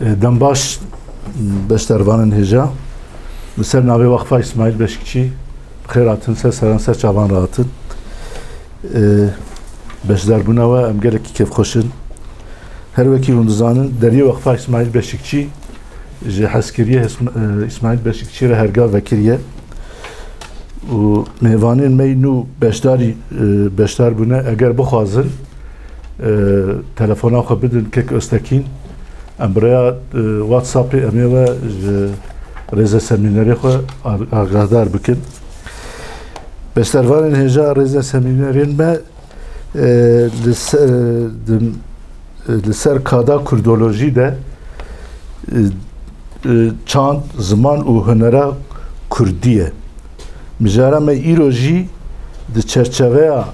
Dembaş beştervanın heja. Mesela navi vakfa İsmail Beşikçi xeyratın seran ser çavan rahatın. Beşder buna ve emgeleki kef xoşun. Her veki hunduzanın deriye vakfa İsmail Beşikçi haskiriye İsmail Beşikçi re herga vekiriye. و میوانین می نو beşdar buna eğer bixwazin telefona xwe bidin kek Öztekin em birêya WhatsAppê em ê ve ji rêza semînerê xwe agahdar bikin. Beşdervanên hêja rêza semînerên me li ser kada kurdolojî de çand, ziman û hunera Kurdî ye. Mijara me îro jî di çerçeveya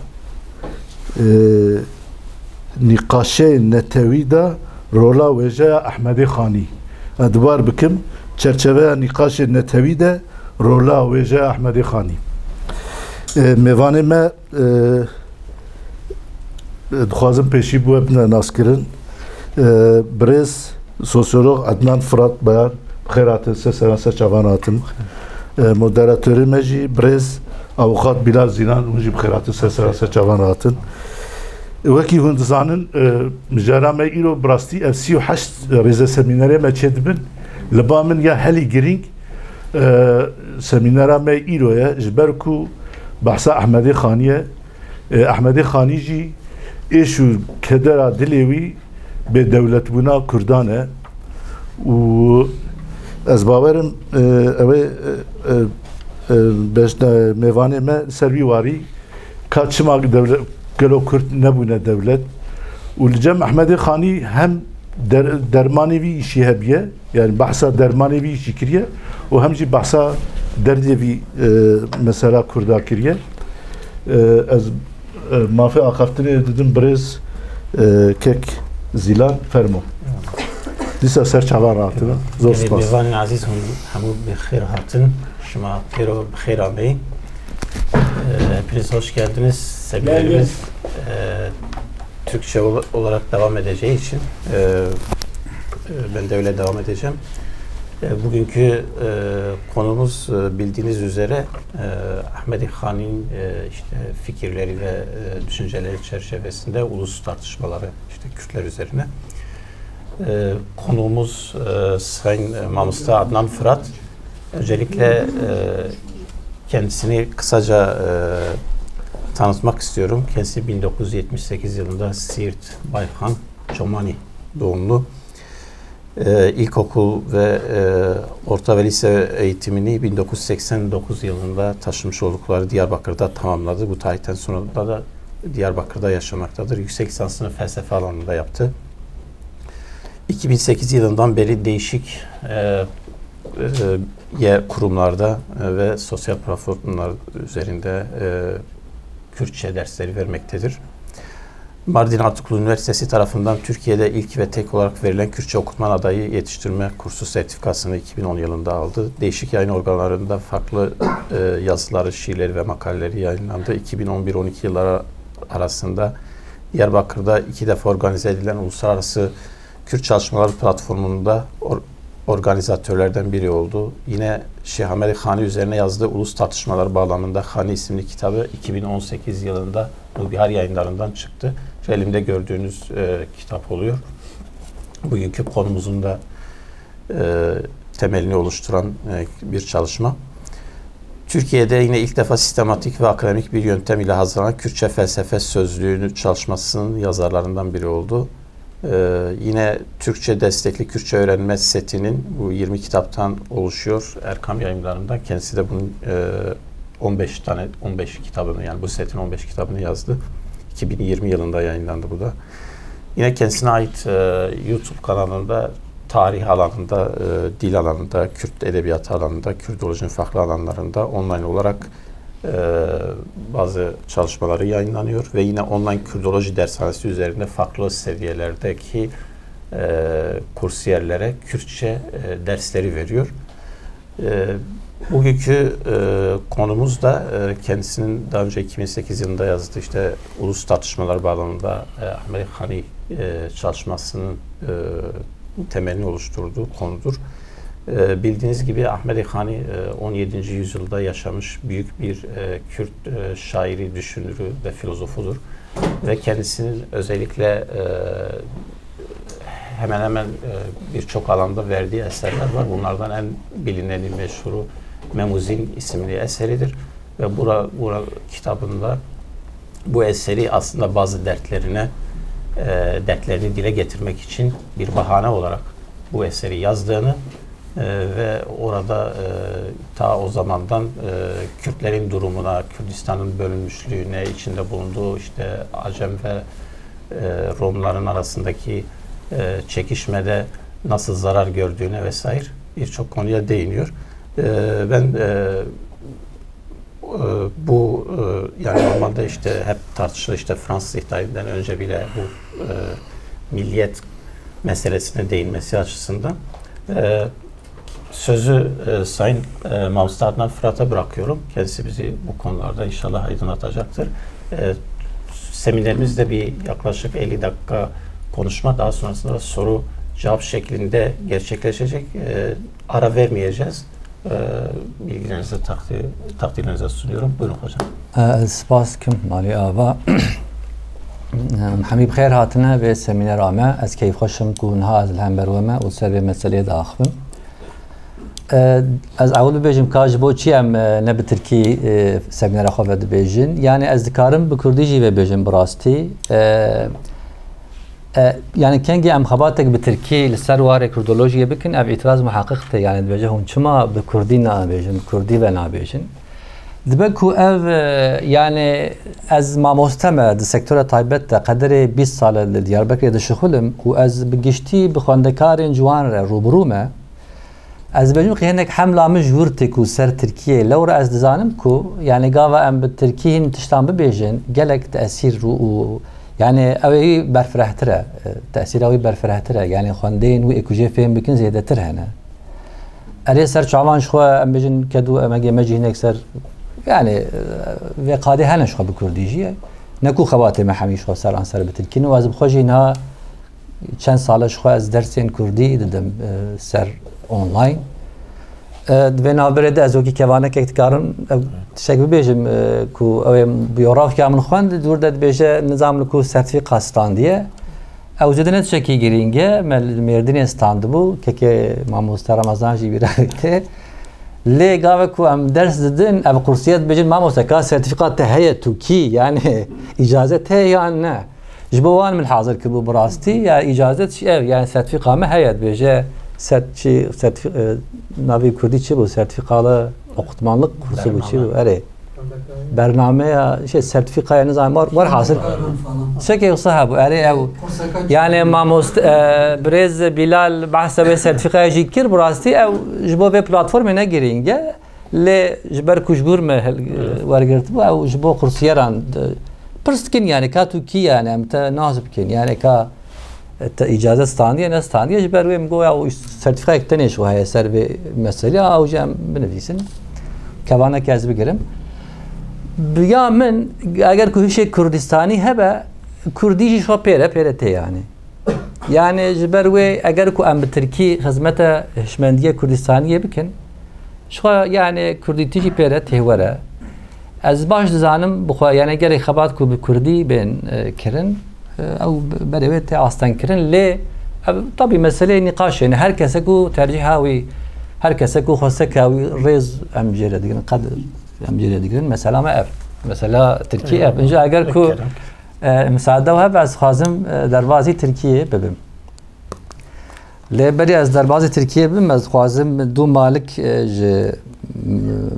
nîqaşeyên netewî de rola wêjeya Ehmedê Xanî. Dubar bikim çerçeveya nîqaşên netewî de rola wêjeya Ehmedê Xanî. Mêvanê me dixwazim pêşî bu bine naskirin. Birêz sosyolog Adnan Fırat Bayar xêratin seran ser çavan hatin. Moderatörü me jî birêz avukat Bilal Zinan hûn jî bi xêratin seran ser çavan hatin. Wekî hûn dizanin mijara me îro bi rastî ev 38 rêze semînerê me çêdibin li ba min ya helî girîng semînera me îro ye ji ber ku behsa Ehmedê Xanî ye. Ehmedê Xanî jî êş û kedera dilê wî bêdewletbûna Kurdan e û ez bawerim ew mêvanê me ser vî warî ka çima gelo Kurd nebûne devlet û li cem Ehmedê Xanî hem dermanê vî îşî hebiye yani behsa dermanê vî îşî kiriye û hem jî behsa derdê vî mesela Kurda kiriye. Ez mafê axaftinê didim birêz kek Zilan fermo. Dîsa ser çavan hatin. Zor spas. Mêvanên azîz hûn hemû bi xêr hatin. Şima pêro bi xêr ameyî. Hepiniz hoş geldiniz. Seminerimiz Türkçe olarak devam edeceği için ben de öyle devam edeceğim. Bugünkü konumuz bildiğiniz üzere Ehmedê Xanî'nin işte fikirleri ve düşünceleri çerçevesinde ulus tartışmaları işte Kürtler üzerine. Konuğumuz Sayın Mamusta Adnan Fırat. Öncelikle kendisini kısaca tanıtmak istiyorum. Kendisi 1978 yılında Siirt Bayhan Çomani doğumlu. İlkokul ve orta ve lise eğitimini 1989 yılında taşınmış oldukları Diyarbakır'da tamamladı. Bu tarihten sonra da Diyarbakır'da yaşamaktadır. Yüksek lisansını felsefe alanında yaptı. 2008 yılından beri değişik kurumlarda ve sosyal platformlar üzerinde Kürtçe dersleri vermektedir. Mardin Artuklu Üniversitesi tarafından Türkiye'de ilk ve tek olarak verilen Kürtçe okutman adayı yetiştirme kursu sertifikasını 2010 yılında aldı. Değişik yayın organlarında farklı yazıları, şiirleri ve makaleleri yayınlandı. 2011-12 yılları arasında Diyarbakır'da 2 defa organize edilen Uluslararası Kürt Çalışmalar Platformu'nda organizatörlerden biri oldu. Yine Şeyh Ehmedê Xanî üzerine yazdığı ulus tartışmalar bağlamında Xanî isimli kitabı 2018 yılında Nubihar yayınlarından çıktı. Şu elimde gördüğünüz kitap oluyor. Bugünkü konumuzun da temelini oluşturan bir çalışma. Türkiye'de yine ilk defa sistematik ve akademik bir yöntem ile hazırlanan Kürtçe felsefe sözlüğünü çalışmasının yazarlarından biri oldu. Yine Türkçe destekli Kürtçe öğrenme setinin bu 20 kitaptan oluşuyor. Erkam Yayınları'ndan kendisi de bunun 15 kitabını yani bu setin 15 kitabını yazdı. 2020 yılında yayınlandı bu da. Yine kendisine ait YouTube kanalında tarih alanında, dil alanında, Kürt edebiyatı alanında, Kürtolojinin farklı alanlarında online olarak bazı çalışmaları yayınlanıyor ve yine online Kürtoloji dershanesi üzerinde farklı seviyelerdeki kursiyerlere Kürtçe dersleri veriyor. Bugünkü konumuz da kendisinin daha önce 2008 yılında yazdığı işte ulus tartışmalar bağlamında Ehmedê Xanî çalışmasının temelini oluşturduğu konudur. Bildiğiniz gibi Ahmed Khani 17. yüzyılda yaşamış büyük bir Kürt şairi, düşünürü ve filozofudur. Ve kendisinin özellikle hemen hemen birçok alanda verdiği eserler var. Bunlardan en bilineni, meşhuru Memuzin isimli eseridir. Ve bura kitabında bu eseri aslında bazı dertlerini dile getirmek için bir bahane olarak bu eseri yazdığını ve orada ta o zamandan Kürtlerin durumuna, Kürdistan'ın bölünmüşlüğüne, içinde bulunduğu işte Acem ve Rumların arasındaki çekişmede nasıl zarar gördüğüne vesaire birçok konuya değiniyor. Ben bu yani normalde işte hep tartışılır, işte Fransız ihtilalinden önce bile bu milliyet meselesine değinmesi açısından sözü Sayın Mahmut Adnan Fırat'a bırakıyorum. Kendisi bizi bu konularda inşallah aydınlatacaktır. Seminerimizde bir yaklaşık 50 dakika konuşma, daha sonrasında soru cevap şeklinde gerçekleşecek. Ara vermeyeceğiz. Bilgilerinizi takdirlerinize sunuyorum. Buyurun hocam. Spaskim mali ava. Hamid bxeyr hatine ve seminer me ez keyf xoşim ku niha ez hem berweme û ser vê meseleyê de axivim. Ez ewl bibêjim ka ji bo çi em ne bi Tirkî seminera xwe ve dibêjin. Yani ez dikarim bi Kurdî jî vebêjim bi rastî. Yani kengî em xebatek bi Tirkî li ser warê Kurdolojiyê bikin, ev îtiraz muheqiq te. Yani dibêje hûn çima bi Kurdî nabêjin, Kurdî ve nabêjin. Dibe ku ev yani ez mamoste me di sektora taybet de qederê 20 sal li Diyarbekirê dişixulim û ez bi giştî bi xwendekarên ciwan re rûbirû me. Ez bêjim ki hinek hemla min ji wirtê ku ser Tirkiyeyê lewra ez dizanim ku yani gava em bi Tirkî hin tiştan bibêjin gelek teesîr û yani ew ê berfirehtir e, teesîra wî berfirehtir e, yani xwendeyên wî ê ku jê fêm bikin zêdetir hene. Erê ser çavan ji xwe em bêjin kedû emegê me jî hinek ser yani ve qadê hene ji xwe bi Kurdî jî ye. Ne ku xebatê me hemî ji xwe seran ser bi Tirkî û ez bi xwe jî niha çend sala ji xwe ez dersên Kurdî didim ser online. Ve naberê de ez wekî kevanekek dikarim tiştek bibêjim ku ew ê biyografya min xwend dûr de dibêje nizam li ku sertifîqa standiye. Ew zêde ne tiştekî girîng e, me li Mêrdînê standibû, kekê mamoste Ramazan jî bîra te. Lê gavek ku em ders didin, ev kursiyê dibêjin mamosteka sertifîqa te heye tu kî yani îcazet heye yan ne? Ji bo wan min hazir kibû bi rastî ya îcazet jî ev yani sertifîqa me heye dibêje navê Kurdî çi bû sertifîkalı okutmanlık kursu bû çi bû erê bernameya şey sertifîkaya nizam var hasıl çekê wisa hebû erê ew yani mamoste birêz Bilal behsa vê sertifîkaya jî kir bi rastî ew ji bo vê platformê ne girîng e lê ji ber ku ji gûr me wergirtibû ew ji bo kursiyêran pirs dikin yani ka tu kî yani em te naz bikin yani ka İcazet standiye ne standiye ji ber wê min got ew sertifîkayek tenê ji xwe heye ser vê meselê ew jî em binivîsin kevanekê ez bigirim ya min eger ku hişê Kurdistanî hebe Kurdî jî ji xwe pêre tê yani yani ji ber wê eger ku em bi Tirkî xizmeta hişmendiya Kurdistaniyê bikin ji xwe yani Kurdîtî jî pêre tê were ez baş dizanim bi xwe yani gerek xebat ku bi Kurdî bên kirin او برای آستان کردن لی طبعی مسئله نقاش یعنی هر کسی کو ترجیح هاوی هر کسی کو خواسته که هاوی ریز امجیره دیگرن قدر امجیره دیگرن مثلا ما اف مثلا ترکیه اف اینجا اگر کو مساعده و هب از خازم دروازی ترکیه ببیم لی بری از دروازی ترکیه ببیم از خازم دو مالک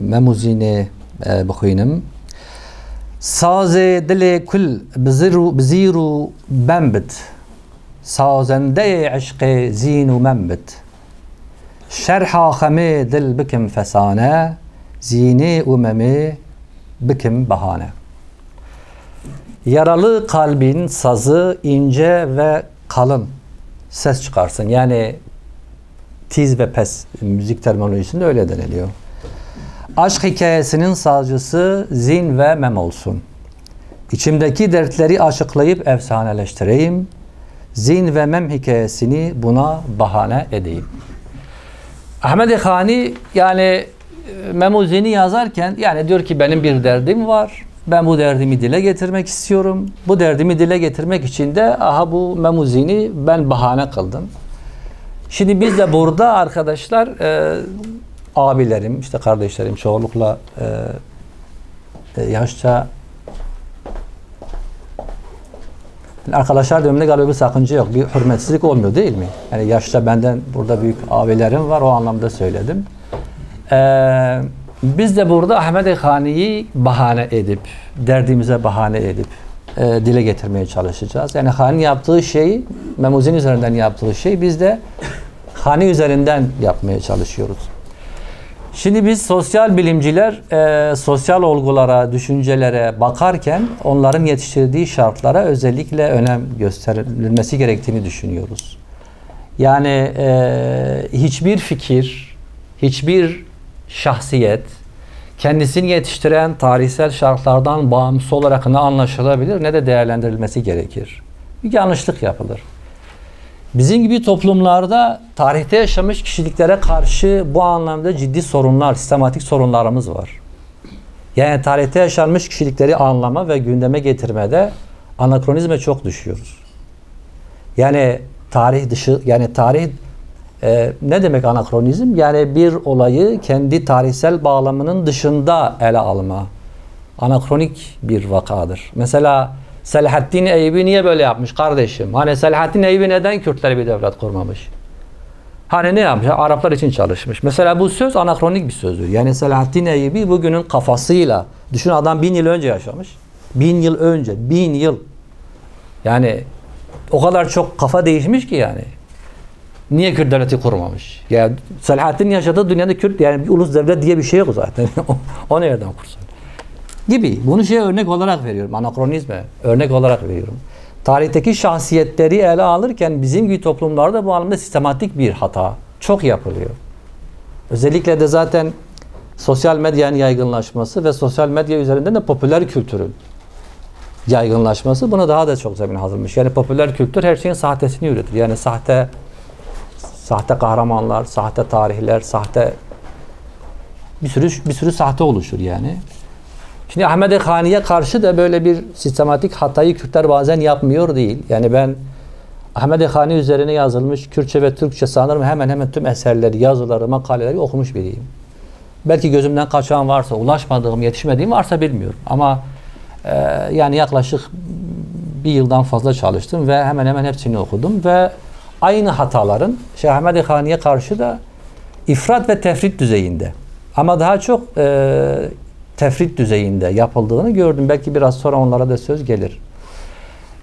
مموزینه بخوینم ساز دل کل بزیر و بمبت سازنده عشق زین و منبت شرح خمه دل بکم فسانه زینه ممه بکم بهانه yaralı kalbin sazı ince ve kalın ses çıkarsın yani tiz ve pes müzik terminolojisinde öyle deniliyor. Aşk hikayesinin sazcısı zin ve mem olsun. İçimdeki dertleri aşıklayıp efsaneleştireyim. Zin ve Mem hikayesini buna bahane edeyim. Ahmed Khani yani Memuzin'i yazarken yani diyor ki benim bir derdim var. Ben bu derdimi dile getirmek istiyorum. Bu derdimi dile getirmek için de bu Memuzin'i ben bahane kıldım. Şimdi biz de burada arkadaşlar abilerim, işte kardeşlerim çoğunlukla yaşça arkadaşlar döneminde galiba bir sakınca yok. Bir hürmetsizlik olmuyor değil mi? Yani yaşça benden burada büyük abilerim var. O anlamda söyledim. Biz de burada Ahmed Khani'yi bahane edip, derdimize bahane edip dile getirmeye çalışacağız. Yani Khani yaptığı şey, Memuzin üzerinden yaptığı şey biz de Khani üzerinden yapmaya çalışıyoruz. Şimdi biz sosyal bilimciler sosyal olgulara, düşüncelere bakarken onların yetiştirdiği şartlara özellikle önem gösterilmesi gerektiğini düşünüyoruz. Yani hiçbir fikir, hiçbir şahsiyet kendisini yetiştiren tarihsel şartlardan bağımsız olarak ne anlaşılabilir ne de değerlendirilmesi gerekir. Bir yanlışlık yapılır. Bizim gibi toplumlarda tarihte yaşamış kişiliklere karşı bu anlamda ciddi sorunlar, sistematik sorunlarımız var. Yani tarihte yaşanmış kişilikleri anlama ve gündeme getirmede anakronizme çok düşüyoruz. Yani tarih dışı, yani tarih ne demek anakronizm? Yani bir olayı kendi tarihsel bağlamının dışında ele alma. Anakronik bir vakadır. Mesela Selahaddin Eyyubi niye böyle yapmış kardeşim? Hani Selahaddin Eyyubi neden Kürtlere bir devlet kurmamış? Hani ne yapmış? Araplar için çalışmış. Mesela bu söz anakronik bir sözdür. Yani Selahaddin Eyyubi bugünün kafasıyla, düşün adam 1000 yıl önce yaşamış. 1000 yıl önce, 1000 yıl. Yani o kadar çok kafa değişmiş ki yani. Niye Kürt devleti kurmamış? Yani Selahaddin yaşadığı dünyada Kürt, yani bir ulus devlet diye bir şey yok zaten. O nereden kursun? Gibi. Bunu örnek olarak veriyorum. Anakronizme örnek olarak veriyorum. Tarihteki şahsiyetleri ele alırken bizim gibi toplumlarda bu anlamda sistematik bir hata çok yapılıyor. Özellikle de zaten sosyal medyanın yaygınlaşması ve sosyal medya üzerinden de popüler kültürün yaygınlaşması buna daha da çok zemin hazırlamış. Yani popüler kültür her şeyin sahtesini üretir. Yani sahte kahramanlar, sahte tarihler, sahte bir sürü sahte oluşur yani. Şimdi Ahmed Khani'ye karşı da böyle bir sistematik hatayı Kürtler bazen yapmıyor değil. Yani ben Ahmed Khani üzerine yazılmış Kürtçe ve Türkçe sanırım hemen hemen tüm eserleri, yazıları, makaleleri okumuş biriyim. Belki gözümden kaçan varsa, ulaşmadığım, yetişmediğim varsa bilmiyorum. Ama yani yaklaşık bir yıldan fazla çalıştım ve hemen hemen hepsini okudum ve aynı hataların Ahmed Khani'ye karşı da ifrat ve tefrit düzeyinde ama daha çok tefrit düzeyinde yapıldığını gördüm. Belki biraz sonra onlara da söz gelir.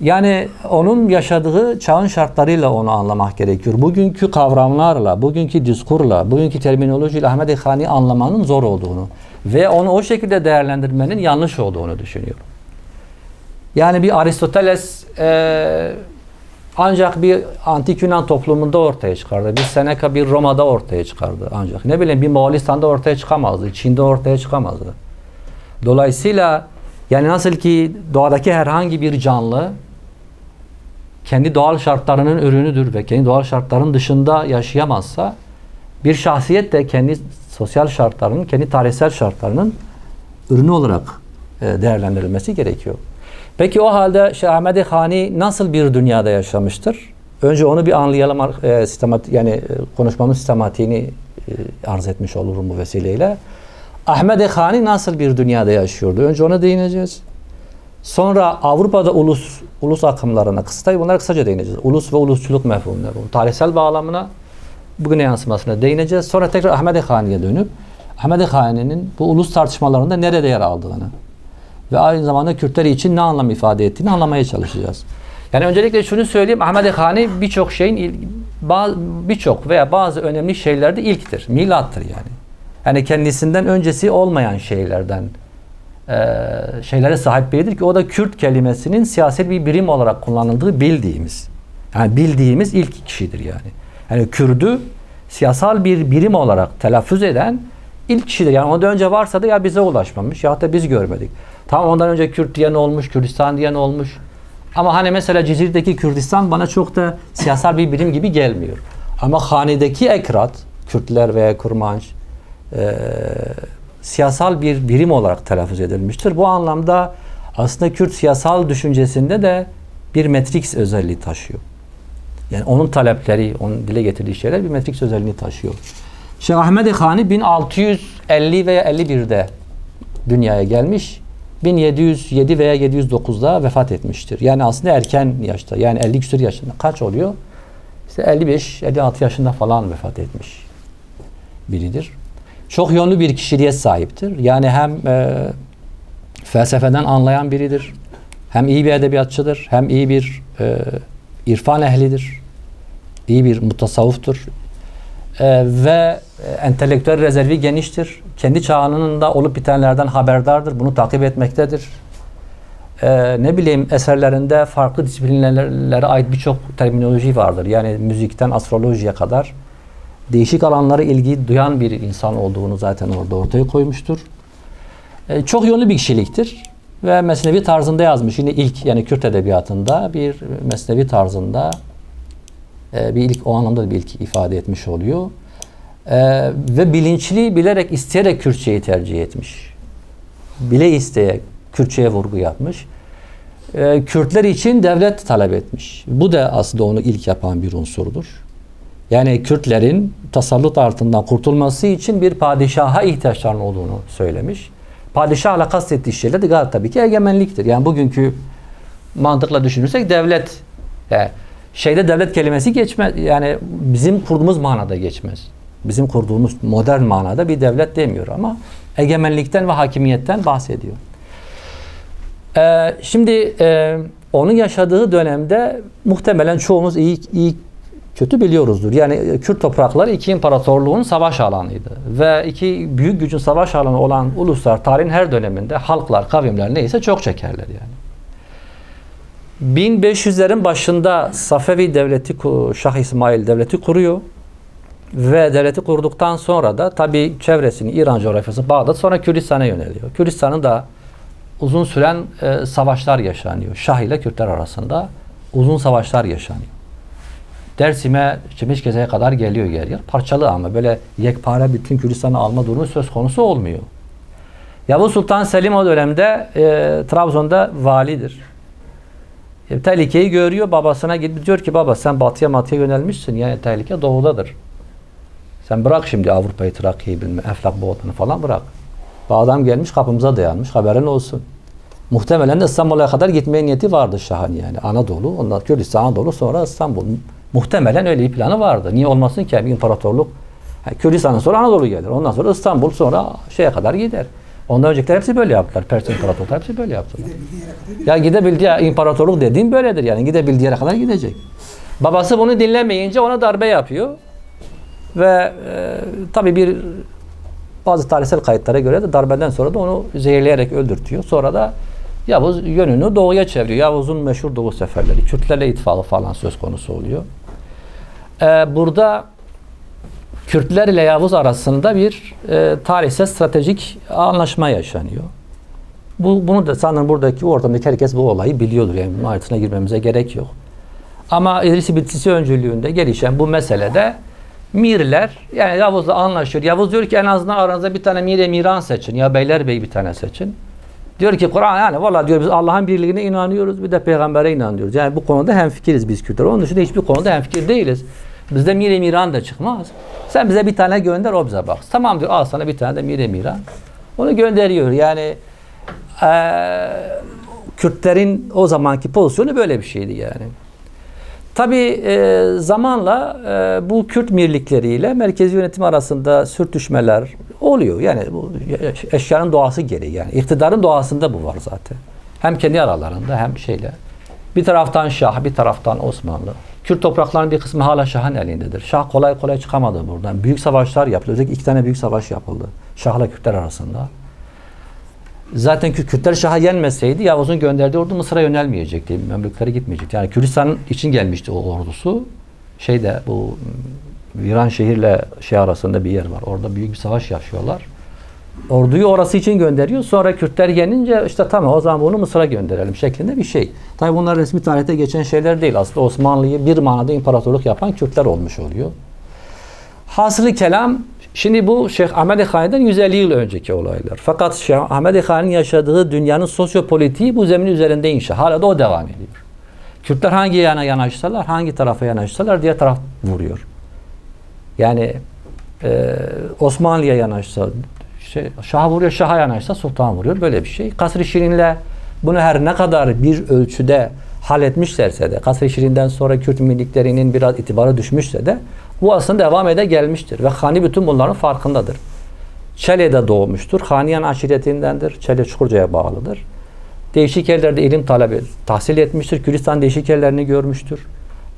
Yani onun yaşadığı çağın şartlarıyla onu anlamak gerekiyor. Bugünkü kavramlarla, bugünkü diskurla, bugünkü terminolojiyle Ahmed Khani anlamanın zor olduğunu ve onu o şekilde değerlendirmenin yanlış olduğunu düşünüyorum. Yani bir Aristoteles ancak bir antik Yunan toplumunda ortaya çıkardı. Bir Seneca bir Roma'da ortaya çıkardı ancak. Ne bileyim bir Moğolistan'da ortaya çıkamazdı. Çin'de ortaya çıkamazdı. Dolayısıyla yani nasıl ki doğadaki herhangi bir canlı kendi doğal şartlarının ürünüdür ve kendi doğal şartların dışında yaşayamazsa bir şahsiyet de kendi sosyal şartlarının, kendi tarihsel şartlarının ürünü olarak değerlendirilmesi gerekiyor. Peki o halde Ahmed Khani nasıl bir dünyada yaşamıştır? Önce onu bir anlayalım, yani konuşmamın sistematiğini arz etmiş olurum bu vesileyle. Ahmed Khani nasıl bir dünyada yaşıyordu? Önce ona değineceğiz. Sonra Avrupa'da ulus akımlarına, bunlara kısaca değineceğiz. Ulus ve ulusçuluk mefhumuna, tarihsel bağlamına, bugüne yansımasına değineceğiz. Sonra tekrar Ahmed Khani'ye dönüp Ahmed Khani'nin bu ulus tartışmalarında nerede yer aldığını ve aynı zamanda Kürtler için ne anlam ifade ettiğini anlamaya çalışacağız. Yani öncelikle şunu söyleyeyim, Ahmed Khani birçok veya bazı önemli şeylerde ilktir, milattır yani. Yani kendisinden öncesi olmayan şeylere sahip biridir ki o da Kürt kelimesinin siyasi bir birim olarak kullanıldığı bildiğimiz. Yani bildiğimiz ilk kişidir yani. Yani Kürt'ü siyasal bir birim olarak telaffuz eden ilk kişidir. Yani ondan önce varsa da ya bize ulaşmamış ya da biz görmedik. Tamam ondan önce Kürt diyen olmuş, Kürdistan diyen olmuş. Ama hani mesela Cizre'deki Kürdistan bana çok da siyasal bir birim gibi gelmiyor. Ama Hani'deki Ekrat, Kürtler veya Kurmanç siyasal bir birim olarak telaffuz edilmiştir. Bu anlamda aslında Kürt siyasal düşüncesinde de bir Matrix özelliği taşıyor. Yani onun talepleri, onun dile getirdiği şeyler bir Matrix özelliğini taşıyor. Şeyh Ahmed Hani 1650 veya 51'de dünyaya gelmiş. 1707 veya 709'da vefat etmiştir. Yani aslında erken yaşta, yani 50 küsur yaşında. Kaç oluyor? İşte 55-56 yaşında falan vefat etmiş biridir. Çok yönlü bir kişiliğe sahiptir. Yani hem felsefeden anlayan biridir, hem iyi bir edebiyatçıdır, hem iyi bir irfan ehlidir, iyi bir mutasavvuftur ve entelektüel rezervi geniştir. Kendi çağının da olup bitenlerden haberdardır, bunu takip etmektedir. Ne bileyim, eserlerinde farklı disiplinlere ait birçok terminoloji vardır. Yani müzikten astrolojiye kadar değişik alanlara ilgi duyan bir insan olduğunu zaten orada ortaya koymuştur. Çok yönlü bir kişiliktir ve mesnevi tarzında yazmış. Yine ilk, yani Kürt edebiyatında bir mesnevi tarzında bir ilk, o anlamda bir ilk ifade etmiş oluyor. Ve bilinçli, bilerek, isteyerek Kürtçeyi tercih etmiş. Bile isteye Kürtçeye vurgu yapmış. Kürtler için devlet talep etmiş. Bu da aslında onu ilk yapan bir unsurdur. Yani Kürtlerin tasallut altından kurtulması için bir padişaha ihtiyaçlarının olduğunu söylemiş. Padişahla kastettiği şeyler de gayet tabii ki egemenliktir. Yani bugünkü mantıkla düşünürsek devlet, şeyde devlet kelimesi geçmez. Yani bizim kurduğumuz manada geçmez. Bizim kurduğumuz modern manada bir devlet demiyor ama egemenlikten ve hakimiyetten bahsediyor. Şimdi onun yaşadığı dönemde muhtemelen çoğumuz iyi kötü biliyoruzdur. Yani Kürt toprakları iki imparatorluğun savaş alanıydı. Ve iki büyük gücün savaş alanı olan uluslar tarihin her döneminde halklar, kavimler neyse çok çekerler yani. 1500'lerin başında Safevi devleti, Şah İsmail devleti kuruyor. Ve devleti kurduktan sonra da tabi çevresini, İran coğrafyası, Bağdat, sonra Kürdistan'a yöneliyor. Kürdistan'ın da uzun süren savaşlar yaşanıyor. Şah ile Kürtler arasında uzun savaşlar yaşanıyor. Dersim'e, Çemişkese'ye kadar geliyor yer yer. Parçalı ama böyle yekpare bütün Kürdistan'ı alma durumu söz konusu olmuyor. Yavuz Sultan Selim o dönemde Trabzon'da validir. Tehlikeyi görüyor, babasına gidip diyor ki baba sen batıya yönelmişsin, yani tehlike doğudadır. Sen bırak şimdi Avrupa'yı, Trakya'yı, Eflak Boğazı'nı falan bırak. Bu adam gelmiş kapımıza dayanmış, haberin olsun. Muhtemelen de İstanbul'a kadar gitmeye niyeti vardı Şah'ın yani. Anadolu, ondan Kürdistan, Anadolu, sonra İstanbul. Muhtemelen öyle bir planı vardı. Niye olmasın ki bir imparatorluk? Yani Kürdistan'dan sonra Anadolu gelir. Ondan sonra İstanbul, sonra şeye kadar gider. Ondan öncekiler hepsi böyle yaptılar. Pers imparatorluklar hepsi böyle yaptılar. Ya gidebildiği imparatorluk dediğim böyledir yani. Gidebildiği yere kadar gidecek. Babası bunu dinlemeyince ona darbe yapıyor. Ve tabii bazı tarihsel kayıtlara göre de darbeden sonra da onu zehirleyerek öldürtüyor. Sonra da Yavuz yönünü doğuya çeviriyor. Yavuz'un meşhur doğu seferleri, Kürtlerle ittifakı falan söz konusu oluyor. Burada Kürtler ile Yavuz arasında bir tarihsel stratejik anlaşma yaşanıyor. Bunu da sanırım buradaki ortamdaki herkes bu olayı biliyordur. Yani bunun ayrıntısına girmemize gerek yok. Ama İdris Bitlisi öncülüğünde gelişen bu meselede Mirler, yani Yavuz'la anlaşıyor. Yavuz diyor ki en azından aranızda bir tane Mir-i Miran seçin. Ya Beylerbeyi bir tane seçin. Diyor ki Kur'an, yani valla diyor biz Allah'ın birliğine inanıyoruz, bir de peygambere inanıyoruz. Yani bu konuda hemfikiriz biz Kürtler. Onun dışında hiçbir konuda hemfikir değiliz. Bizde Mir-i Miran da çıkmaz. Sen bize bir tane gönder, o bize bak. Tamam diyor, al sana bir tane de Mir-i Miran. Onu gönderiyor. Yani Kürtlerin o zamanki pozisyonu böyle bir şeydi yani. Tabii zamanla bu Kürt mirlikleriyle merkezi yönetim arasında sürtüşmeler oluyor. Yani bu eşyanın doğası gereği, yani iktidarın doğasında bu var zaten. Hem kendi aralarında hem şeyle. Bir taraftan Şah, bir taraftan Osmanlı. Kürt topraklarının bir kısmı hala Şah'ın elindedir. Şah kolay kolay çıkamadı buradan. Büyük savaşlar yapıldı. Özellikle 2 tane büyük savaş yapıldı Şah'la Kürtler arasında. Zaten Kürtler Şah'a yenmeseydi Yavuz'un gönderdiği ordu Mısır'a yönelmeyecekti. Memlüklere gitmeyecekti. Yani Kürdistan için gelmişti o ordusu. Bu Viran şehirle arasında bir yer var. Orada büyük bir savaş yaşıyorlar. Orduyu orası için gönderiyor. Sonra Kürtler yenince işte tamam o zaman bunu Mısır'a gönderelim şeklinde bir şey. Tabii bunlar resmi tarihte geçen şeyler değil. Aslında Osmanlı'yı bir manada imparatorluk yapan Kürtler olmuş oluyor. Hasılı kelam, şimdi bu Şeyh Ahmed Khani'den 150 yıl önceki olaylar. Fakat Şeyh Ahmed Khani'nin yaşadığı dünyanın sosyopolitiği bu zemin üzerinde inşa. Hala da o devam ediyor. Kürtler hangi yana yanaşsalar, hangi tarafa yanaşsalar diğer taraf vuruyor. Yani Osmanlı'ya yanaşsa Şah'a vuruyor, Şah'a yanaşsa Sultan vuruyor. Böyle bir şey. Kasr-ı Şirin'le bunu her ne kadar bir ölçüde halletmişlerse de, Kasr-ı Şirin'den sonra Kürt milliklerinin biraz itibarı düşmüşse de bu aslında devam ede gelmiştir. Ve Khani bütün bunların farkındadır. Çele'de doğmuştur. Khaniyan aşiretindendir. Çele Çukurca'ya bağlıdır. Değişik yerlerde ilim talebi tahsil etmiştir. Kürdistan değişik yerlerini görmüştür.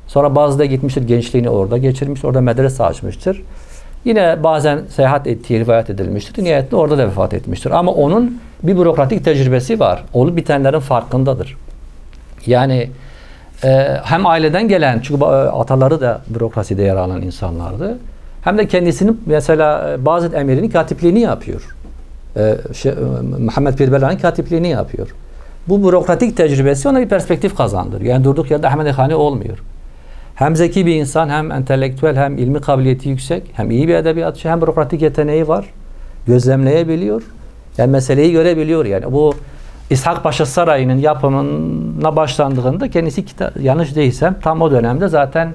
Sonra bazıda gitmiştir. Gençliğini orada geçirmiş. Orada medrese açmıştır. Yine bazen seyahat ettiği rivayet edilmiştir. Nihayetinde orada da vefat etmiştir. Ama onun bir bürokratik tecrübesi var. Olup bitenlerin farkındadır. Yani hem aileden gelen, çünkü ataları da bürokraside yer alan insanlardı. Hem de kendisinin mesela Bazıt emirinin katipliğini yapıyor. Muhammed Pirbela'nın katipliğini yapıyor. Bu bürokratik tecrübesi ona bir perspektif kazandırıyor. Yani durduk yerde Ahmed Khani olmuyor. Hem zeki bir insan, hem entelektüel, hem ilmi kabiliyeti yüksek, hem iyi bir edebiyatçı, hem bürokratik yeteneği var. Gözlemleyebiliyor. Yani meseleyi görebiliyor. Yani bu İshak Paşa Sarayı'nın yapımına başlandığında kendisi yanlış değilsem tam o dönemde zaten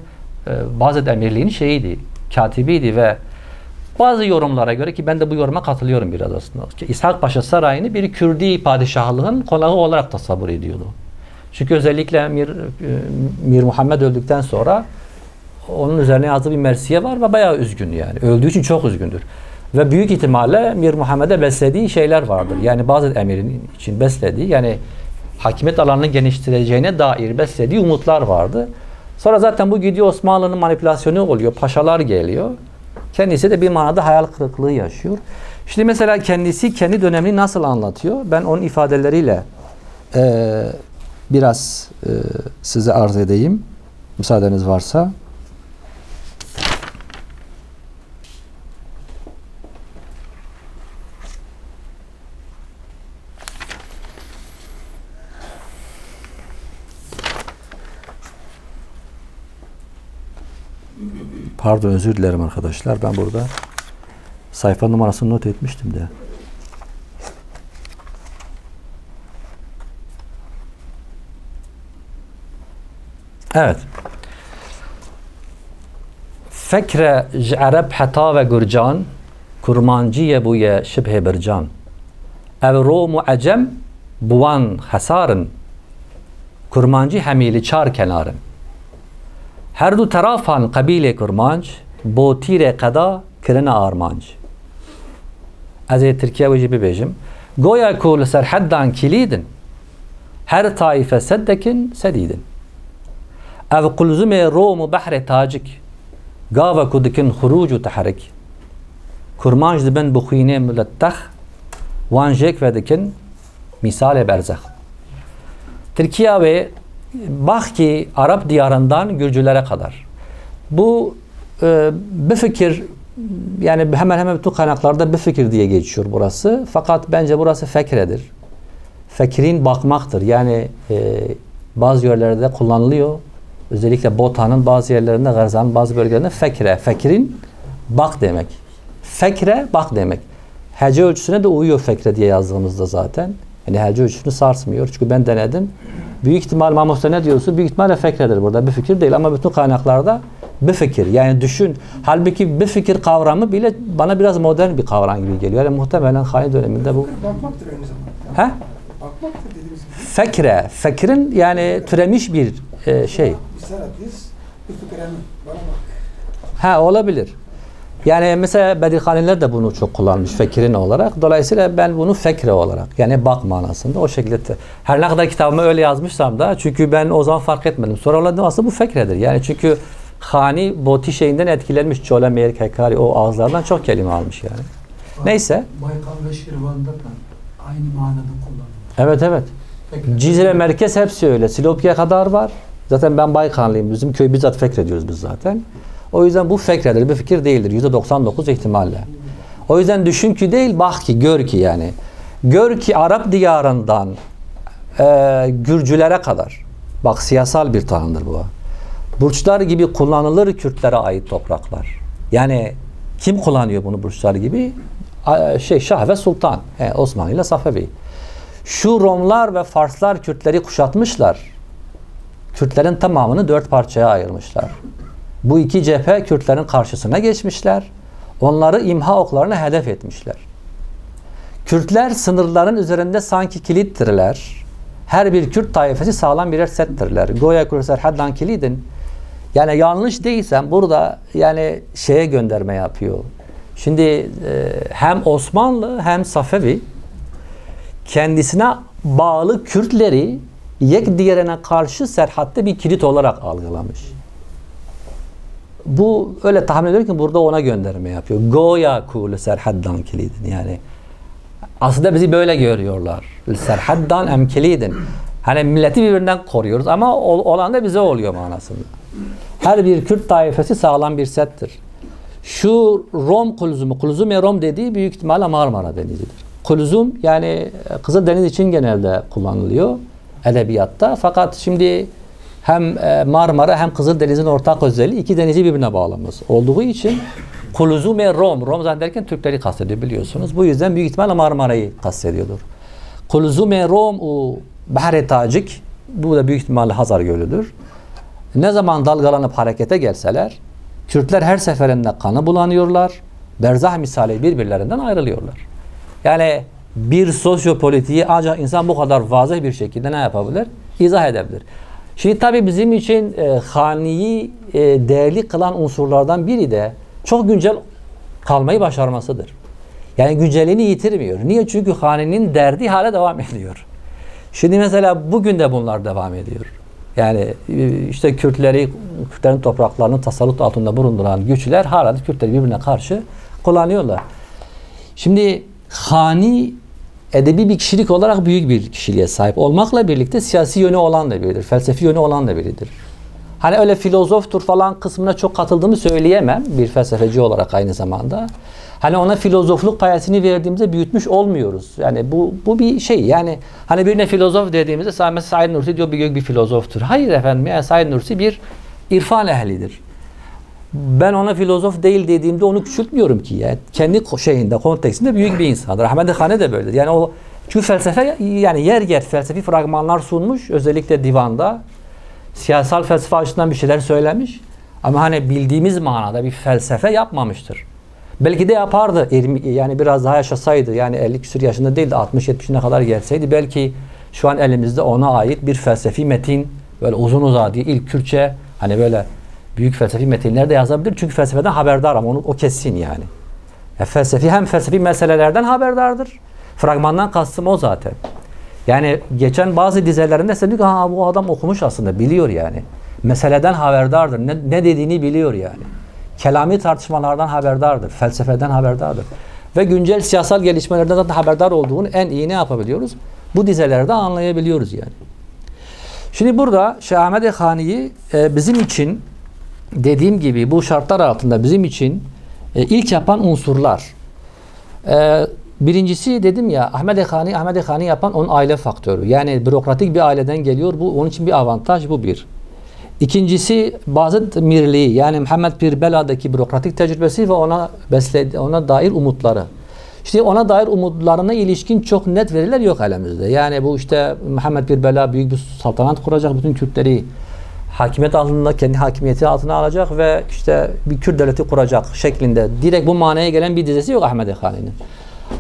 Bazıt Emirliği'nin şeyiydi, katibiydi ve bazı yorumlara göre, ki ben de bu yoruma katılıyorum biraz aslında. İshak Paşa Sarayı'nı bir Kürdi padişahlığın konağı olarak tasavvur ediyordu. Çünkü özellikle Mir Muhammed öldükten sonra onun üzerine yazdığı bir mersiye var ve bayağı üzgün yani. Öldüğü için çok üzgündür. Ve büyük ihtimalle Mir Muhammed'e beslediği şeyler vardır. Yani bazı emirin için beslediği, yani hakimiyet alanını genişleteceğine dair beslediği umutlar vardı. Sonra zaten bu gidiyor, Osmanlı'nın manipülasyonu oluyor. Paşalar geliyor. Kendisi de bir manada hayal kırıklığı yaşıyor. Şimdi mesela kendisi kendi dönemini nasıl anlatıyor? Ben onun ifadeleriyle biraz size arz edeyim. Müsaadeniz varsa. Pardon, özür dilerim arkadaşlar. Ben burada sayfa numarasını not etmiştim de. Evet. Fekre Arab hata ve Gürcan kurmancıye buye şibhe bircan. Ev Rom acem buvan hasarın kurmancı hemili çar kenarın. Her du tarafan kabile kurmanc bo tire qada kirina armanc. Az Türkiye ve bibejim goya kul serhaddan kilidin her taife seddekin sedidin. Ev kulzume Rom bahre tacik gava kudikin hurucu tahrik. Kurmanc dibin bukhine mülettah vanjek ve dikin misale berzah. Türkiye ve bak ki Arap diyarından Gürcülere kadar. Bu bir fikir, yani hemen hemen bütün kaynaklarda bir fikir diye geçiyor burası. Fakat bence burası fekredir. Fekrin bakmaktır. Yani bazı yerlerde kullanılıyor. Özellikle Bota'nın bazı yerlerinde, Garzan'ın bazı bölgelerinde fekre. Fekrin bak demek. Fekre bak demek. Hece ölçüsüne de uyuyor fekre diye yazdığımızda zaten. Yani hece ölçüsünü sarsmıyor. Çünkü ben denedim. Büyük ihtimal Mahmut'ta ne diyorsun? Büyük ihtimalle fekredir burada. Bir fikir değil ama bütün kaynaklarda bir fikir. Yani düşün. Halbuki bir fikir kavramı bile bana biraz modern bir kavram gibi geliyor. Yani muhtemelen Khani döneminde bu. Bakmaktır aynı zamanda. He? Bakmaktır dediğimiz gibi. Fekre. Fekrin yani türemiş bir şey. Mesela biz bir fikrenin bana bak. Ha, olabilir. Yani mesela Bedikhaniler de bunu çok kullanmış fekrin olarak. Dolayısıyla ben bunu fekre olarak, yani bak manasında o şekilde. Her ne kadar kitabımı öyle yazmışsam da, çünkü ben o zaman fark etmedim. Sonra anladım aslında bu fekredir. Yani çünkü Khani Boti şeyinden etkilenmiş. Çola, Merik, Hekari o ağızlardan çok kelime almış yani. Neyse. Baykal ve Şirvan'da da aynı manada kullanılır. Evet evet. Fekre. Cizre merkez hepsi öyle. Silopya kadar var. Zaten ben Baykanlıyım. Bizim köy bizzat fekre diyoruz biz zaten. O yüzden bu fekredir, bir fikir değildir. %99 ihtimalle. O yüzden düşün ki değil, bak ki, gör ki yani. Gör ki Arap diyarından Gürcülere kadar, bak siyasal bir tanımdır bu. Burçlar gibi kullanılır Kürtlere ait topraklar. Yani kim kullanıyor bunu burçlar gibi? Şah ve Sultan, Osmanlı ile Safevi. Şu Romlar ve Farslar Kürtleri kuşatmışlar. Kürtlerin tamamını 4 parçaya ayırmışlar. Bu iki cephe Kürtlerin karşısına geçmişler. Onları imha oklarına hedef etmişler. Kürtler sınırların üzerinde sanki kilittirler. Her bir Kürt taifesi sağlam birer settirler. Goya kurser haddan kilidin. Yani yanlış değilsem burada yani şeye gönderme yapıyor. Şimdi hem Osmanlı hem Safevi kendisine bağlı Kürtleri yek diğerine karşı serhatte bir kilit olarak algılamış. Bu öyle tahmin ediyorum ki burada ona gönderme yapıyor. Goya kulu serhaddan kilidin, yani aslında bizi böyle görüyorlar. Serhaddan em kilidin. Hani milleti birbirinden koruyoruz ama olan da bize oluyor manasında. Her bir Kürt taifesi sağlam bir settir. Şu Rom kulzumu, Kulzum-i Rom dediği büyük ihtimalle Marmara Denizi'dir. Kulzum yani Kızıldeniz için genelde kullanılıyor edebiyatta. Fakat şimdi hem Marmara hem Kızıldeniz'in ortak özelliği iki denizi birbirine bağlaması olduğu için Kulzum-i Rom, Rom zannederken Türkleri kastediyor biliyorsunuz. Bu yüzden büyük ihtimalle Marmara'yı kastediyordur. Kulzum-i Rom o Bahri Tacik, bu da büyük ihtimalle Hazar Gölü'dür. Ne zaman dalgalanıp harekete gelseler Kürtler her seferinde kanı bulanıyorlar. Berzah misali birbirlerinden ayrılıyorlar. Yani bir sosyopolitiği ancak insan bu kadar vazih bir şekilde ne yapabilir? İzah edebilir. Şimdi tabii bizim için Hani'yi değerli kılan unsurlardan biri de çok güncel kalmayı başarmasıdır. Yani güncelliğini yitirmiyor. Niye? Çünkü Hani'nin derdi hala devam ediyor. Şimdi mesela bugün de bunlar devam ediyor. Yani işte Kürtlerin topraklarını tasallut altında bulunduran güçler hala da Kürtleri birbirine karşı kullanıyorlar. Şimdi Hani edebi bir kişilik olarak büyük bir kişiliğe sahip olmakla birlikte siyasi yönü olan da biridir. Felsefi yönü olan da biridir. Hani öyle filozoftur falan kısmına çok katıldığımı söyleyemem bir felsefeci olarak aynı zamanda. Hani ona filozofluk payesini verdiğimizde büyütmüş olmuyoruz. Yani bu bir şey. Yani hani birine filozof dediğimizde mesela Said Nursi diyor bir filozoftur. Hayır efendim ya, Said Nursi bir irfan ehlidir. Ben ona filozof değil dediğimde onu küçültmüyorum ki. Yani kendi şeyinde, konteksinde büyük bir insandır. Ahmet Khani de böyledir. Yani o çünkü felsefe yani yer felsefi fragmanlar sunmuş. Özellikle divanda siyasal felsefe açısından bir şeyler söylemiş. Ama hani bildiğimiz manada bir felsefe yapmamıştır. Belki de yapardı. Yani biraz daha yaşasaydı. Yani 50 küsur yaşında değil de 60-70'ine kadar gelseydi. Belki şu an elimizde ona ait bir felsefi metin böyle uzun uzadı ilk Kürtçe hani böyle büyük felsefi metinler de yazabilir. Çünkü felsefeden haberdar ama o kesin yani. Felsefi hem felsefi meselelerden haberdardır. Fragmandan kastım o zaten. Yani geçen bazı dizelerinde sen diyor ki bu adam okumuş aslında biliyor yani. Meseleden haberdardır. Ne dediğini biliyor yani. Kelami tartışmalardan haberdardır. Felsefeden haberdardır. Ve güncel siyasal gelişmelerden zaten haberdar olduğunu en iyi ne yapabiliyoruz? Bu dizelerde anlayabiliyoruz yani. Şimdi burada Şeyh Ahmed Khani'yi bizim için dediğim gibi bu şartlar altında bizim için ilk yapan unsurlar. Birincisi dedim ya Ahmed Khani yapan onun aile faktörü. Yani bürokratik bir aileden geliyor. Bu onun için bir avantaj, bu bir. İkincisi bazı mirliği yani Muhammed Pir Bela'daki bürokratik tecrübesi ve ona dair umutları. İşte ona dair umutlarına ilişkin çok net veriler yok elimizde. Yani bu işte Muhammed Pir Bela büyük bir saltanat kuracak, bütün Kürtleri hakimiyet altında, kendi hakimiyeti altına alacak ve işte bir Kürt devleti kuracak şeklinde direkt bu manaya gelen bir dizesi yok Ahmed Khani'nin.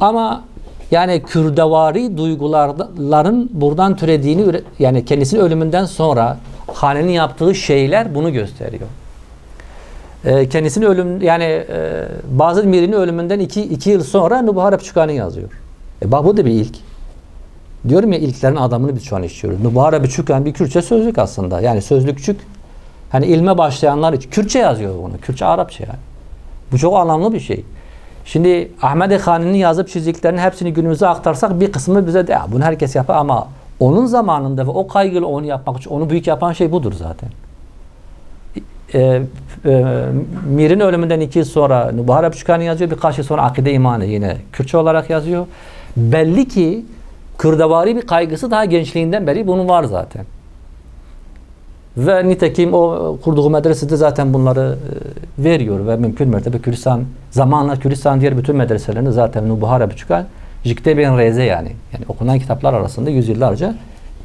Ama yani Kürdevari duyguların buradan türediğini yani kendisinin ölümünden sonra Khani'nin yaptığı şeyler bunu gösteriyor. Kendisinin bazı mirinin ölümünden 2 yıl sonra Nubuhar Epçukani yazıyor. Bak bu da bir ilk. Diyorum ya ilklerin adamını biz şu an işliyoruz. Nubuhar Epçukani bir Kürtçe sözlük aslında. Yani sözlükçük hani ilme başlayanlar için Kürtçe yazıyor bunu. Kürtçe Arapça yani. Bu çok anlamlı bir şey. Şimdi Ahmed Khani'nin yazıp çizdiklerinin hepsini günümüze aktarsak bir kısmı bize de bunu herkes yapar ama onun zamanında ve o kaygıyla onu yapmak için onu büyük yapan şey budur zaten. Mir'in ölümünden 2 yıl sonra Nubuhar Abçukani yazıyor. Birkaç yıl sonra Akide İmanı yine Kürtçe olarak yazıyor. Belli ki Kürdevari bir kaygısı daha gençliğinden beri bunun var zaten. Ve nitekim o kurduğu medresede zaten bunları veriyor ve mümkün mertebe Kürdistan, zamanla Kürdistan diğer bütün medreselerini zaten Nubuhar Abçukani Jiktebin Reze yani okunan kitaplar arasında yüzyıllarca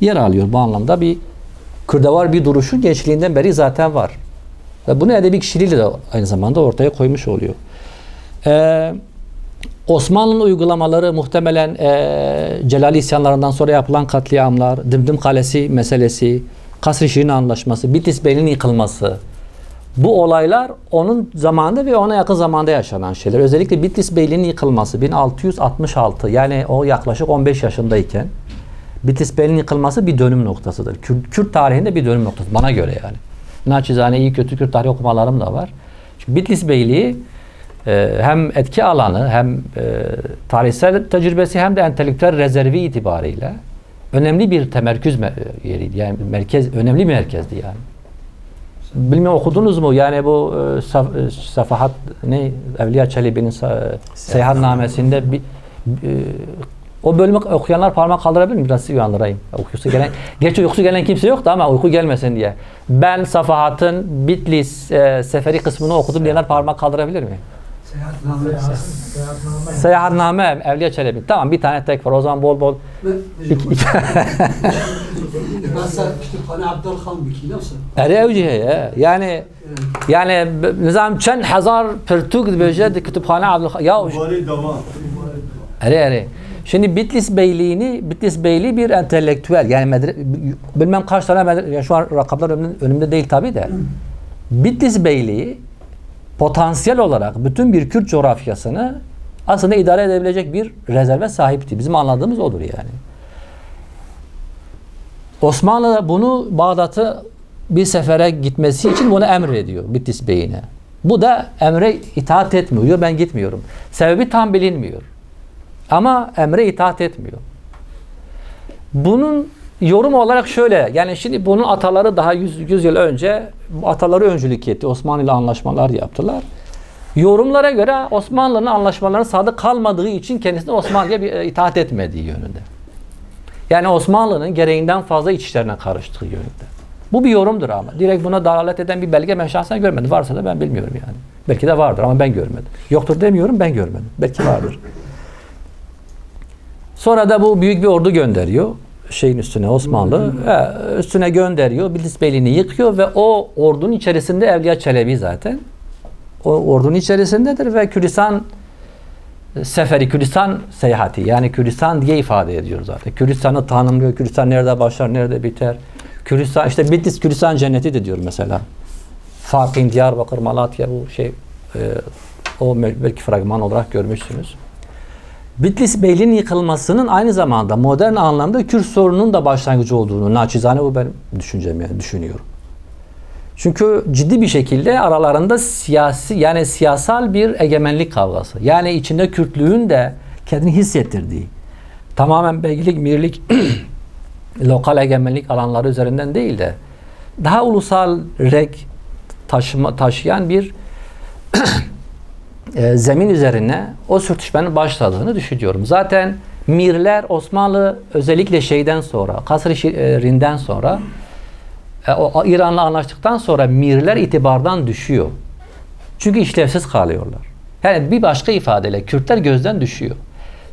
yer alıyor. Bu anlamda bir Kürdevar bir duruşu gençliğinden beri zaten var. Ve bunu edebi kişiliğiyle de aynı zamanda ortaya koymuş oluyor. Osmanlı'nın uygulamaları muhtemelen Celali isyanlarından sonra yapılan katliamlar, Dimdim Kalesi meselesi, Kasr-ı Şirin Anlaşması, Bitlis Beyliği'nin yıkılması, bu olaylar onun zamanında ve ona yakın zamanda yaşanan şeyler. Özellikle Bitlis Beyliği'nin yıkılması 1666 yani o yaklaşık 15 yaşındayken Bitlis Beyliği'nin yıkılması bir dönüm noktasıdır. Kürt tarihinde bir dönüm noktası bana göre yani. Naçizane iyi kötü Kürt tarihi okumalarım da var. Çünkü Bitlis Beyliği hem etki alanı hem tarihsel tecrübesi hem de entelektüel rezervi itibariyle önemli bir temerküz yeriydi. Yani önemli bir merkezdi yani. Bilmiyorum okudunuz mu? Yani bu Safahat Evliya Çelebi'nin Seyahatnamesi'nde o bölümü okuyanlar parmak kaldırabilir mi? Biraz sizi uyandırayım. Gerçi uykusu gelen kimse yoktu ama uyku gelmesin diye. Ben Safahat'ın Bitlis seferi kısmını okudum diyenler parmak kaldırabilir mi? Seyahatname Evliya Çelebi. Tamam bir tane tek var. O zaman bol bol. Mesela kütüphane Abdülhan Beki nasıl? Evcihe yani nizam çen hazar pertuk böced kütüphane Abdülhan. Ya Şimdi Bitlis Beyliği bir entelektüel yani bilmem kaç tane yani şu an rakamlar önümde değil tabii de Bitlis Beyliği potansiyel olarak bütün bir Kürt coğrafyasını aslında idare edebilecek bir rezerve sahipti. Bizim anladığımız odur yani. Osmanlı bunu Bağdat'ı bir sefere gitmesi için bunu emrediyor Bitlis Bey'ine. Bu da emre itaat etmiyor. Ben gitmiyorum. Sebebi tam bilinmiyor. Ama emre itaat etmiyor. Bunun yorumu olarak şöyle, yani şimdi bunun ataları daha 100 yıl önce ataları öncülük etti. Osmanlı ile anlaşmalar yaptılar. Yorumlara göre Osmanlı'nın anlaşmalarına sadık kalmadığı için kendisine Osmanlı'ya bir itaat etmediği yönünde. Yani Osmanlı'nın gereğinden fazla iç işlerine karıştığı yönünde. Bu bir yorumdur ama. Direkt buna dalalet eden bir belge ben şahsen görmedim. Varsa da ben bilmiyorum yani. Belki de vardır ama ben görmedim. Yoktur demiyorum, ben görmedim. Belki vardır. Sonra da bu büyük bir ordu gönderiyor. Şeyin üstüne Osmanlı. Üstüne gönderiyor. Bitlis Beyliği'ni yıkıyor ve o ordunun içerisinde Evliya Çelebi zaten. O ordunun içerisindedir ve Kürdistan seferi, Kürdistan seyahati yani Kürdistan diye ifade ediyor zaten. Kürdistan'ı tanımlıyor. Kürdistan nerede başlar, nerede biter. Kürdistan, işte Bitlis Kürdistan cenneti de diyor mesela. Farkın, Diyarbakır, Malatya bu şey o belki fragman olarak görmüşsünüz. Bitlis Beyliği'nin yıkılmasının aynı zamanda modern anlamda Kürt sorununun da başlangıcı olduğunu naçizane bu benim düşüncem yani düşünüyorum. Çünkü ciddi bir şekilde aralarında siyasal bir egemenlik kavgası. Yani içinde Kürtlüğün de kendini hissettirdiği, tamamen beylik, mirlik, lokal egemenlik alanları üzerinden değil de daha ulusal renk taşıyan bir zemin üzerine o sürtüşmenin başladığını düşünüyorum. Zaten mirler Osmanlı özellikle şeyden sonra, Kasr-ı Şirin'den sonra o İran'la anlaştıktan sonra mirler itibardan düşüyor. Çünkü işlevsiz kalıyorlar. Yani bir başka ifadeyle Kürtler gözden düşüyor.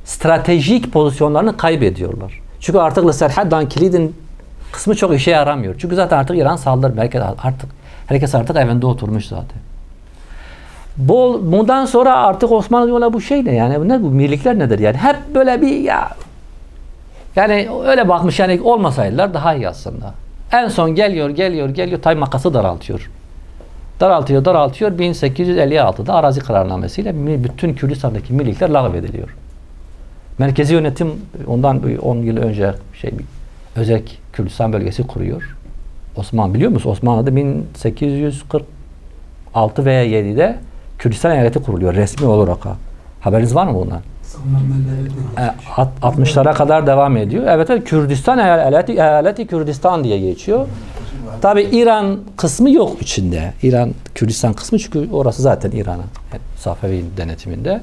Stratejik pozisyonlarını kaybediyorlar. Çünkü artık Serhaddan Kilid'in kısmı çok işe yaramıyor. Çünkü zaten artık İran saldırır. Herkes artık evinde oturmuş zaten. Bundan sonra artık Osmanlı diyorlar bu şey ne yani bu mirlikler nedir yani hep böyle bir yani öyle bakmış yani olmasaydılar daha iyi aslında. En son geliyor tay makası daraltıyor. Daraltıyor 1856'da arazi kararnamesiyle bütün Kürdistan'daki mirlikler lağvediliyor. Merkezi yönetim ondan 10 yıl önce özel Kürdistan bölgesi kuruyor. Osmanlı biliyor musun? Osmanlı'da 1846 veya 7'de Kürdistan eyaleti kuruluyor resmi olarak. Haberiniz var mı bundan? 60'lara kadar devam ediyor. Evet Kürdistan eyaleti Kürdistan diye geçiyor. Tabi İran kısmı yok içinde. İran Kürdistan kısmı, çünkü orası zaten İran'ın yani Safevi denetiminde.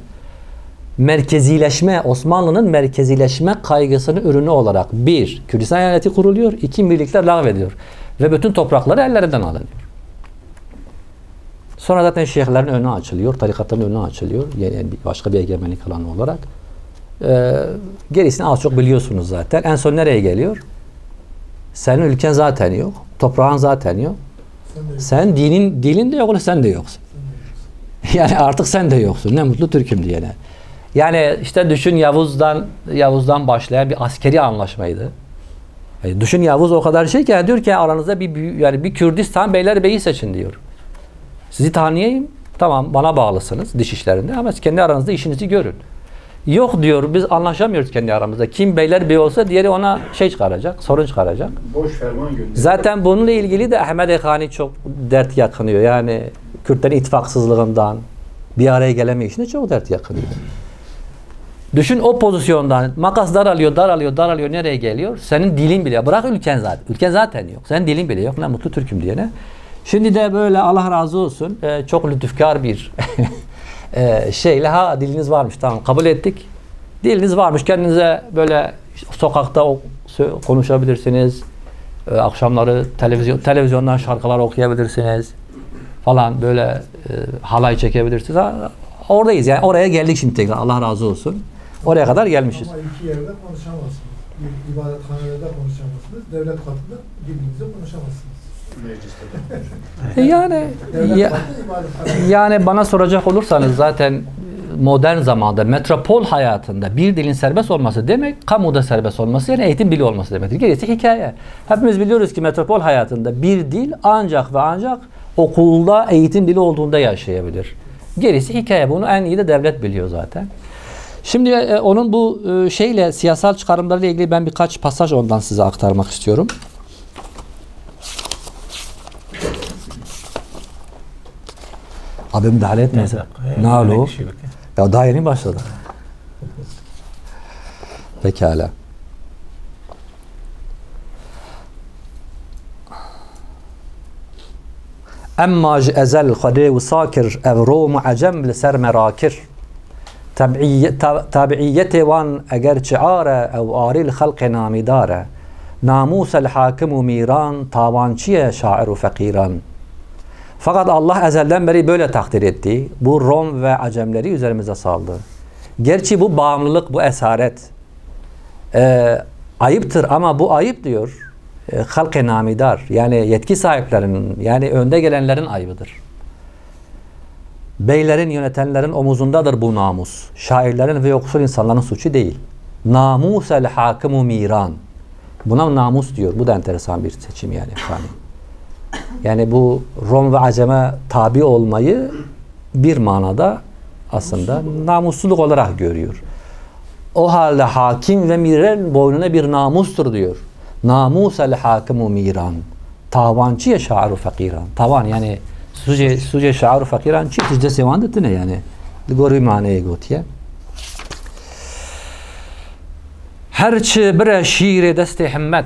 Merkezileşme, Osmanlı'nın merkezileşme kaygısının ürünü olarak bir, Kürdistan eyaleti kuruluyor, iki, mirlikler lağvediyor ve bütün toprakları ellerinden alınıyor. Sonra zaten şeyhlerin önü açılıyor, tarikatların önü açılıyor, yani başka bir egemenlik alanı olarak. Gerisini az çok biliyorsunuz zaten. En son nereye geliyor? Senin ülken zaten yok, toprağın zaten yok. Sen dilin de yok, sen de yoksun. Yani artık sen de yoksun. Ne mutlu Türk'üm diyene. Yani işte düşün, Yavuz'dan başlayan bir askeri anlaşmaydı. Yani düşün, Yavuz o kadar şey ki, yani diyor ki aranızda bir Kürdistan beylerbeyi seçin diyor. Sizi tanıyayım, tamam bana bağlısınız diş işlerinde, ama kendi aranızda işinizi görün. Yok diyor, biz anlaşamıyoruz kendi aramızda. Kim beylerbeyi olsa diğeri ona şey çıkaracak, sorun çıkaracak. Boş ferman gönderiyor. Zaten bununla ilgili de Ahmed Ekhani çok dert yakınıyor. Yani Kürtlerin ittifaksızlığından, bir araya gelemeyişine çok dert yakınıyor. Düşün, o pozisyondan makas daralıyor, nereye geliyor? Senin dilin bile, bırak ülken zaten. Ülken zaten yok. Senin dilin bile yok. Ne mutlu Türk'üm diyene. Şimdi de böyle Allah razı olsun çok lütufkar bir şeyle, diliniz varmış, tamam kabul ettik. Diliniz varmış, kendinize böyle sokakta konuşabilirsiniz. Akşamları televizyondan şarkılar okuyabilirsiniz falan, böyle halay çekebilirsiniz. Oradayız yani, oraya geldik şimdi tekrar, Allah razı olsun. Oraya kadar gelmişiz. Ama iki yerde konuşamazsınız. İbadethanelerde konuşamazsınız. Devlet katında dilinizi konuşamazsınız. Yani bana soracak olursanız, zaten modern zamanda metropol hayatında bir dilin serbest olması demek, kamuda serbest olması, yani eğitim dili olması demektir. Gerisi hikaye. Hepimiz biliyoruz ki metropol hayatında bir dil ancak ve ancak okulda eğitim dili olduğunda yaşayabilir. Gerisi hikaye. Bunu en iyi de devlet biliyor zaten. Şimdi onun bu şeyle, siyasal çıkarımlarıyla ilgili ben birkaç pasaj ondan size aktarmak istiyorum. Abi müdahale etmeyse. Ne alo? Ya daha yeni başladı. Pekala. Emma ezel khade ve sakir evrom acem li ser merakir. Tabiiyete van eğer çiare ev aril halq namidare. Namusel hakimu miran tavançiye şairu fakiran. Fakat Allah ezelden beri böyle takdir etti. Bu Rom ve Acemleri üzerimize saldı. Gerçi bu bağımlılık, bu esaret ayıptır, ama bu ayıp diyor halk-ı namidar, yani yetki sahiplerinin, yani önde gelenlerin ayıbıdır. Beylerin, yönetenlerin omuzundadır bu namus. Şairlerin ve yoksul insanların suçu değil. Namusel hakimu miran. Buna namus diyor. Bu da enteresan bir seçim yani. Yani bu Rom ve Acem'e tabi olmayı bir manada aslında namussuzluk olarak görüyor. O halde hakim ve miran boynuna bir namustur diyor. Namusel hakimu miran. Tavançiye şairu fakiran. Tavan yani suje şairu fakiran çi tüzde sevandı ne yani. Doğru manaya gotiye. Herçi bire şiir deste himmet.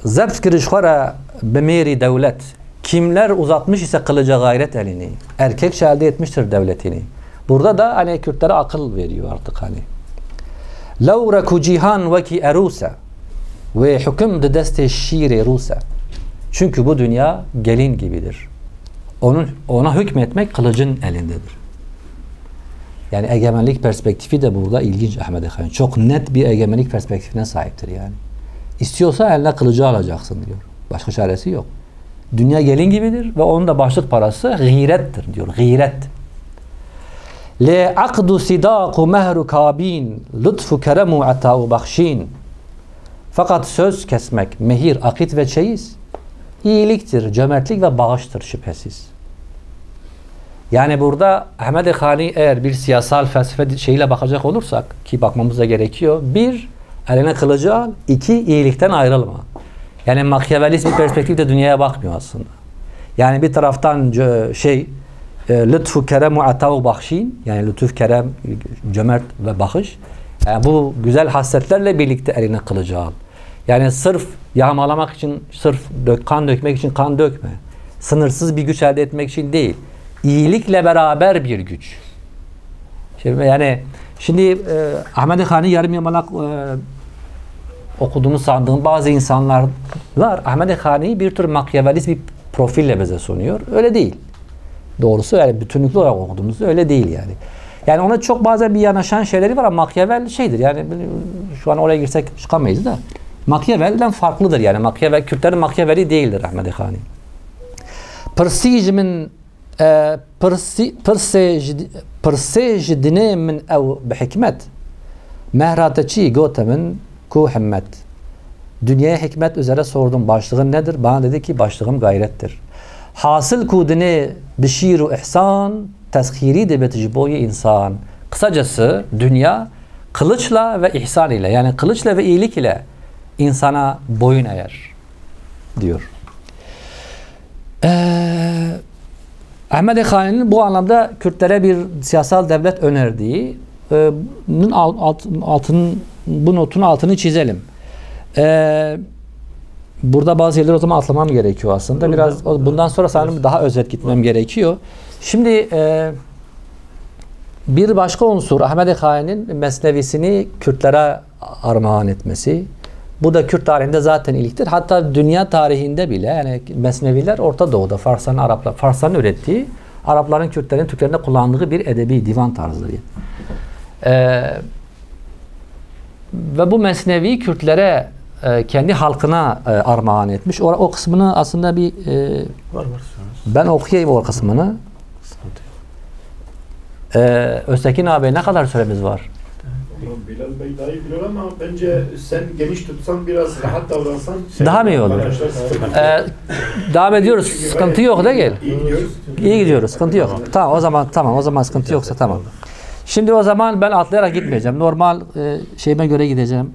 Zebt kirişkhara bemeri devlet. Kimler uzatmış ise kılıca gayret elini. Erkek elde etmiştir devletini. Burada da hani Kürtlere akıl veriyor artık hani. Law raku cihan veki erusa ve hüküm de deste şiir rusa. Çünkü bu dünya gelin gibidir. Ona hükmetmek kılıcın elindedir. Yani egemenlik perspektifi de burada ilginç Ahmed Ekhani. Çok net bir egemenlik perspektifine sahiptir yani. İstiyorsa eline kılıcı alacaksın diyor. Başka çaresi yok. Dünya gelin gibidir ve onun da başlık parası gıyrettir diyor. Gıyret. Le akdu sidaku mehru kabin lütfu keremu ata'u bakşin. Fakat söz kesmek, mehir, akit ve çeyiz iyiliktir, cömertlik ve bağıştır şüphesiz. Yani burada Ahmed Ekhani eğer bir siyasal felsefe şeyiyle bakacak olursak, ki bakmamız da gerekiyor. Bir, eline kılıcı al. İki, iyilikten ayrılma. Yani Machiavellist bir perspektifte dünyaya bakmıyor aslında. Yani bir taraftan lütfu kerem ve atav bakşin, yani lütuf, kerem, cömert ve bakış. Yani bu güzel hasletlerle birlikte eline kılıcı al. Yani sırf yağmalamak için, sırf kan dökmek için kan dökme. Sınırsız bir güç elde etmek için değil. İyilikle beraber bir güç. Şimdi Ahmet Han'ı yarım yamalak okuduğunu sandığım bazı insanlar Ahmet Han'ı bir tür makyavelist bir profille bize sunuyor. Öyle değil. Doğrusu yani bütünlüklü olarak okuduğumuzda öyle değil yani. Yani ona çok bazen bir yanaşan şeyleri var ama Machiavelli şeydir yani şu an oraya girsek çıkamayız da Machiavelli'den farklıdır yani. Machiavelli, Kürtlerin Machiavelli değildir Ahmet Han'ı. Persej dine min ev bihikmet mehrateçi gotemin ku himmet. Dünyaya hikmet üzere sordum. Başlığın nedir? Bana dedi ki başlığım gayrettir. Hasıl kudine bişiru ihsan tezhiri de beticiboyu insan. Kısacası dünya kılıçla ve ihsan ile yani kılıçla ve iyilik ile insana boyun eğer diyor. Ahmet Han'ın bu anlamda Kürtlere bir siyasal devlet önerdiği bu notun altını çizelim. Burada bazı yerleri o zaman atlamam gerekiyor aslında. Biraz bundan sonra sanırım daha özet gitmem gerekiyor. Şimdi bir başka unsur Ahmet Han'ın mesnevisini Kürtlere armağan etmesi. Bu da Kürt tarihinde zaten ilktir. Hatta dünya tarihinde bile yani mesneviler Orta Doğu'da Farsların ürettiği Arapların, Kürtlerin, Türklerin de kullandığı bir edebi divan tarzıdır. Ve bu mesnevi Kürtlere kendi halkına armağan etmiş. O kısmını aslında bir ben okuyayım o kısmını. Öztekin abi ne kadar süremiz var? Bilal Bey daha iyi biliyor ama bence sen geniş tutsan biraz rahat davransan daha mı iyi olur? Devam ediyoruz. Sıkıntı yok değil mi? İyi gidiyoruz. Sıkıntı yok. Tamam o zaman sıkıntı yoksa tamam. Şimdi o zaman ben atlayarak gitmeyeceğim. Normal şeyime göre gideceğim.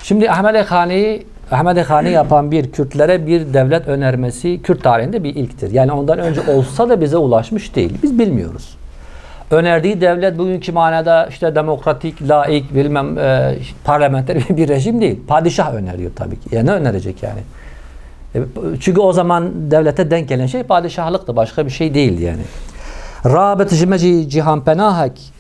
Şimdi Ahmet Han'ı yapan bir Kürtlere bir devlet önermesi Kürt tarihinde bir ilktir. Yani ondan önce olsa da bize ulaşmış değil. Biz bilmiyoruz. Önerdiği devlet bugünkü manada işte demokratik, laik, parlamenter bir rejim değil. Padişah öneriyor tabii ki. Yani ne önerecek yani? Çünkü o zaman devlete denk gelen şey padişahlıktı. Başka bir şey değildi yani. Rabet jimeci cihan penahek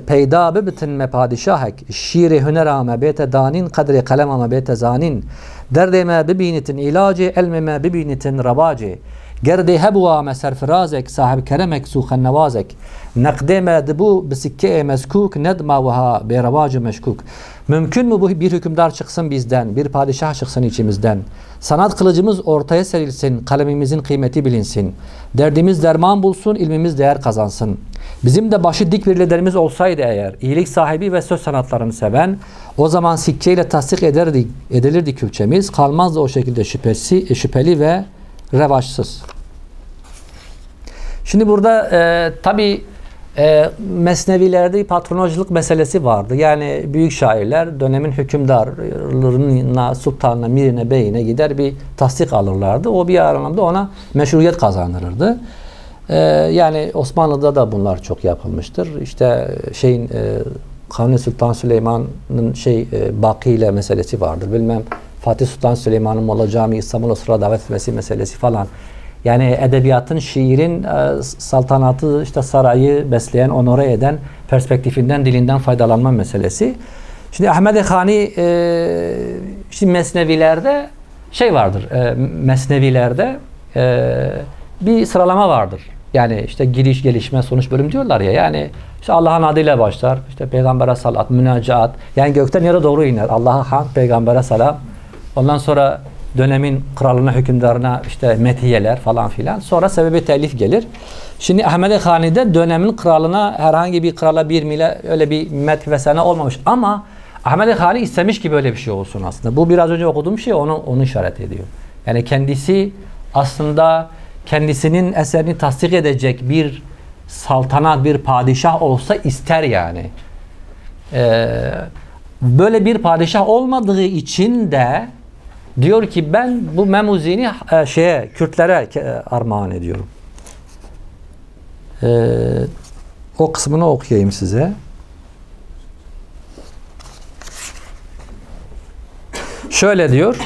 peyda bibitin me padişahek şiiri hünerame bete danin kadri kalemame bete zanin derdeme bibinitin ilacı elmeme bibinitin rabaci gerdi hebuwa me serfirazek sahib keremek suhen nevazek nakdeme dibu bisikke meskuk nedma vaha beravacı meşkuk. Mümkün mü bu bir hükümdar çıksın bizden, bir padişah çıksın içimizden? Sanat kılıcımız ortaya serilsin, kalemimizin kıymeti bilinsin. Derdimiz derman bulsun, ilmimiz değer kazansın. Bizim de başı dik bir liderimiz olsaydı eğer, iyilik sahibi ve söz sanatlarını seven, o zaman sikkeyle tasdik edilirdi külçemiz, kalmazdı o şekilde şüpheli ve revaçsız. Şimdi burada tabii mesnevilerde patronajlık meselesi vardı. Yani büyük şairler dönemin hükümdarlarına, sultanına, mirine, beyine gider bir tasdik alırlardı. O bir anlamda ona meşruiyet kazandırırdı. Yani Osmanlı'da da bunlar çok yapılmıştır. İşte Kanuni Sultan Süleyman'ın Baki ile meselesi vardır. Fatih Sultan Süleyman'ın Molla Camii İstanbul'a sıra davet etmesi meselesi falan. Yani edebiyatın, şiirin saltanatı, işte sarayı besleyen, onore eden perspektifinden, dilinden faydalanma meselesi. Şimdi Ahmet Han'ı şimdi mesnevilerde vardır. Mesnevilerde bir sıralama vardır. Yani işte giriş, gelişme, sonuç, bölüm diyorlar ya. Yani işte Allah'ın adıyla başlar. İşte Peygamber'e salat, münacaat. Yani gökten yere doğru iner. Allah'a hamd, Peygamber'e selam. Ondan sonra dönemin kralına, hükümdarına işte metiyeler falan filan. Sonra sebebi telif gelir. Şimdi Ahmet Han'da dönemin kralına herhangi bir krala bir mile öyle bir met ve sene olmamış. Ama Ahmet Han'ı istemiş ki böyle bir şey olsun aslında. Bu biraz önce okuduğum şey onu işaret ediyor. Yani kendisi aslında kendisinin eserini tasdik edecek bir saltanat, bir padişah olsa ister yani. Böyle bir padişah olmadığı için de diyor ki ben bu memuzini Kürtlere armağan ediyorum. O kısmını okuyayım size. Şöyle diyor.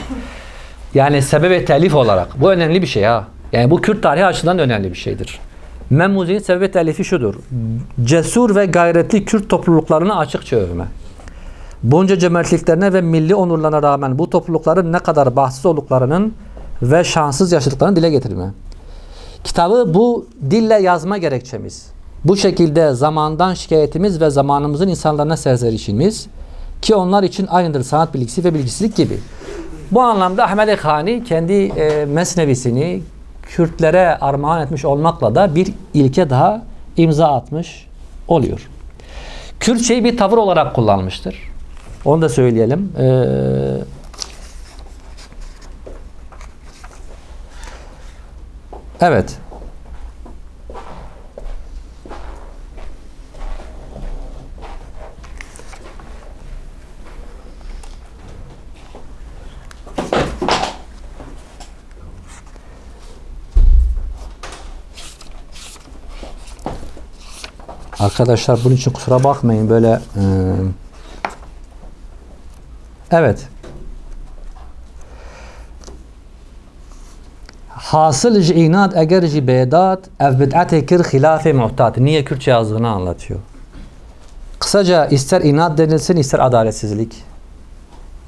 Yani sebebe telif olarak. Bu önemli bir şey ha. Yani bu Kürt tarihi açısından önemli bir şeydir. Memmuzi'nin sebebe telifi şudur. Cesur ve gayretli Kürt topluluklarını açıkça övme. Bunca cömertliklerine ve milli onurlarına rağmen bu toplulukların ne kadar bahtsız olduklarının ve şanssız yaşadıklarını dile getirme. Kitabı bu dille yazma gerekçemiz. Bu şekilde zamandan şikayetimiz ve zamanımızın insanlarına serzerişimiz ki onlar için aynıdır sanat bilgisi ve bilgisizlik gibi. Bu anlamda Ahmed Khani kendi mesnevisini Kürtlere armağan etmiş olmakla da bir ilke daha imza atmış oluyor. Kürtçeyi bir tavır olarak kullanmıştır. Onu da söyleyelim. Evet. Arkadaşlar bunun için kusura bakmayın böyle evet. Hasıl inat eğer cibedat ev bid'ate kir hilafe muhtat. Niye Kürtçe yazdığını anlatıyor. Kısaca ister inat denilsin ister adaletsizlik.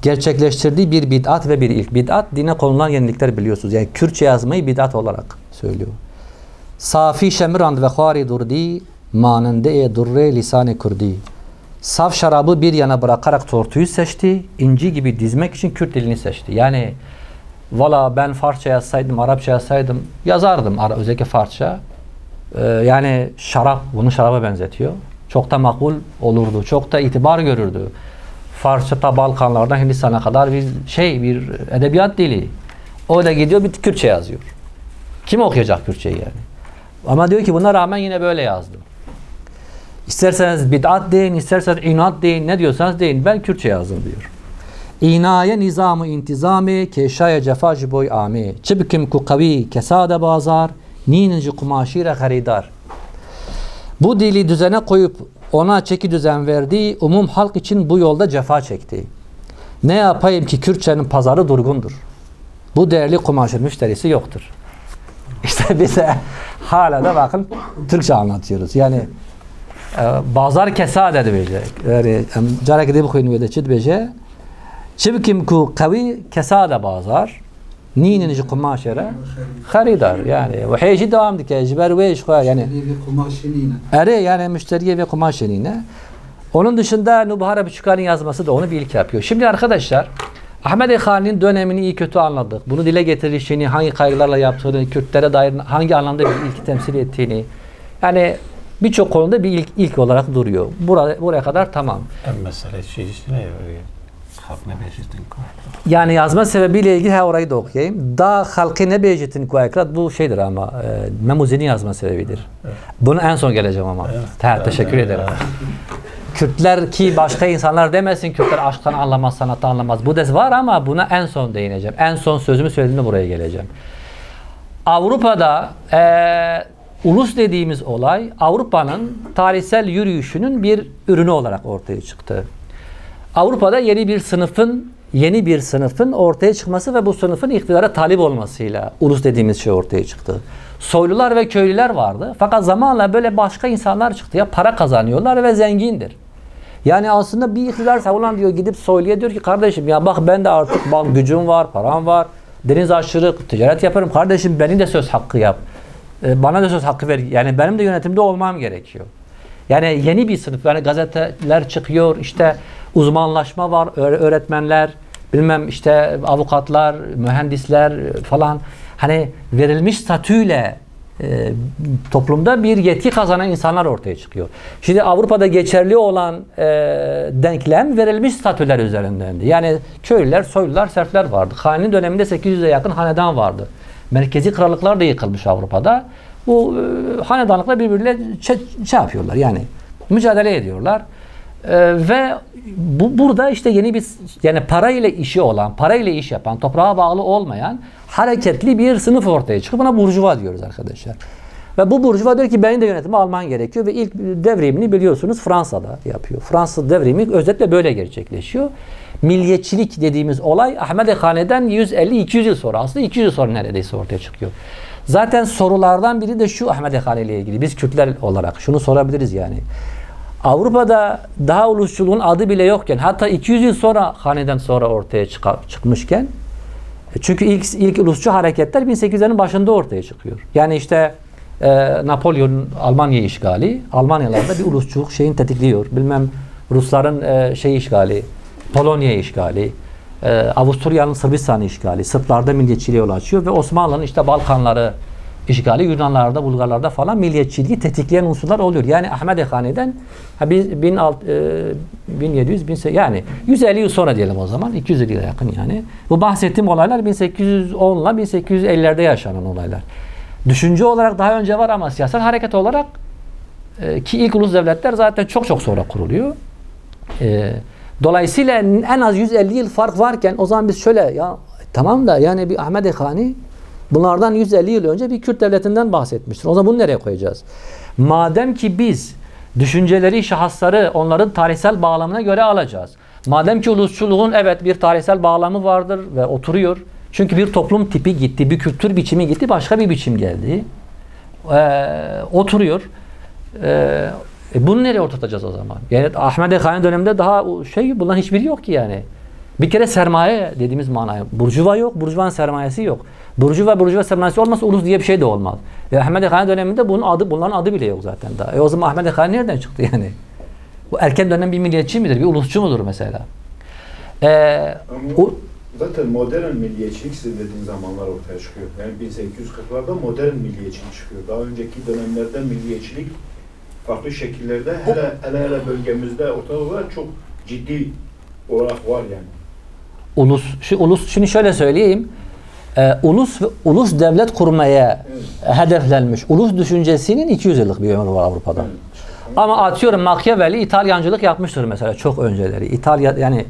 Gerçekleştirdiği bir bid'at ve bir ilk. Bid'at dine konulan yenilikler biliyorsunuz. Yani Kürtçe yazmayı bid'at olarak söylüyor. Safi şemirand ve khari durdi manende durre lisan-ı kurdi. Saf şarabı bir yana bırakarak tortuyu seçti. İnci gibi dizmek için Kürt dilini seçti. Yani valla ben Farsça yazsaydım, Arapça yazsaydım yazardım özellikle Farsça. Yani şarap, bunu şaraba benzetiyor. Çok da makbul olurdu. Çok da itibar görürdü. Farsça ta Balkanlardan Hindistan'a kadar bir edebiyat dili. O da gidiyor bir Kürtçe yazıyor. Kim okuyacak Kürtçeyi yani? Ama diyor ki buna rağmen yine böyle yazdım. İsterseniz bid'at deyin, isterseniz inat deyin, ne diyorsanız deyin. Ben Kürtçe yazdım diyor. İnaye nizamı intizami keşaya cefa boy ame. Çıbkim ku kavi kesade bazar ninci kumaşire haridar. Bu dili düzene koyup ona çeki düzen verdi. Umum halk için bu yolda cefa çekti. Ne yapayım ki Kürtçenin pazarı durgundur. Bu değerli kumaşın müşterisi yoktur. İşte bize hala da bakın Türkçe anlatıyoruz. Yani bazar kesade de bece. Yani cara gidip koyun ve de çit bece. Çibkim ku kavi kesade bazar. Ninci kumaşere haridar. Yani ve heji devam dike ciber ve iş yani. Yani müşteriye ve kumaşenine. Onun dışında Nubhara Büçükan'ın yazması da onu bir ilk yapıyor. Şimdi arkadaşlar Ahmed Khani'nin dönemini iyi kötü anladık. Bunu dile getirişini, hangi kaygılarla yaptığını, Kürtlere dair hangi anlamda bir ilki temsil ettiğini. Yani birçok konuda bir ilk olarak duruyor. Buraya kadar tamam. Mesela ne yani yazma sebebiyle ilgili orayı da okuyayım. Da halkı ne becetin kuayakrat bu şeydir ama Memmuzi'nin yazma sebebidir. Evet. Bunu en son geleceğim ama. Evet. Teşekkür ederim. Kürtler ki başka insanlar demesin Kürtler aşktan anlamaz, sanattan anlamaz. Bu da var ama buna en son değineceğim. En son sözümü söylediğimde buraya geleceğim. Avrupa'da ulus dediğimiz olay Avrupa'nın tarihsel yürüyüşünün bir ürünü olarak ortaya çıktı. Avrupa'da yeni bir sınıfın ortaya çıkması ve bu sınıfın iktidara talip olmasıyla ulus dediğimiz şey ortaya çıktı. Soylular ve köylüler vardı. Fakat zamanla böyle başka insanlar çıktı. Ya para kazanıyorlar ve zengindir. Yani aslında bir iktidar savunan diyor gidip soyluya diyor ki kardeşim ya bak ben de artık gücüm var, param var. Deniz aşırı ticaret yaparım. Kardeşim beni de söz hakkı yap. Bana da söz hakkı ver. Yani benim de yönetimde olmam gerekiyor. Yani yeni bir sınıf. Yani gazeteler çıkıyor. İşte uzmanlaşma var. Öğretmenler, bilmem işte avukatlar, mühendisler falan. Hani verilmiş statüyle toplumda bir yetki kazanan insanlar ortaya çıkıyor. Şimdi Avrupa'da geçerli olan denklem verilmiş statüler üzerindendi. Yani köylüler, soylular, serfler vardı. Khani'nin döneminde 800'e yakın hanedan vardı. Merkezi krallıklar da yıkılmış Avrupa'da. Bu hanedanlıkla birbiriyle yapıyorlar yani mücadele ediyorlar. Ve burada işte yeni bir yani parayla işi olan, parayla iş yapan, toprağa bağlı olmayan hareketli bir sınıf ortaya çıkıyor. Buna burjuva diyoruz arkadaşlar. Ve bu burjuva diyor ki benim de yönetimi alman gerekiyor ve ilk devrimini biliyorsunuz Fransa'da yapıyor. Fransız devrimi özetle böyle gerçekleşiyor. milliyetçilik dediğimiz olay Ahmedi Hane'den 150-200 yıl sonra, aslında 200 yıl sonra neredeyse ortaya çıkıyor. Zaten sorulardan biri de şu Ahmedi Hane ile ilgili. Biz Kürtler olarak şunu sorabiliriz yani. Avrupa'da daha ulusçuluğun adı bile yokken, hatta 200 yıl sonra Hane'den sonra ortaya çıkmışken, çünkü ilk ulusçu hareketler 1800'lerin başında ortaya çıkıyor. Yani işte Napolyon'un Almanya işgali, Almanyalarda bir ulusçuluk şeyini tetikliyor. Bilmem Rusların işgali, Polonya işgali, Avusturya'nın Sırbistan'ı işgali, Sırplarda milliyetçiliğe yol açıyor ve Osmanlı'nın işte Balkanları işgali, Yunanlarda, Bulgarlarda falan milliyetçiliği tetikleyen unsurlar oluyor. Yani Ahmedi Hane'den 1700 yani 150 yıl sonra diyelim o zaman, 200 yıla yakın yani. Bu bahsettiğim olaylar 1810 ile 1850'lerde yaşanan olaylar. Düşünce olarak daha önce var ama siyasal hareket olarak ki ilk ulus devletler zaten çok sonra kuruluyor. Dolayısıyla en az 150 yıl fark varken o zaman biz şöyle ya tamam da yani bir Ahmedi Hani bunlardan 150 yıl önce bir Kürt devletinden bahsetmiştir. O zaman bunu nereye koyacağız? Madem ki biz düşünceleri, şahısları onların tarihsel bağlamına göre alacağız. Madem ki ulusçuluğun evet bir tarihsel bağlamı vardır ve oturuyor. Çünkü bir toplum tipi gitti, bir kültür biçimi gitti, başka bir biçim geldi. Oturuyor. Bunu nereye oturtacağız o zaman? Yani Ahmedi Hani döneminde daha bundan hiçbiri yok ki yani. Bir kere sermaye dediğimiz manaya. Burjuva yok, burjuvanın sermayesi yok. Burjuva sermayesi olmazsa ulus diye bir şey de olmaz. Ahmedi Hani döneminde bunların adı bile yok zaten daha. O zaman Ahmedi Hani nereden çıktı yani? Bu erken dönem bir milliyetçi midir? Bir ulusçu mudur mesela? Zaten modern milliyetçilik sizin dediğiniz zamanlar ortaya çıkıyor. Yani 1840'larda modern milliyetçilik çıkıyor. Daha önceki dönemlerde milliyetçilik farklı şekillerde hele bölgemizde ortada çok ciddi olarak var yani. Şimdi şöyle söyleyeyim. Ulus devlet kurmaya hedeflenmiş ulus düşüncesinin 200 yıllık bir ömrü var Avrupa'da. Evet. Ama atıyorum Machiavelli İtalyancılık yapmıştır mesela çok önceleri. İtalya yani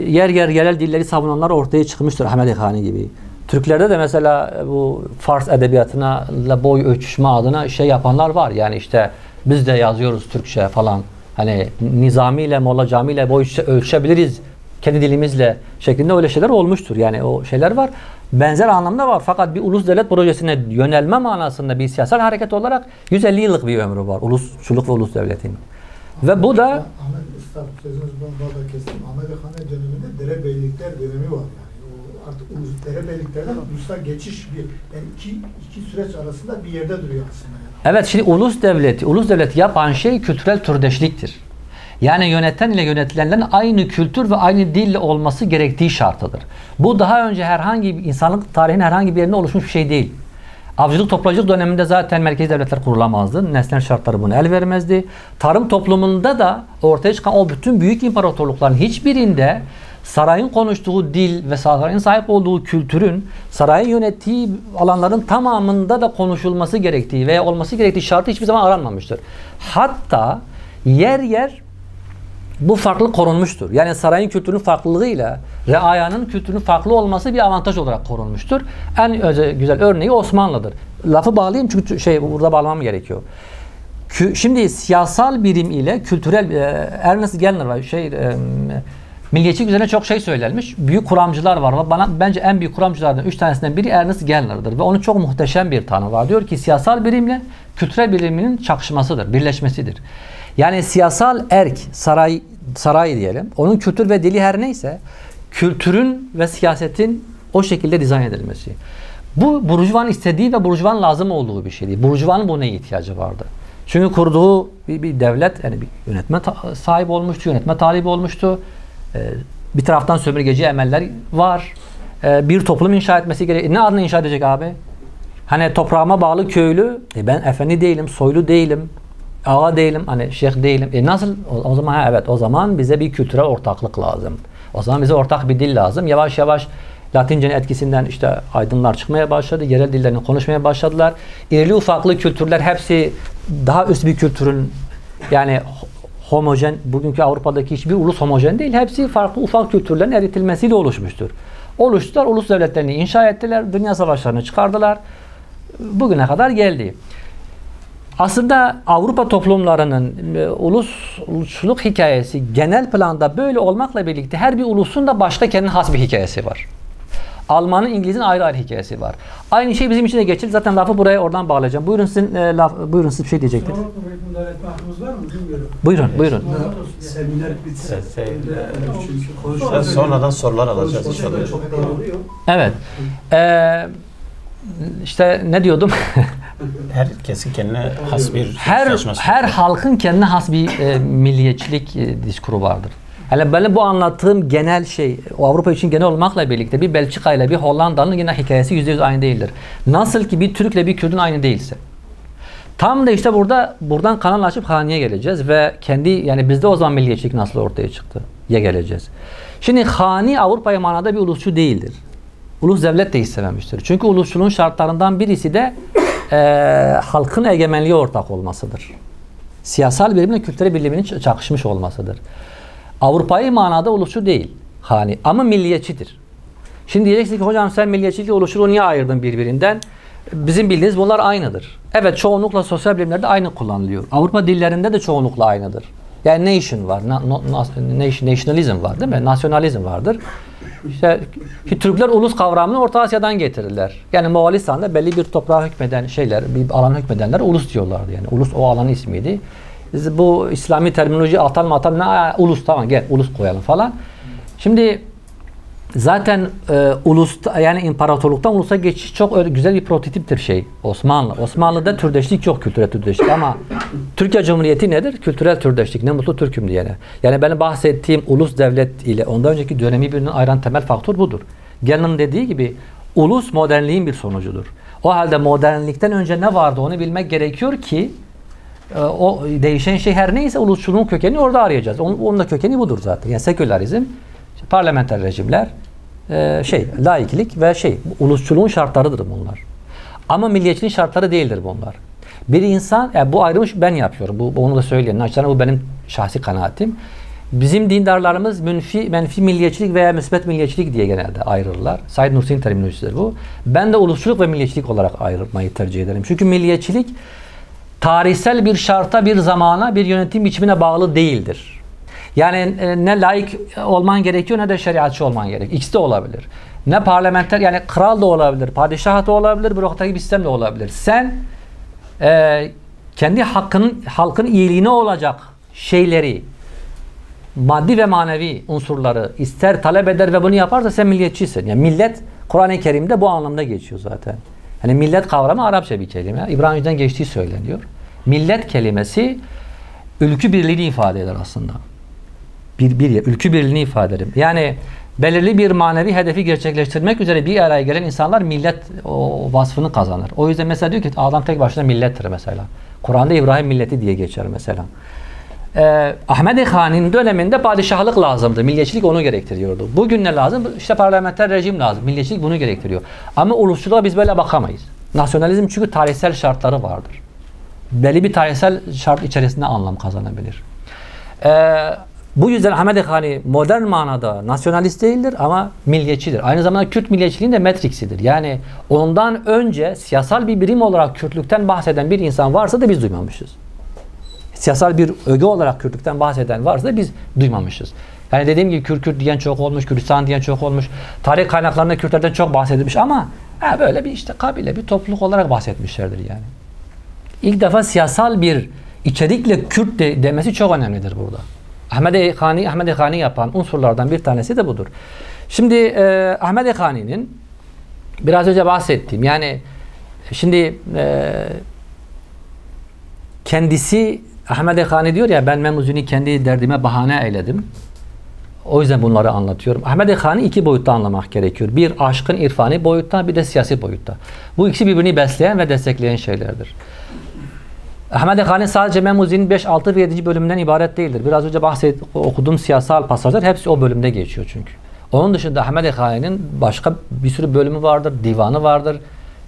yer yerel dilleri savunanlar ortaya çıkmıştır Ahmedi Hani gibi. Türklerde de mesela bu Fars edebiyatına boy ölçüşme adına yapanlar var. Yani işte biz de yazıyoruz Türkçe falan. Hani Nizami ile Molla Cami ile boy ölçebiliriz kendi dilimizle şeklinde öyle şeyler olmuştur. Yani o şeyler var. Benzer anlamda var. Fakat bir ulus devlet projesine yönelme manasında bir siyasal hareket olarak 150 yıllık bir ömrü var. Ulusçuluk ve ulus devletin. Ve bu da Ahmet Usta sözünüzü ben kestim. Ahmedi Hani döneminde derebeylikler dönemi var yani. O artık derebeyliklerden uluslar geçiş yani iki süreç arasında bir yerde duruyor aslında. Yani. Evet, şimdi ulus devleti yapan şey kültürel türdeşliktir. Yani yöneten ile yönetilenlerin aynı kültür ve aynı dille olması gerektiği şartıdır. Bu daha önce insanlık tarihinin herhangi bir yerinde oluşmuş bir şey değil. Avcılık toplacılık döneminde zaten merkezi devletler kurulamazdı. Nesnel şartları bunu el vermezdi. Tarım toplumunda da ortaya çıkan o bütün büyük imparatorlukların hiçbirinde sarayın konuştuğu dil ve sarayın sahip olduğu kültürün sarayın yönettiği alanların tamamında da konuşulması gerektiği veya olması gerektiği şartı hiçbir zaman aranmamıştır. Hatta yer bu farklılık korunmuştur. Yani sarayın kültürünün farklılığıyla reayanın kültürünün farklı olması bir avantaj olarak korunmuştur. En güzel örneği Osmanlı'dır. Lafı bağlayayım çünkü burada bağlamam gerekiyor. Şimdi siyasal birim ile kültürel Ernest Gellner var. Milliyetçilik üzerine çok söylenmiş. Büyük kuramcılar var. Bence en büyük kuramcılardan 3 tanesinden biri Ernest Gellner'dır ve onun çok muhteşem bir tanımı var. Diyor ki siyasal birimle kültürel biriminin çakışmasıdır, birleşmesidir. Yani siyasal erk, saray diyelim, onun kültür ve dili her neyse, kültürün ve siyasetin o şekilde dizayn edilmesi. Bu burjuvanın istediği ve burjuvanın lazım olduğu bir şeydi. Burjuvanın buna ihtiyacı vardı. Çünkü kurduğu bir devlet, yani bir yönetme sahibi olmuştu, yönetme talibi olmuştu. Bir taraftan sömürgeci emeller var. Bir toplum inşa etmesi gerekiyor. Ne adına inşa edecek abi? Hani toprağıma bağlı köylü, ben efendi değilim, soylu değilim, ağa değilim, hani şeyh değilim. Nasıl? O zaman evet, o zaman bize bir kültürel ortaklık lazım. O zaman bize ortak bir dil lazım. Yavaş yavaş Latince'nin etkisinden işte aydınlar çıkmaya başladı. Yerel dillerini konuşmaya başladılar. İrili ufaklı kültürler hepsi daha üst bir kültürün yani homojen, bugünkü Avrupa'daki hiçbir ulus homojen değil. Hepsi farklı ufak kültürlerin eritilmesiyle oluşmuştur. Oluştular, ulus devletlerini inşa ettiler, dünya savaşlarını çıkardılar. Bugüne kadar geldi. Aslında Avrupa toplumlarının ulusluluk hikayesi genel planda böyle olmakla birlikte her bir ulusun da başka kendine has bir hikayesi var. Alman'ın, İngiliz'in ayrı ayrı hikayesi var. Aynı şey bizim için de geçerli. Zaten lafı buraya oradan bağlayacağım. Buyurun sizin buyurun siz bir şey diyecektiniz. Buyurun, buyurun. Seminer bitse. Sonradan sorular alacağız inşallah. Evet. İşte ne diyordum? Herkesin kendine has bir her halkın kendine has bir milliyetçilik diskuru vardır. Yani benim bu anlattığım genel şey, o Avrupa için genel olmakla birlikte bir Belçika ile bir Hollanda'nın yine hikayesi %100 aynı değildir. Nasıl ki bir Türk'le bir Kürt'ün aynı değilse. Tam da işte buradan kanal açıp Hani'ye geleceğiz ve yani bizde o zaman milliyetçilik nasıl ortaya çıktı ya geleceğiz. Şimdi Hani Avrupa'ya manada bir ulusçu değildir. Ulus devlet de istememiştir. Çünkü ulusçuluğun şartlarından birisi de halkın egemenliğe ortak olmasıdır. Siyasal birimle kültürel biriminin çakışmış olmasıdır. Avrupa'yı manada ulusçu değil Hani ama milliyetçidir. Şimdi diyeceksiniz ki hocam sen milliyetçilikle ulusçuluğu niye ayırdın birbirinden? Bizim bildiğiniz bunlar aynıdır. Evet çoğunlukla sosyal bilimlerde aynı kullanılıyor. Avrupa dillerinde de çoğunlukla aynıdır. Yani nation var, nationalizm var değil mi? Nasyonalizm vardır. İşte Türkler ulus kavramını Orta Asya'dan getirirler. Yani Moğolistan'da belli bir toprağa hükmeden bir alana hükmedenler ulus diyorlardı yani. Ulus o alanın ismiydi. Biz bu İslami terminoloji ulus tamam gel ulus koyalım falan. Şimdi zaten yani imparatorluktan ulusa geçiş çok güzel bir prototiptir Osmanlı. Osmanlı'da türdeşlik yok, kültürel türdeşlik ama Türkiye Cumhuriyeti nedir? Kültürel türdeşlik. Ne mutlu Türk'üm diyene. Yani benim bahsettiğim ulus devlet ile ondan önceki dönemi birbirinden ayıran temel faktör budur. Gelinin dediği gibi ulus modernliğin bir sonucudur. O halde modernlikten önce ne vardı onu bilmek gerekiyor ki o değişen şey her neyse ulusçuluğun kökeni orada arayacağız. Onun da kökeni budur zaten. Yani sekülerizm, parlamenter rejimler, laiklik ve ulusçuluğun şartlarıdır bunlar. Ama milliyetçiliğin şartları değildir bunlar. Bir insan, bu ayrımı ben yapıyorum. Onu da söyleyelim. Açıkçası bu benim şahsi kanaatim. Bizim dindarlarımız menfi milliyetçilik veya müsbet milliyetçilik diye genelde ayırırlar. Said Nursi'nin terminolojisidir bu. Ben de ulusçuluk ve milliyetçilik olarak ayırmayı tercih ederim. Çünkü milliyetçilik tarihsel bir şarta, bir zamana, bir yönetim biçimine bağlı değildir. Yani ne laik olman gerekiyor ne de şeriatçı olman gerekiyor. İkisi de olabilir. Ne parlamenter yani kral da olabilir, padişah da olabilir, bürokratik bir sistem de olabilir. Sen kendi halkın iyiliğine olacak şeyleri, maddi ve manevi unsurları ister talep eder ve bunu yaparsa sen milliyetçisin. Yani millet Kur'an-ı Kerim'de bu anlamda geçiyor zaten. Hani millet kavramı Arapça bir kelime. İbranice'den geçtiği söyleniyor. Millet kelimesi ülkü birliğini ifade eder aslında. Ülkü birliğini ifade eder. Yani belirli bir manevi hedefi gerçekleştirmek üzere bir araya gelen insanlar millet o vasfını kazanır. O yüzden mesela diyor ki adam tek başına millettir mesela. Kur'an'da İbrahim milleti diye geçer mesela. Ahmed Hani'nin döneminde padişahlık lazımdı. Milliyetçilik onu gerektiriyordu. Bugün ne lazım? İşte parlamenter rejim lazım. Milliyetçilik bunu gerektiriyor. Ama ulusçuluğa biz böyle bakamayız. Nasyonalizm çünkü tarihsel şartları vardır. Belli bir tarihsel şart içerisinde anlam kazanabilir. Bu yüzden Ahmed Hani modern manada nasyonalist değildir ama milliyetçidir. Aynı zamanda Kürt milliyetçiliğin de metriksidir. Yani ondan önce siyasal bir birim olarak Kürtlükten bahseden bir insan varsa da biz duymamışız. Siyasal bir öge olarak Kürtlükten bahseden varsa da biz duymamışız. Yani dediğim gibi Kürt diyen çok olmuş, Kürdistan diyen çok olmuş. Tarih kaynaklarında Kürtlerden çok bahsedilmiş ama böyle bir kabile, bir topluluk olarak bahsetmişlerdir yani. İlk defa siyasal bir içerikle Kürt demesi çok önemlidir burada. Ahmed Hani yapan unsurlardan bir tanesi de budur. Şimdi Ahmed Hani'nin biraz önce bahsettiğim yani şimdi kendisi Ahmed Hani diyor ya ben Memuzuni kendi derdime bahane eyledim. O yüzden bunları anlatıyorum. Ahmed Hani iki boyutta anlamak gerekiyor. Bir aşkın irfani boyutta bir de siyasi boyutta. Bu ikisi birbirini besleyen ve destekleyen şeylerdir. Ahmed Hani sadece Memuzini'nin 5, 6 ve 7. bölümünden ibaret değildir. Biraz önce okuduğum siyasal pasajlar hepsi o bölümde geçiyor çünkü. Onun dışında Ahmed Hani'nin başka bir sürü bölümü vardır, divanı vardır.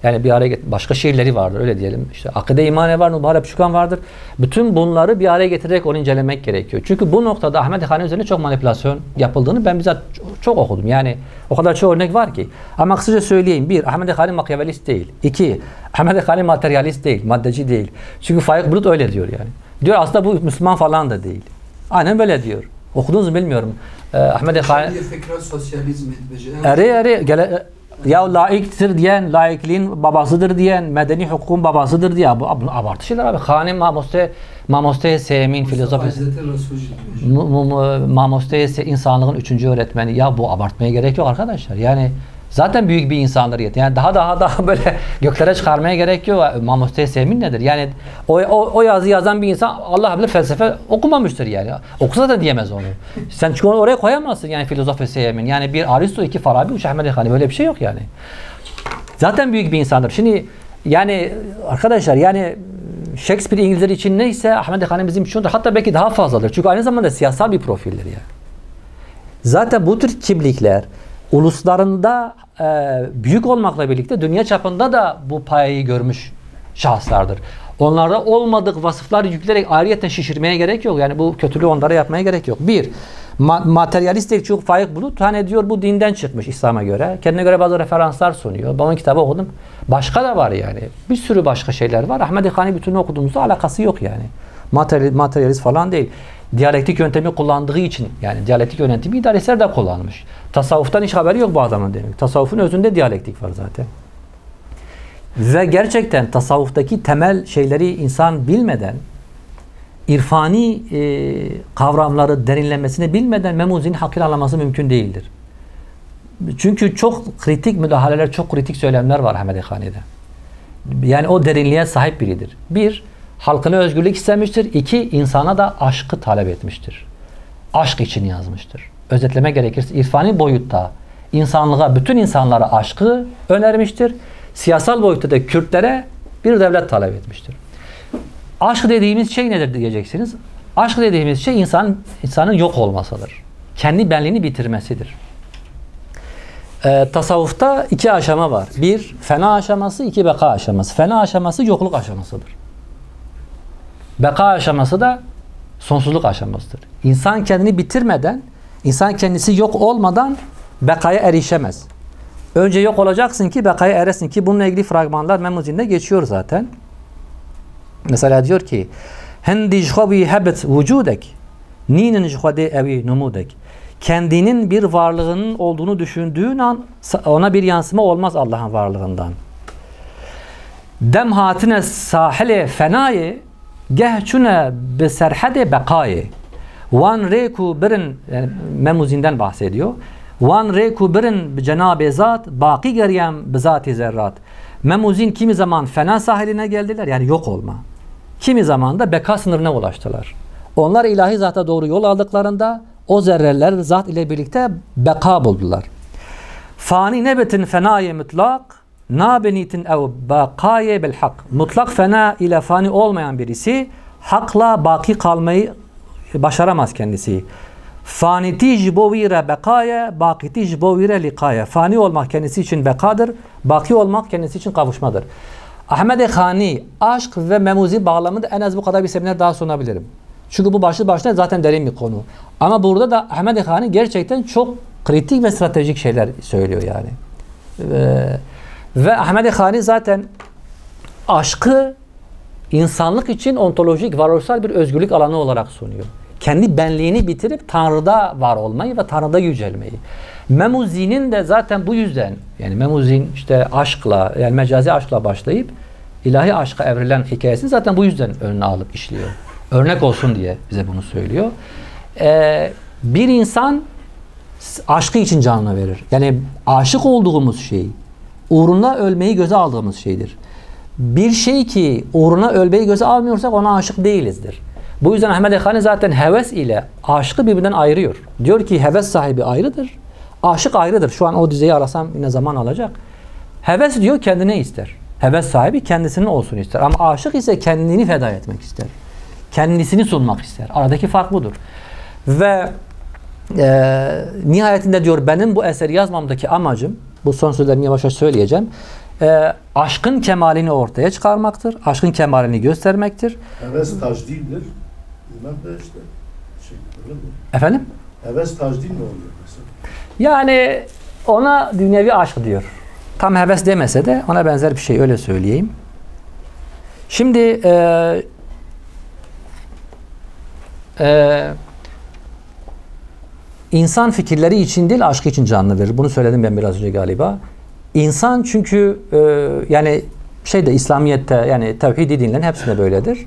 Yani bir araya başka şiirleri vardır öyle diyelim. İşte Akide İmane var, Nubar Püşkan vardır. Bütün bunları bir araya getirerek onu incelemek gerekiyor. Çünkü bu noktada Ahmed Khani üzerine çok manipülasyon yapıldığını ben bizzat çok okudum. Yani o kadar çok örnek var ki. Ama kısaca söyleyeyim. 1. Ahmed Khani makyavelist değil. 2. Ahmed Khani materyalist değil, maddeci değil. Çünkü Faik Bulut öyle diyor yani. Diyor aslında bu Müslüman falan da değil. Aynen böyle diyor. Okudunuz mu bilmiyorum. Ahmed Khani fikra sosyalizm ya laiktir diyen, laikliğin babasıdır diyen, medeni hukukun babasıdır diye. Bu abartı şeyler abi. Khani Mamoste Semin filozofisi. Mamoste insanlığın 3. öğretmeni. Ya bu abartmaya gerek yok arkadaşlar. Yani zaten büyük bir insandır yet. Yani daha böyle göklere çıkarmaya gerek yok. Mamoste Semin nedir? Yani o yazı yazan bir insan Allah bilir felsefe okumamıştır yani. Okusa da diyemez onu. Sen çünkü onu oraya koyamazsın yani filozof Semin. Yani bir Aristo, 2 Farabi, 3 Ahmed Khani, böyle bir şey yok yani. Zaten büyük bir insandır. Şimdi yani arkadaşlar yani Shakespeare İngilizler için neyse Ahmed Khani bizim için de hatta belki daha fazladır. Çünkü aynı zamanda siyasal bir profildir yani. Zaten bu tür kimlikler uluslarında büyük olmakla birlikte dünya çapında da bu payı görmüş şahıslardır. Onlarda olmadık vasıflar yüklerek ayrıyeten şişirmeye gerek yok. Yani bu kötülüğü onlara yapmaya gerek yok. 1. Materyalist değil, çok Faik Bulut hani diyor bu dinden çıkmış İslam'a göre. Kendine göre bazı referanslar sunuyor. Ben onun kitabı okudum. Başka da var yani. Bir sürü başka şeyler var. Ahmed Khani bütününü okuduğumuzda alakası yok yani. Materyalist falan değil. Diyalektik yöntemi kullandığı için yani diyalektik yöntemi idealistler de kullanmış. Tasavvuftan hiç haberi yok bu adamın demek. Tasavvufun özünde diyalektik var zaten. Ve gerçekten tasavvuftaki temel şeyleri insan bilmeden, irfani kavramları derinlemesine bilmeden Memuzi'nin hakkını anlaması mümkün değildir. Çünkü çok kritik müdahaleler, çok kritik söylemler var Ahmed Khani'de. Yani o derinliğe sahip biridir. 1. Halkına özgürlük istemiştir. 2. insana da aşkı talep etmiştir. Aşk için yazmıştır. Özetleme gerekirse irfani boyutta insanlığa, bütün insanlara aşkı önermiştir. Siyasal boyutta da Kürtlere bir devlet talep etmiştir. Aşk dediğimiz şey nedir diyeceksiniz. Aşk dediğimiz şey insanın yok olmasıdır. Kendi benliğini bitirmesidir. Tasavvufta 2 aşama var. 1. Fena aşaması, 2. Beka aşaması. Fena aşaması yokluk aşamasıdır. Beka aşaması da sonsuzluk aşamasıdır. İnsan kendini bitirmeden, insan kendisi yok olmadan bekaya erişemez. Önce yok olacaksın ki bekaya eresin ki bununla ilgili fragmanlar Memuzi'nde geçiyor zaten. Mesela diyor ki Hendi jhabi hebet vücudek ninin jhade evi numudek. Kendinin bir varlığının olduğunu düşündüğün an ona bir yansıma olmaz Allah'ın varlığından. Dem hatine sahile fenaye gehçune be serhade bekaye. Wan reku birin yani Memuzi'nden bahsediyor. Wan reku birin cenab-ı zat baki geriyem be zat-ı zerrat. Memuzin kimi zaman fena sahiline geldiler yani yok olma. Kimi zaman da beka sınırına ulaştılar. Onlar ilahi zata doğru yol aldıklarında o zerreler zat ile birlikte beka buldular. Fani nebetin fenaye mutlak nabenitin ev bakaye bil hak. Mutlak fena ile fani olmayan birisi hakla baki kalmayı başaramaz kendisi. Faniti jibovire bekaya, bakiti jibovire likaya. Fani olmak kendisi için bekadır, baki olmak kendisi için kavuşmadır. Ahmed Khani aşk ve Memuzi bağlamında en az bu kadar bir seminer daha sunabilirim. Çünkü bu başlı başına zaten derin bir konu. Ama burada da Ahmed Khani gerçekten çok kritik ve stratejik şeyler söylüyor yani. Ve Ahmed Khani zaten aşkı insanlık için ontolojik, varoluşsal bir özgürlük alanı olarak sunuyor. Kendi benliğini bitirip Tanrı'da var olmayı ve Tanrı'da yücelmeyi. Memuzi'nin de zaten bu yüzden yani Memuzi'nin işte aşkla yani mecazi aşkla başlayıp ilahi aşka evrilen hikayesini zaten bu yüzden önüne alıp işliyor. Örnek olsun diye bize bunu söylüyor. Bir insan aşkı için canını verir. Yani aşık olduğumuz şey uğruna ölmeyi göze aldığımız şeydir. Bir şey ki uğruna ölmeyi göze almıyorsak ona aşık değilizdir. Bu yüzden Ahmed Khani zaten heves ile aşkı birbirinden ayırıyor. Diyor ki heves sahibi ayrıdır, aşık ayrıdır. Şu an o dizeyi arasam yine zaman alacak. Heves diyor kendine ister. Heves sahibi kendisinin olsun ister. Ama aşık ise kendini feda etmek ister. Kendisini sunmak ister. Aradaki fark budur. Ve nihayetinde diyor benim bu eseri yazmamdaki amacım, bu son sözlerimi yavaş yavaş söyleyeceğim. aşkın kemalini ortaya çıkarmaktır. Aşkın kemalini göstermektir. Heves tacdildir. Bilmem de işte. Öyle mi? Efendim? Heves tacdil mi oluyor mesela? Yani ona dünyevi aşk diyor. Tam heves demese de ona benzer bir şey, öyle söyleyeyim. Şimdi insan fikirleri için değil, aşkı için canlı verir. Bunu söyledim ben biraz önce galiba. İnsan çünkü yani İslamiyet'te, yani tevhidi dinlerin hepsinde böyledir.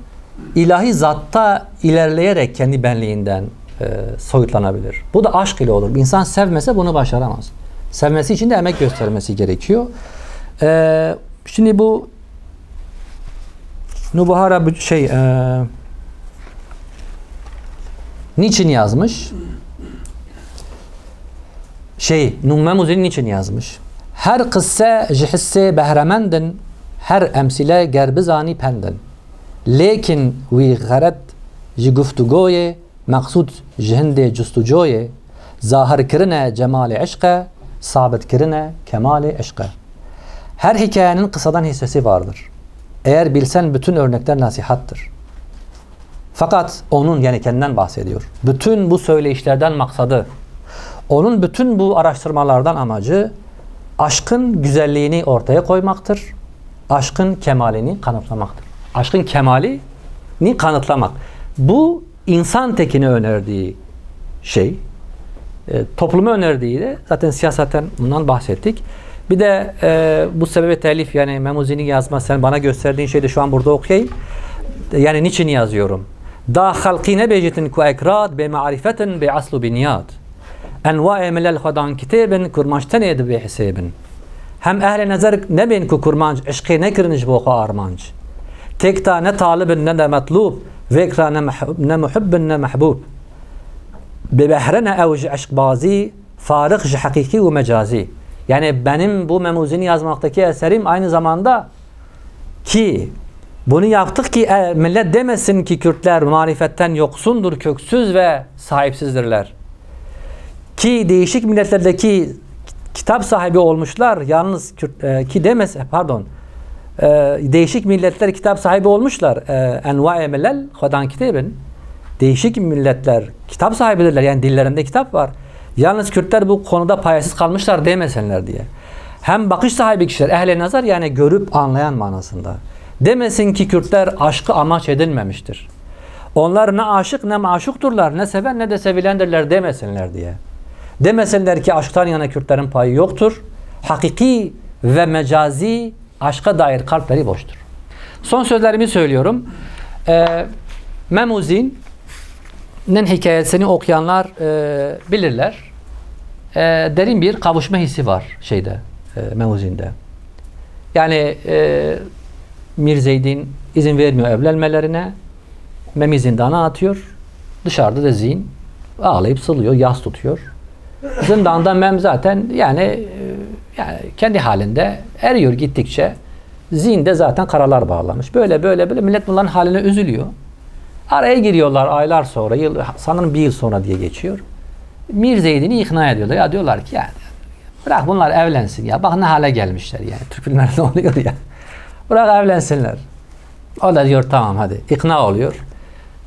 İlahi zatta ilerleyerek kendi benliğinden soyutlanabilir. Bu da aşk ile olur. İnsan sevmese bunu başaramaz. Sevmesi için de emek göstermesi gerekiyor. Şimdi bu Nubuhara niçin yazmış? Memuzin niçin yazmış? Her kısse jihisse behremendin, her emsile gerbizani pendin. Lekin vi garet ji guftugoye, maksud jihinde custucoye, zahir kirine cemali aşka, sabit kirine kemali aşka. Her hikayenin kısadan hissesi vardır. Eğer bilsen bütün örnekler nasihattır. Fakat onun, yani kendinden bahsediyor, bütün bu söyleyişlerden maksadı, onun bütün bu araştırmalardan amacı aşkın güzelliğini ortaya koymaktır. Aşkın kemalini kanıtlamaktır. Aşkın kemalini kanıtlamak. Bu insan tekine önerdiği şey. Topluma önerdiği de zaten siyasetten bundan bahsettik. Bir de bu sebebi telif, yani Memuzi'nin yazma, sen bana gösterdiğin şeyi de şu an burada okuyayım. Yani niçin yazıyorum? Da halqi nebecitin ku ekrad be marifetin be aslu bi niyad. Enva emelel hadan kitabın kurmançtan edib be hesabın. Hem ehli nazar ne ben ku kurmanç aşkı ne kirniş bu armanç. Tekta ne talibin ne de matlub, vekra ne muhibbin ne mahbub. Be behrene evci aşkbazi, farık hakiki ve mecazi. Yani benim bu Memuzini yazmaktaki eserim aynı zamanda ki bunu yaptık ki millet demesin ki Kürtler marifetten yoksundur, köksüz ve sahipsizdirler. Ki değişik milletlerdeki kitap sahibi olmuşlar, yalnız ki demez, pardon, değişik milletler kitap sahibi olmuşlar. Enva-i millel Hudan kitabın. Değişik milletler kitap sahibidirler, yani dillerinde kitap var. Yalnız Kürtler bu konuda payasız kalmışlar demesinler diye. Hem bakış sahibi kişiler, ehl-i nazar, yani görüp anlayan manasında. Demesin ki Kürtler aşkı amaç edinmemiştir. Onlar ne aşık ne maşukturlar, ne seven ne de sevilendirler demesinler diye. Demesinler ki aşktan yana Kürtlerin payı yoktur. Hakiki ve mecazi aşka dair kalpleri boştur. Son sözlerimi söylüyorum. Memuzin'in hikayesini okuyanlar bilirler. Derin bir kavuşma hissi var Memuzin'de. Yani Mir Zeyd'in izin vermiyor evlenmelerine. Memi zindana atıyor. Dışarıda da Zin ağlayıp sılıyor, yas tutuyor. Zindanda Mem zaten yani kendi halinde eriyor gittikçe. Zin de zaten karalar bağlamış. Böyle millet bunların haline üzülüyor. Araya giriyorlar aylar sonra, sanırım bir yıl sonra diye geçiyor. Mir Zeyd'ini ikna ediyorlar. Ya diyorlar ki yani bırak bunlar evlensin ya. Bak ne hale gelmişler yani. Türk filmlerinde oluyor ya. Bırak evlensinler. O da diyor tamam hadi. İkna oluyor.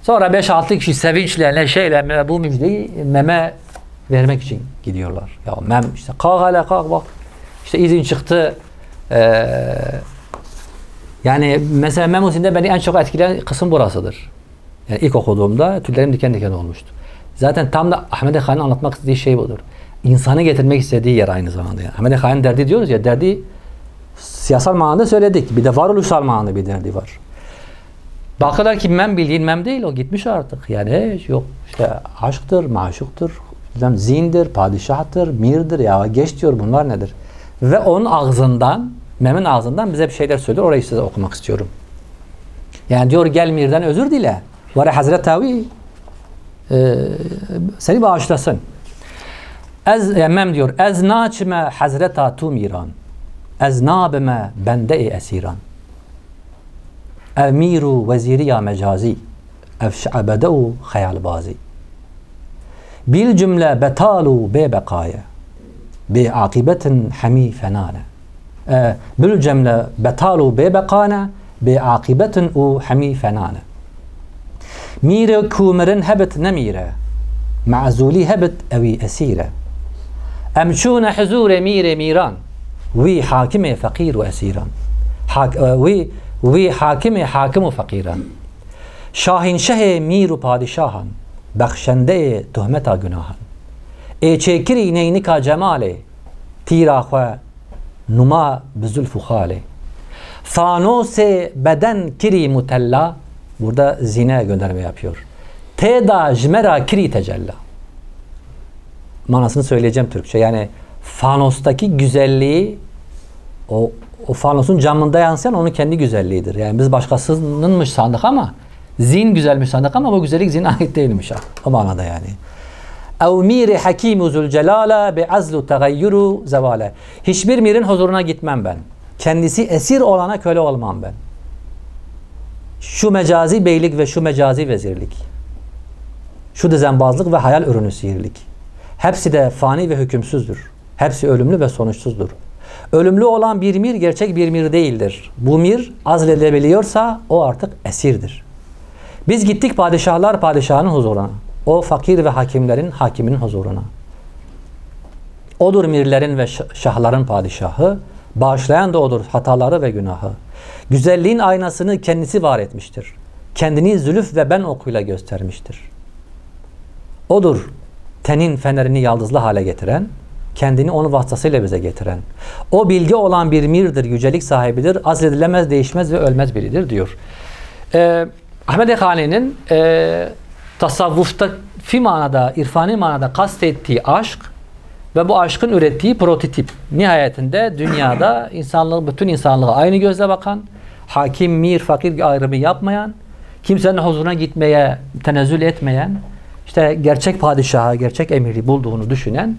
Sonra 5-6 kişi sevinçle, neşeyle bu müjdeyi Mem'e vermek için gidiyorlar. Ya Mem işte kalk hele kalk bak. İşte izin çıktı. Yani mesela Memuzin'de beni en çok etkileyen kısım burasıdır. Yani ilk okuduğumda tüylerim diken diken olmuştu. Zaten tam da Ahmed Khan'ın anlatmak istediği şey budur. İnsanı getirmek istediği yer aynı zamanda. Yani Ahmed Khan'ın derdi diyoruz ya, derdi siyasal manada söyledik. Bir de varoluşsal manada bir derdi var. Bakıyorlar ki Mem bildiğin Mem değil, o gitmiş artık. Yani yok işte aşktır, maşuktur, zindir, padişahtır, mirdir ya geç diyor, bunlar nedir? Ve onun ağzından, Mem'in ağzından bize bir şeyler söylüyor. Orayı size okumak istiyorum. Yani diyor gel Mir'den özür dile. Var ya Hazreti Tavi seni bağışlasın. Mem diyor ez naçime Hazreta tu Miran. Ez nabime bende-i esiran. Emiru veziriya mecazi. Ev şa'bede'u hayalbazi. Bil cümle betalu be bekaya. Be akibetin hami fenane. بالجملة بطالوا ببقانا بعاقبة او حمي فنانا ميرة كومرن هبت نميرة معزولي هبت أوي أسيرة أمشون حزور ميرة ميران وي حاكمة فقير وأسيران وي حاكمة حاكم وفقيران شاهين شه مير وبادشاهان بخشنده تهمتا گناهان چكري نينكا جماله تيرا خوا نما بزلف خاله فانوس بدن kiri mutella burada zina gönderme yapıyor. Teda jmera kiri tecella. Manasını söyleyeceğim Türkçe. Yani fanostaki güzelliği o fanosun camında yansıyan onun kendi güzelliğidir. Yani biz başkasınınmış sandık ama zin güzelmiş sandık ama bu güzellik zine ait değilmiş. O manada yani. اَوْ مِيرِ حَك۪يمُ زُلْجَلَالَ بِعَزْلُ تَغَيُّرُ زَوَالَ Hiçbir mirin huzuruna gitmem ben. Kendisi esir olana köle olmam ben. Şu mecazi beylik ve şu mecazi vezirlik. Şu düzenbazlık ve hayal ürünü sihirlik. Hepsi de fani ve hükümsüzdür. Hepsi ölümlü ve sonuçsuzdur. Ölümlü olan bir mir gerçek bir mir değildir. Bu mir azledilebiliyorsa o artık esirdir. Biz gittik padişahlar padişahının huzuruna. O fakir ve hakimlerin hakiminin huzuruna. Odur mirlerin ve şahların padişahı. Bağışlayan da odur hataları ve günahı. Güzelliğin aynasını kendisi var etmiştir. Kendini zülüf ve ben okuyla göstermiştir. Odur tenin fenerini yaldızlı hale getiren, kendini onun vasıtasıyla bize getiren. O bilgi olan bir mirdir, yücelik sahibidir, azledilemez, değişmez ve ölmez biridir diyor. Ahmed Khani'nin tasavvufta fi manada, irfani manada kastettiği aşk ve bu aşkın ürettiği prototip. Nihayetinde dünyada bütün insanlığa aynı gözle bakan, hakim, mir, fakir ayrımı yapmayan, kimsenin huzuruna gitmeye tenezzül etmeyen, işte gerçek padişahı, gerçek emiri bulduğunu düşünen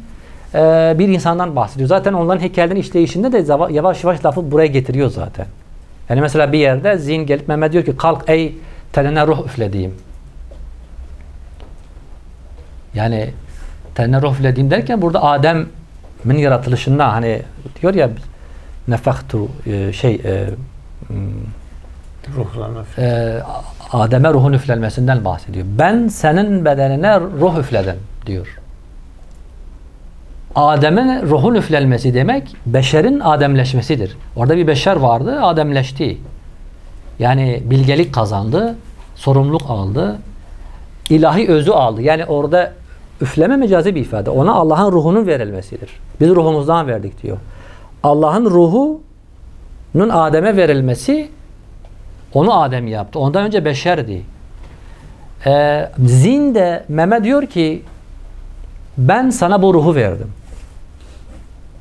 bir insandan bahsediyor. Zaten onların heykellerin işleyişinde de yavaş yavaş lafı buraya getiriyor zaten. Yani mesela bir yerde zihin gelip Mehmet diyor ki kalk ey tenine ruh üflediğim. Yani tenine ruh üflediğim derken burada Adem'in yaratılışında hani diyor ya nefaktu Adem'e ruhun üflenmesinden bahsediyor. Ben senin bedenine ruh üfledim diyor. Adem'e ruhun üflenmesi demek beşerin ademleşmesidir. Orada bir beşer vardı, ademleşti. Yani bilgelik kazandı, sorumluluk aldı, ilahi özü aldı. Yani orada üfleme mecazi bir ifade. Ona Allah'ın ruhunun verilmesidir. Biz ruhumuzdan verdik diyor. Allah'ın ruhunun Adem'e verilmesi onu Adem yaptı. Ondan önce beşerdi. Zin de Mehmet diyor ki ben sana bu ruhu verdim.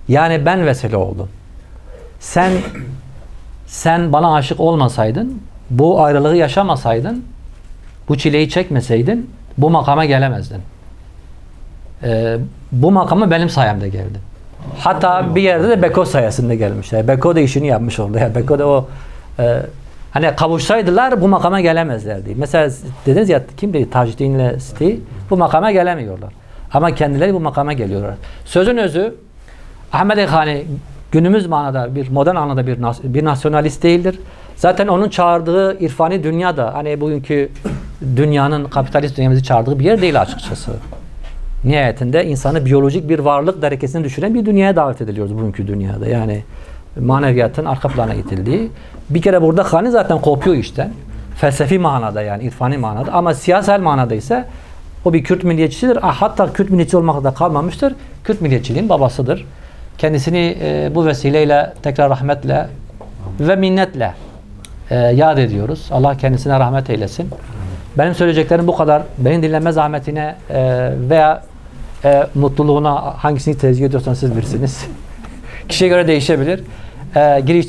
Yani ben vesile oldum. Sen bana aşık olmasaydın, bu ayrılığı yaşamasaydın, bu çileyi çekmeseydin bu makama gelemezdin. Bu makama benim sayemde geldin. Hatta bir yerde de Beko sayesinde gelmişler. Beko da işini yapmış oldu. Yani Beko da o hani kavuşsaydılar bu makama gelemezlerdi. Mesela dediniz ya kim dedi Taceddin'le Siti bu makama gelemiyorlar. Ama kendileri bu makama geliyorlar. Sözün özü Ahmed Khani günümüz manada bir modern anlamda bir nasyonalist değildir. Zaten onun çağırdığı irfani dünya da hani bugünkü dünyanın kapitalist dünyamızı çağırdığı bir yer değil açıkçası. Nihayetinde insanı biyolojik bir varlık derekesini düşüren bir dünyaya davet ediliyoruz bugünkü dünyada. Yani maneviyatın arka plana itildiği. Bir kere burada Khani zaten kopuyor işten. Felsefi manada yani irfani manada ama siyasal manada ise o bir Kürt milliyetçisidir. Hatta Kürt milliyetçi olmakla da kalmamıştır. Kürt milliyetçiliğin babasıdır. Kendisini bu vesileyle tekrar rahmetle ve minnetle yad ediyoruz. Allah kendisine rahmet eylesin. Benim söyleyeceklerim bu kadar. Beni dinleme zahmetine veya mutluluğuna hangisini tercih ediyorsanız siz bilirsiniz. Kişiye göre değişebilir. Giriş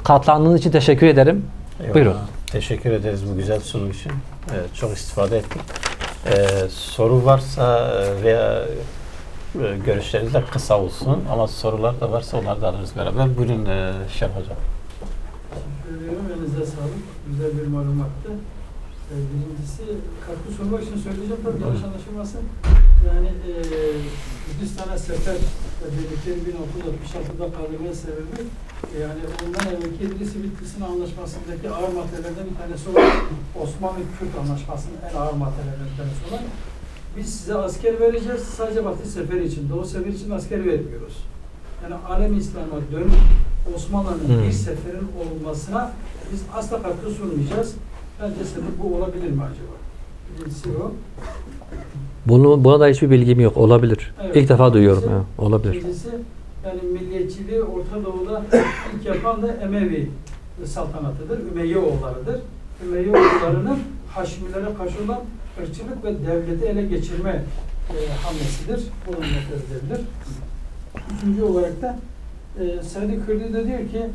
katlandığınız için teşekkür ederim. Eyvallah. Buyurun. Teşekkür ederiz bu güzel sunum için. Çok istifade ettik. Soru varsa veya görüşleriniz de kısa olsun ama sorular da varsa onları da alırız beraber. Buyurun Şerif Hocam. Teşekkür ediyorum. Elinize sağlık. Güzel bir malumattı. Birincisi katkı sunmak için söyleyeceğim tabii yanlış anlaşılmasın. Yani Hindistan'a sefer birlikleri 1966'da kaldırmaya sebebi yani ondan evvelki İdris-i Anlaşması'ndaki ağır maddelerden bir tanesi olan Osmanlı-Kürt Anlaşması'nın en ağır maddelerinden bir tanesi olan biz size asker vereceğiz sadece Batı seferi için, Doğu seferi için asker vermiyoruz. Yani alem İslam'a dönüp Osmanlı'nın bir seferin olmasına biz asla katkı sunmayacağız. Bence sebep bu olabilir mi acaba? Birincisi o. Buna da hiçbir bilgim yok. Olabilir. Evet. İlk defa duyuyorum. Ya. Olabilir. İkincisi yani milliyetçiliği Orta Doğu'da ilk yapan da Emevi saltanatıdır. Ümeyye oğullarıdır. Ümeyye oğullarının Haşmilere karşı olan ırkçılık ve devleti ele geçirme hamlesidir. Bunu nefret edilir. Üçüncü olarak da Said Kürdi de diyor ki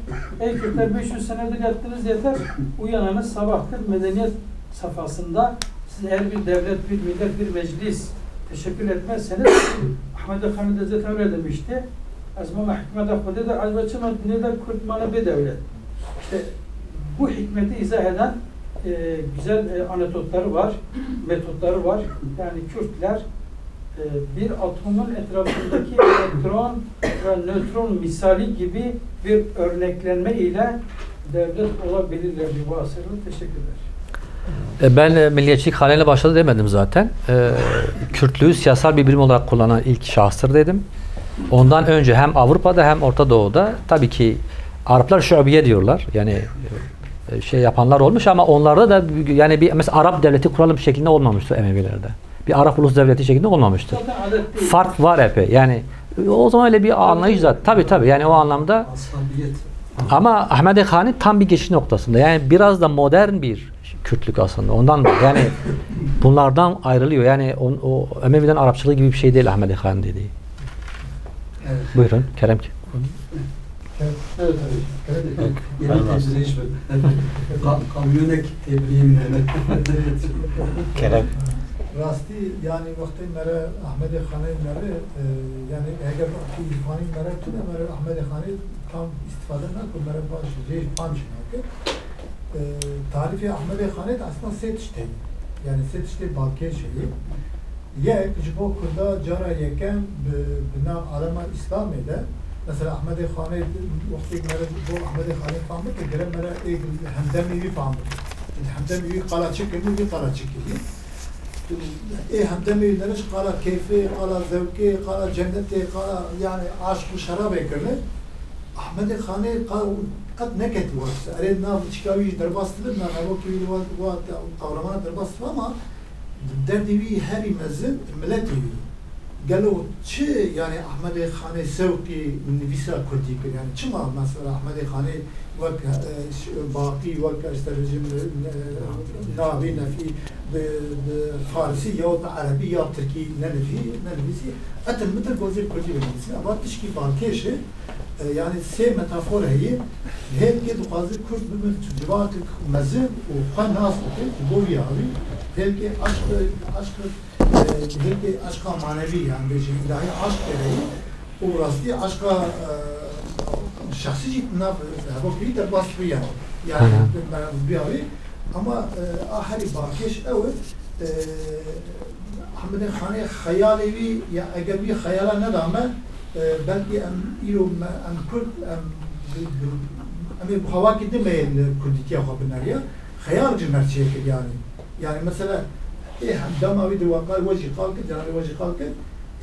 ey Kürtler 500 senedir yattınız yeter. Uyananız sabahtır. Medeniyet safhasında siz eğer bir devlet, bir millet, bir meclis teşekkür etmezseniz Ahmet Han'ın Hazreti öyle demişti. Azmama hikmete kudu da azveçime dinle Kürtmanı bir devlet. İşte bu hikmeti izah eden güzel anekdotları var, metotları var. Yani Kürtler bir atomun etrafındaki elektron ve nötron misali gibi bir örneklenme ile devlet olabilirler. Bu asırda teşekkürler. Ben milliyetçilik haneyle başladı demedim zaten. Kürtlüğü siyasal bir birim olarak kullanan ilk şahıstır dedim. Ondan önce hem Avrupa'da hem Orta Doğu'da tabii ki Araplar şubiye diyorlar. Yani şey yapanlar olmuş ama onlarda da yani bir mesela Arap devleti kuralım şeklinde olmamıştır Emevilerde. Bir Arap ulus devleti şeklinde olmamıştır. Fark var epey. Yani o zaman öyle bir anlayış zaten. Tabii yani o anlamda. Ama Ahmedi Han'ı tam bir geçiş noktasında. Yani biraz da modern bir Kürtlük aslında. Ondan da yani bunlardan ayrılıyor. Yani o Emevi'den Arapçılığı gibi bir şey değil Ahmedi Han dediği. Evet. Buyurun Kerem ki. Evet tabii. Yeni tebrik kamyonek tebriğim Kerem. Rasti yani vakti mere Ahmedi Han'ı mere yani eğer ki İrfan'ı mere tüne mere Ahmedi Han'ı tam istifade nakul mere baş şey pamşına ki tarifi Ahmedi Han'ı aslında setişte yani setişte balke şeyi ye jibo kurda cara yeken bina alema İslami'de mesela Ahmedi Han'ı vakti mere bu Ahmedi Han'ı famı ki gere mere Hamdemi'yi famı Hamdemi'yi kala çıkıyor bir kala çıkıyor همدمی نرش قال کیفی قال ذوقی قال جنتی قال yani aşk و şarap ekranı Ahmet Han'ı قد نکت واسه ارید نام چیکاری درباست بود نه نبود که وید واد قهرمان درباست ama derdی هری مزن ملتی قالوا چه yani Ahmet Han'ı sevki nivisa kurdi yani çima mesela Ahmet Han'ı وك باقي وك استرجم نابي نفي بفارسي يا عربي يا تركي نلفي أتن مثل جوزير كردي بالنسبة أما تشكي باقيش يعني سي متافور هي هيك كده قاضي كرد من جوات مزن وقان ناس بوي هذي هيك عشق هيك عشق معنوي يعني بيجي إلهي عشق هي وراسي عشق şahsi cidna bakıyı da basmıyor yani bir abi ama ahali bakış evet Ahmet Han'ı hayalevi ya eğer bir hayala ne rağmen belki em Kürt em hava gidemeyen Kürdiye habiner ya hayalci merçeye yani mesela damavi de vakal vacı kalkı cenab-ı vacı kalkı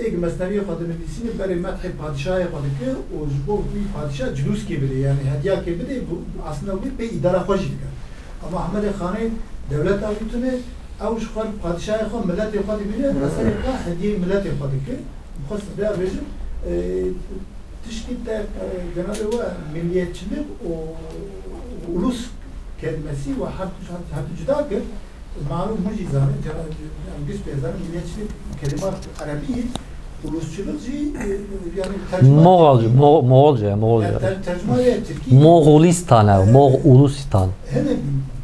एक मसनवी ख़ादम दिसी ने बड़े मत है बादशाह ख़ाद के और वो भी बादशाह जुलूस के बड़े यानी हदिया के बड़े आसना भी पे इदारा ख़ुश है अमा अहमद खान दौलत आवी तो ने आउश ख़ाद बादशाह ख़ाद मिलत ख़ाद बड़े मसले का हदिया मिलत ख़ाद के ख़ुश बड़ा बेजम tişkitte genelde o milliyetçilik o ulus kelimesi ve hatta cüda ki malum mucizane yani biz peyzanın milliyetçilik kelimat Arabi ulusçuluk yani tercüme Moğolca tercüme Türkiye Moğolistan Moğolistan hani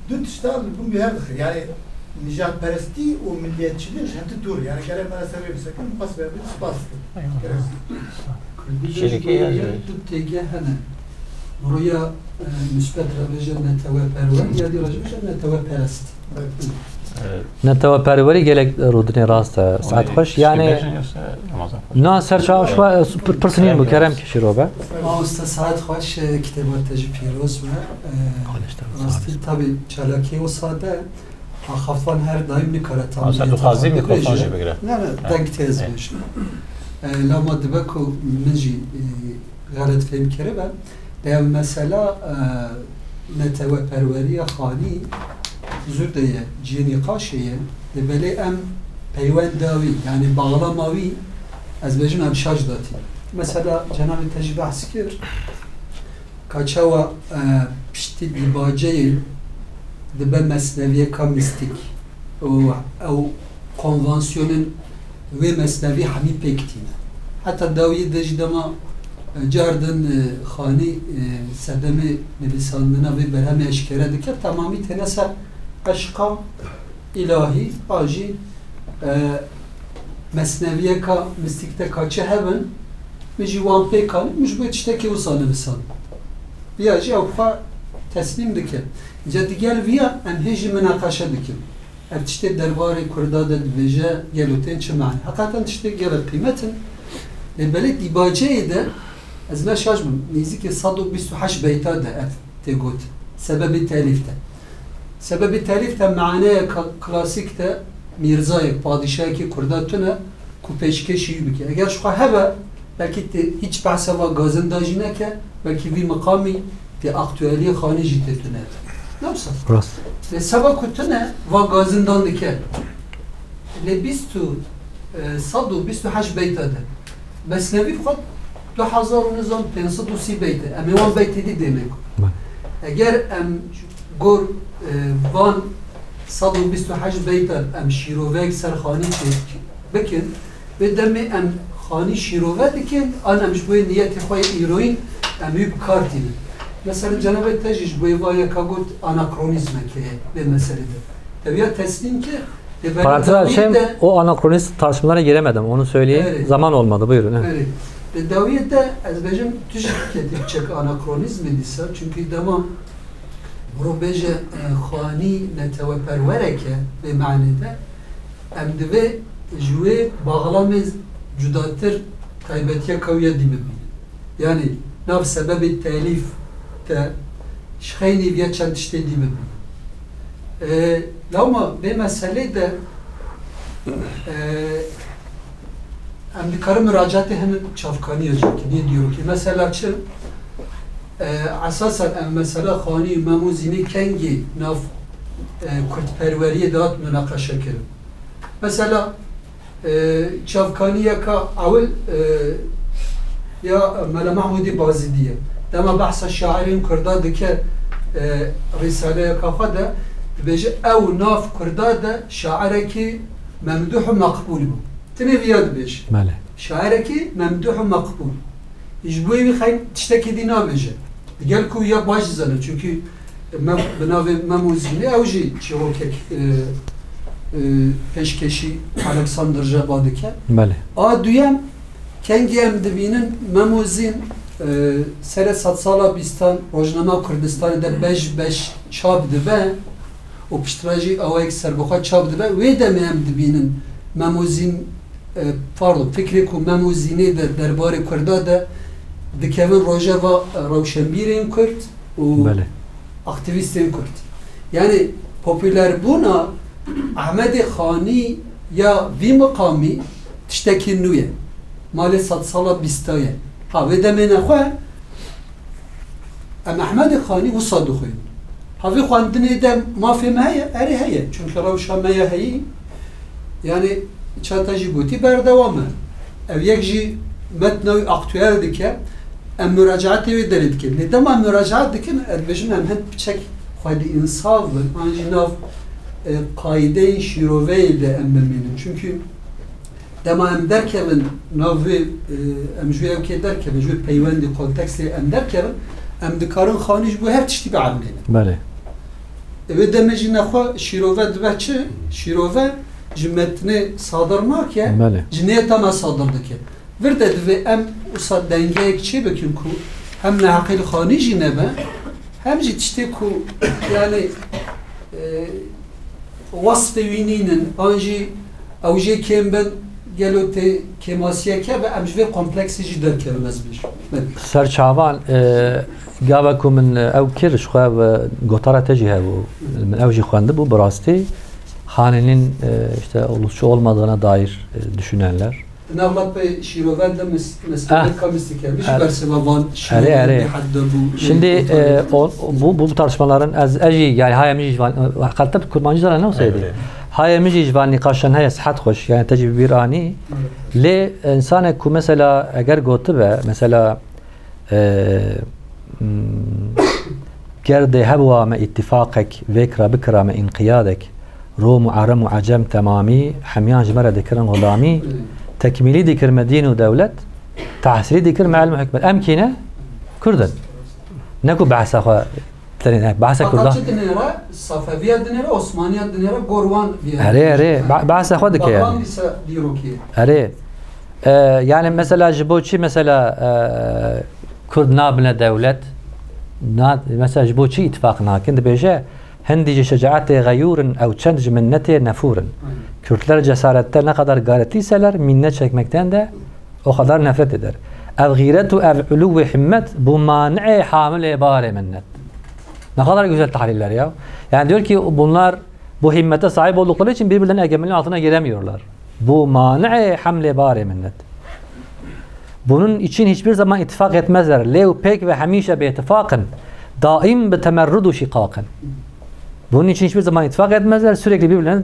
dütüşten bu bir yani Nijatperesti o milliyetçiliğin şartı dur yani kerem mesela bir sakın pas verdi spas تيجي هنا رؤيا مثبت رجل نتوى بروان يا دي رجل نتوى بارست نتوى پروری گلک رودنی راست ساعت خوش یعنی نه سرچه شو پرسنین مکرم کشی رو به آستا ساعت خوش کتابات تجی پیروز و راستی طبی چلاکی و ساده خفان هر دایم نکاره تام ساعت خازی میکروفونش بگیره نه دنگ تیز میشه لما دبکو منجی غلط فهم کرده با ده مثلا نتوى پروری خانی زرده جینی قاشیه دبلی ام پیوند داوی یعنی باغلاماوی از بجن ام شاج داتی مثلا جناب تجی بحث کرد کاچاوا پشتی دیباجه دبه مسنویه کا میستیک او کنوانسیونن و مسنوی همی پکتینه حتی داوی دجدما جاردن خانی سدم نویساندنا و برهم اشکره دکر تمامی تنسه عشقا الهی آجی مسنویه که مستیکته کاچه هبن مجی وان پیکانی مش باید چتکی وصانه بسان بیاجی او بخوا تسلیم دکر اینجا دیگل ویا انهیجی مناقشه دکر اف تشتی درباره کرداده دویجه گلوتین چه معنی حقیقتا تشتی گل قیمتن بله دیباجه ده از ما شاجم نزدیک 128 بیتا ده اف تگوت سبب تالیف ده سبب تالیف ده معنی کلاسیک ده میرزای پادشاهی که کرداتونه کو پیشکشی بکی اگر شو هبه بلکه هیچ بحث و گازنداجی نکه بلکه وی مقامی تی اکتوالی خانی جیتتونه نفسه راست سبب کتونه و گازندان دکه لی 128 بیتا ده بس نوی خود 2530 بیته اما وان بیتی دی demek اگر ام گور وان 128 بیتر ام شیروک سرخانی بکن به دم ام خانی شیروک دکن آن امش بوی نیت خواه ایروین امی بکارتینه مثلا جناب تجیش بوی وای که گفت آناکرونیزمه که به مسئله ده tabiat teslim ki Parantez açayım, o anakronist tartışmalara giremedim, onu söyleyeyim. Evet. Zaman olmadı, buyurun. evet. Daviyette az bejim tüşketip anakronizm edilse çünkü dema روبيجة خاني نتوفر وركة بمعنى ده أم دبي جوي باغلامز جداتر تايبتيا كوية دي ببين يعني ناف سبب التأليف تا شخيني بيا چند تشتي دي ببين لو ما بمسألة ده أم دكار مراجعته هم çavkani yazıyor ki ne diyor ki mesela çı اساسا مثلا خانی مموزینی کنگی ناف کردپروری داد مناقشه کرد مثلا چافکانیه که اول یا ملا محمودی بازیدیه دما بحث شاعرین کرده که رساله که خدا بيجي او ناف كرداده شاعرك ممدوح مقبول بو تنفياد بيش ماله شاعرك ممدوح مقبول يجبوي بخاين تشتكي دي نابجه قال كو يا باش زنه çünkü بناوي مموزيني او جي چوكك peşkeşi Alexander Jabadike ماله a duyam kengi em dibinin memuzin sere satsala bistan rojnama Kurdistan'da 5 çab dibe o piştraji avayk serboğa çab dibe ve de em dibinin memuzin pardon fikri ku memuzini de derbari Kurda da dikevin rojava ravşenbirin Kurd o aktivistin Kurd yani popüler buna Ahmet Khani ya vi makami tişteki nuye mali satsala bistaya ha ve demene xwe em Ahmet Khani bu sadıkın ha vi xwandinê de mafê me heye erê heye çünkü rewşa me ya heyî yani çata jî gotî berdewam e ev yek jî metnewî aktüel dike em müracaatê wê derê dikin lê dema müracaat dikin dibêjin em hin piçek xwedî insaf bin an jî nav kaide-i şiroveyi de emmeminin çünkü dema em derkevin navi em jû evkê derkevin jû peywendî kontekstê em derkevin em dikarin xanî ji bo her tiştî biemrînin. Bale. Ve deme jî nexwe şîrove dibe çi? Şîrove ji metnê sadir nake, ji niyeta me sadir dike. Vir de divê em wisa dengeyek çê bikin ku hem neheqîl xanî jî nebe hem jî tiştê ku yani وصف وینینن آنجی اوجی کم بن گلو تی کماسیه که و امجوی کمپلکسی جی در کرمز بیش سرچاوان گاوکو من او کرش خواه و گوتارا تجیه و من اوجی خوانده bu براستی hanenin işte ulusçu olmadığına dair düşünenler. Navlat Bey Şirover'de mesela kamisi gelmiş Bersevavan Şirover'de bu. Şimdi bu tartışmaların aji yani hayemci jvan hatta kurmancılar ne olsaydı? Hayemci jvan nikaşan hay sıhhat hoş yani tecrübe bir ani le insana ku mesela eğer gotu be mesela gerde hebwa me ittifaqek vekra bikra me inqiyadek روم وعرم وعجم تمامي حميان جمرة ذكرن غلامي تكميلي ذكر مدينة ودولة تحصيلي ذكر مع المحكمة أمكنة كردن نكو بحث أخوة ترين هيك بحث كردن أقل دنيرة صفوية دنيرة عثمانية دنيرة قروان أري بحث أخوة ذكر يعني أري يعني مثلا جبوتشي مثلا كرد نابلة دولة مثلا جبوتشي اتفاقنا كنت بيجا هندی شجاعت غیورن او چند منت نفورن Kürtler cesaretler ne kadar gayretliyseler minnet çekmekten de o kadar nefret eder. Ev gıyretu ev ulu ve himmet bu mani'i hamile ibare minnet. Ne kadar güzel tahliller ya. Yani diyor ki bunlar bu himmete sahip oldukları için birbirlerinin egemenliği altına giremiyorlar. Bu mani'i hamile ibare minnet. Bunun için hiçbir zaman ittifak etmezler. Lev pek ve hemişe bi ittifakın daim bi temerrudu şikakın. Bunun için hiçbir zaman ittifak etmezler. Sürekli birbirlerine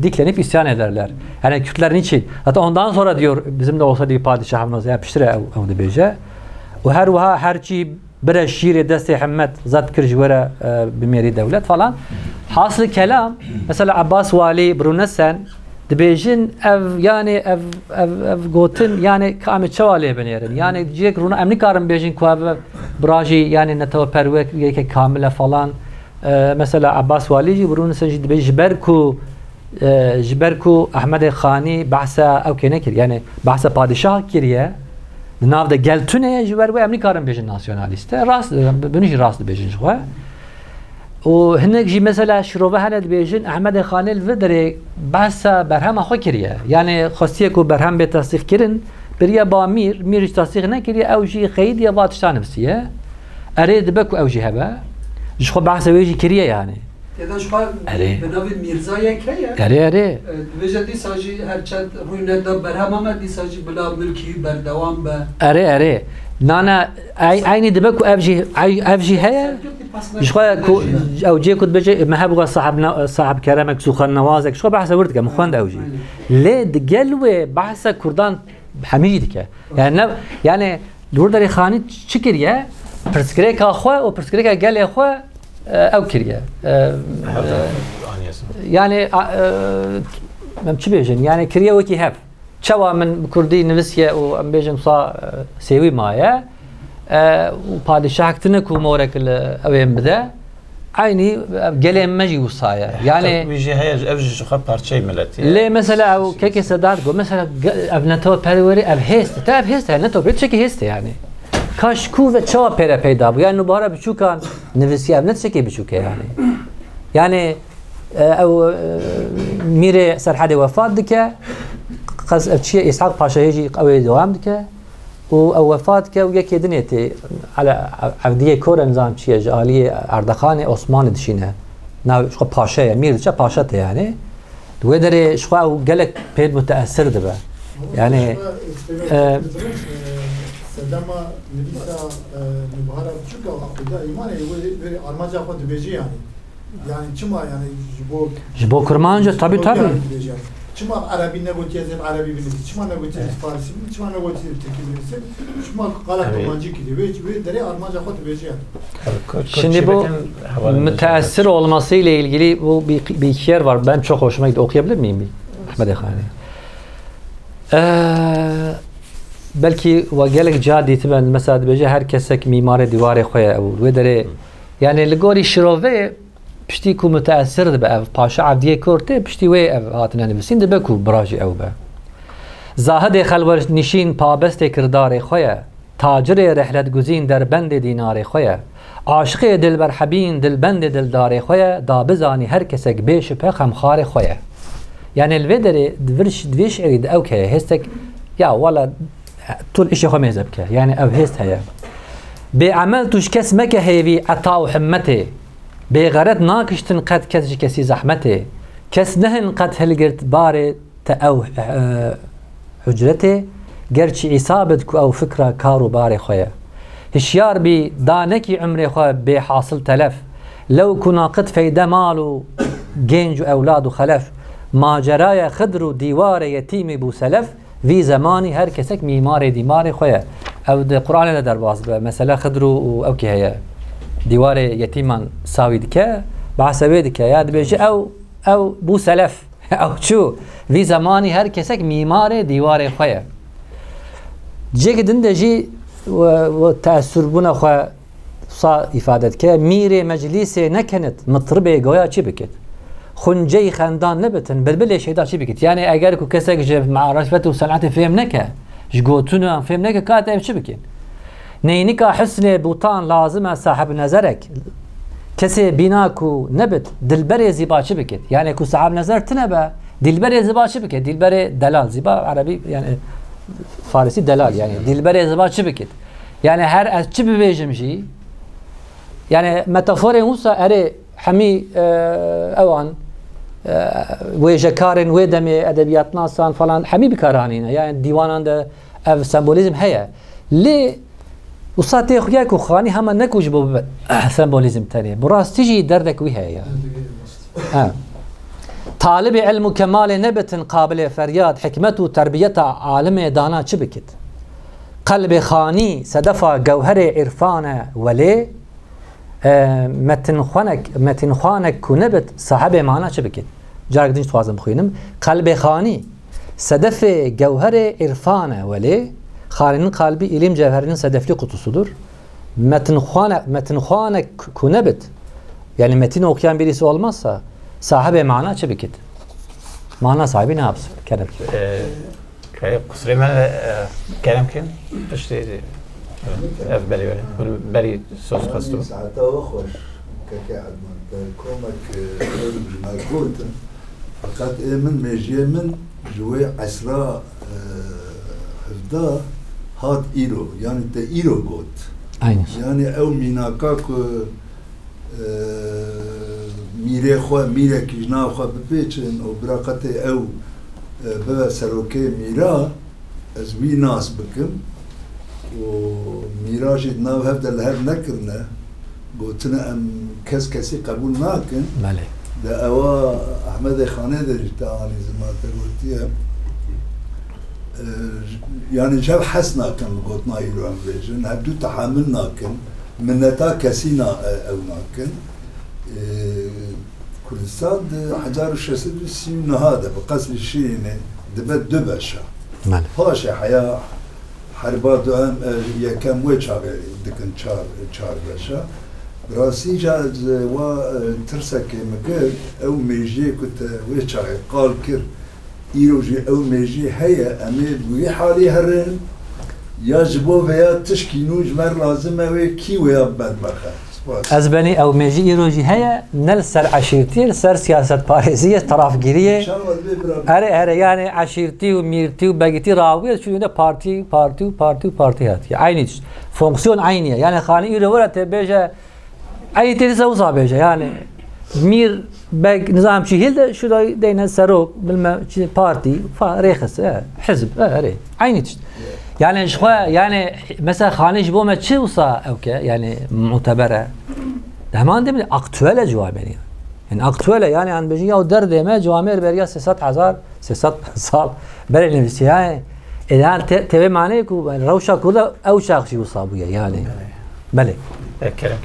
diklenip isyan ederler. Yani Kürtlerin için. Hatta ondan sonra diyor bizim de olsa diyor padişahımız yapıştır evde bece. O herçi bire şiiri deste himmet zat kirjvere bimeri devlet falan. Hasıl kelam mesela Abbas Vali Brunesen dibejin ev yani ev gotin yani kâme çavale benerin. Yani diyecek runa emni karın bejin kuave braji yani netava pervek yeke kamile falan. مثلا عباس والیجی برون سنجی دبی جبرکو احمد خانی بحثا او که نکر یعنی بحثا پادشاه کریه ناو ده گلتونه جبرکو امنی کارم بیشن ناسیونالیسته راست بنیش راست بیشن شوه و هنگ جی مثلا شروع هند بیشن احمد خانی الودره بحثا برهم آخو کریه یعنی خاصیه کو برهم به تصدیق کرن بریا با میرش تصدیق نکریه او جی خید یا واتشتان نفسیه ارید بکو او جی هبه شو بحث ويجي كريه يعني يدا شو بنابي ميرزايا كريه اري وجدي ساجي هرچند روينه دا برهمه دي ساجي بلا ملكي بردوام با اري نانا عيني دبكو افجي هيا شو او جي كنت بجي ما هبغى صاحب كلامك سخن نوازك شو بحث وردك مخوند اوجي ليه دقلوه بحث كردان حميدك يعني دوردري خاني تشكريه پرسکریک آخوا و پرسکریک گل آخوا او کریه yani من چی بیشن yani کریه وکی هف چوا من کردی نویسیه و ام بیشن صا سیوی مایه و پادشاه اکتنه کو مورک اویم بده aynı gelem مجی وصايا yani ویژه هیچ افجی شخص پارچه ملتی لی مثلا او که صدات گو مثلا ابنتو پروری اب هست تا اب هست نه تو بیت چکی هست yani kaşku ve çava pere peyda bu yani nubara biçukan nefsiye ne çeki biçuke yani mire serhade vefat dike qaz evçiye İshak Paşa heji qavê devam dike û ew vefat dike û yekê dinê ala evdiye kore nizam çiye ji aliyê Erdoğanê Osmanlı dişîne nav şo paşaya mir diçe paşa te yani wê derê şo ew gelek pêd müteessir dibe yani Sedama Nibisa Nibhara çünkü akıda iman ve armaca yapı dibeci yani. Yani çıma yani jibo kurmanca tabi. Çıma Arabi negotiyazet Arabi bilirsin. Çıma negotiyazet Farsi bilirsin. Çıma negotiyazet Türkçe bilirsin. Çıma kala kurmancı gibi ve dere armaca yapı dibeci yani. Şimdi bu müteessir olması ile ilgili bu bir iki yer var. Ben çok hoşuma gitti. Okuyabilir miyim Ahmed Khani? Belki وقالك جادي تبع المساد بيجي هر كسك ميمار ديواري خويا او ودري يعني لغوري شروفي بشتي كو متاثر بقى باشا عبديه كورتي بشتي وي هاتنا نفسين دبكو براجي او با زاهد خلور نشين پابست کردار خويا تاجر رحلت گزین در بند دینار خويا عاشق دلبر حبین دلبند دلدار خواه دا بزانی هر کسک بیش پا خمخار خواه يعني الفيدر دويش اريد او كه هستك يا والله طول اشي خو مهزبك يعني او هست هيا بعمل توش كس مكه هيبي عطاء وحمته بغرض ناكشتن قد كس كسي زحمته كس نهن قد هلقرت باري او حجرته قرشي عصابتك او فكره كارو باري خويا هشيار بي دانكي عمري خويا بحاصل تلف لو كنا قد فايده مالو جنج اولاد وخلف ماجرای خضر و دیوار یتیم بو سلف وی زمانی هر کسک میمار دیمار خویه او ده قرآن در باز به مثلا خضر و او که هیا دیوار یتیمان ساوی دکه بعصبه دکه یاد بیشه او بو سلف او چو وی زمانی هر کسک میمار دیوار خویه جه که دنده جی و تأثیر بونه خواه صا ifade که میر مجلس نکنت مطربه گویا چی بکت خنجي خاندان نبتن بلبل شيدا شي بكت يعني اگر كو كسك جف مع رشفته وصنعته فهم نكا جوتنا فهم نكا كاتب شي بكين نينكا حسن بوطان لازم صاحب نظرك كسي بيناكو نبت دلبر زيبا شي بكت يعني كو صاحب نظر تنبا دلبر زيبا شي بكت دلبر دلال زيبا عربي يعني فارسي دلال يعني دلبر زيبا شي بكت يعني هر از چي بيجم شي يعني ميتافور موسى اري حمي اوان ويجكارن ويدمي ادبيات ناسان فلان حمي بكارانينا يعني ديوانان ده اف سمبوليزم هي لي وصاتي خوياك وخواني هما نكوج بو سمبوليزم تاني براس تيجي دردك ويها يعني طالب علم كمال نبت قابل فرياد حكمته تربيته عالم دانا شبكت قلب خاني صدفه جوهر عرفانه ولي متن خوانك كنبت صاحب معنا چه بكت جارك دينش توازم بخوينم قلب خاني صدف جوهر عرفانه ولي خارن قلبي ilim cevherinin sedefli kutusudur. Metin خوانك كنبت yani metini okuyan birisi olmazsa sahibi mana çe bikit. Mana sahibi ne yapsın? Kerem. Kusura bakma Kerem kim? İşte بله بله سوز خواستم ساعتا وخوش که عدمان کمک مربوط فقط من مجیه من جوی عصرا هفده هات ایرو یعنی تا ایرو گوت یعنی او میناکا که میره خواه میره کجنا خواه بپیچن و براقت او به سروکه میره از وی ناس بکم و میراج ناو هفته لهر نکرنه گوتنه ام کسی قبول نکن بله ده اوا احمد خانه در جتانی زمان تقولتیه يعني جاب حس ناكن گوتنا ایرو ام بیجن هبدو تحمل ناكن منتا کسی او ناكن كردستان ده 1639 هذا بقصد الشينه دبت دو بشا هاش حياه حربات هم یکم و چاقه دکن چار بشه راسی جاز و ترسکه مگر او میجی کت و چاقه قال کر ایروجی او میجی هیا امید وی حالی هرن یا جبو و یا تشکینوج مر لازمه و کی و یا بد بخه از بني او ميجي يروجي هيا نلسر عشيرتي لسر سياسة باريزية طرفگيرية اري يعني عشيرتي وميرتي وباقيتي راوية شو هنا بارتي هاتي عيني فونكسيون عينية يعني خاني يرولا تبيجا عيني تلسا وصا بيجا يعني مير باق نظام شي هيل شو دينا سروك بالما بارتي ريخص حزب اري عيني يعني شخوا يعني مثلا خانش بوما چه وصا اوكي يعني معتبره همان دم اكتوال جواب يعني اكتوال يعني عن بيجي او درد ما جوامير بريا 3000 300 سال بل نفسي الان تبي معناه كو روشا كذا او شخص يصابوا يعني بله كلام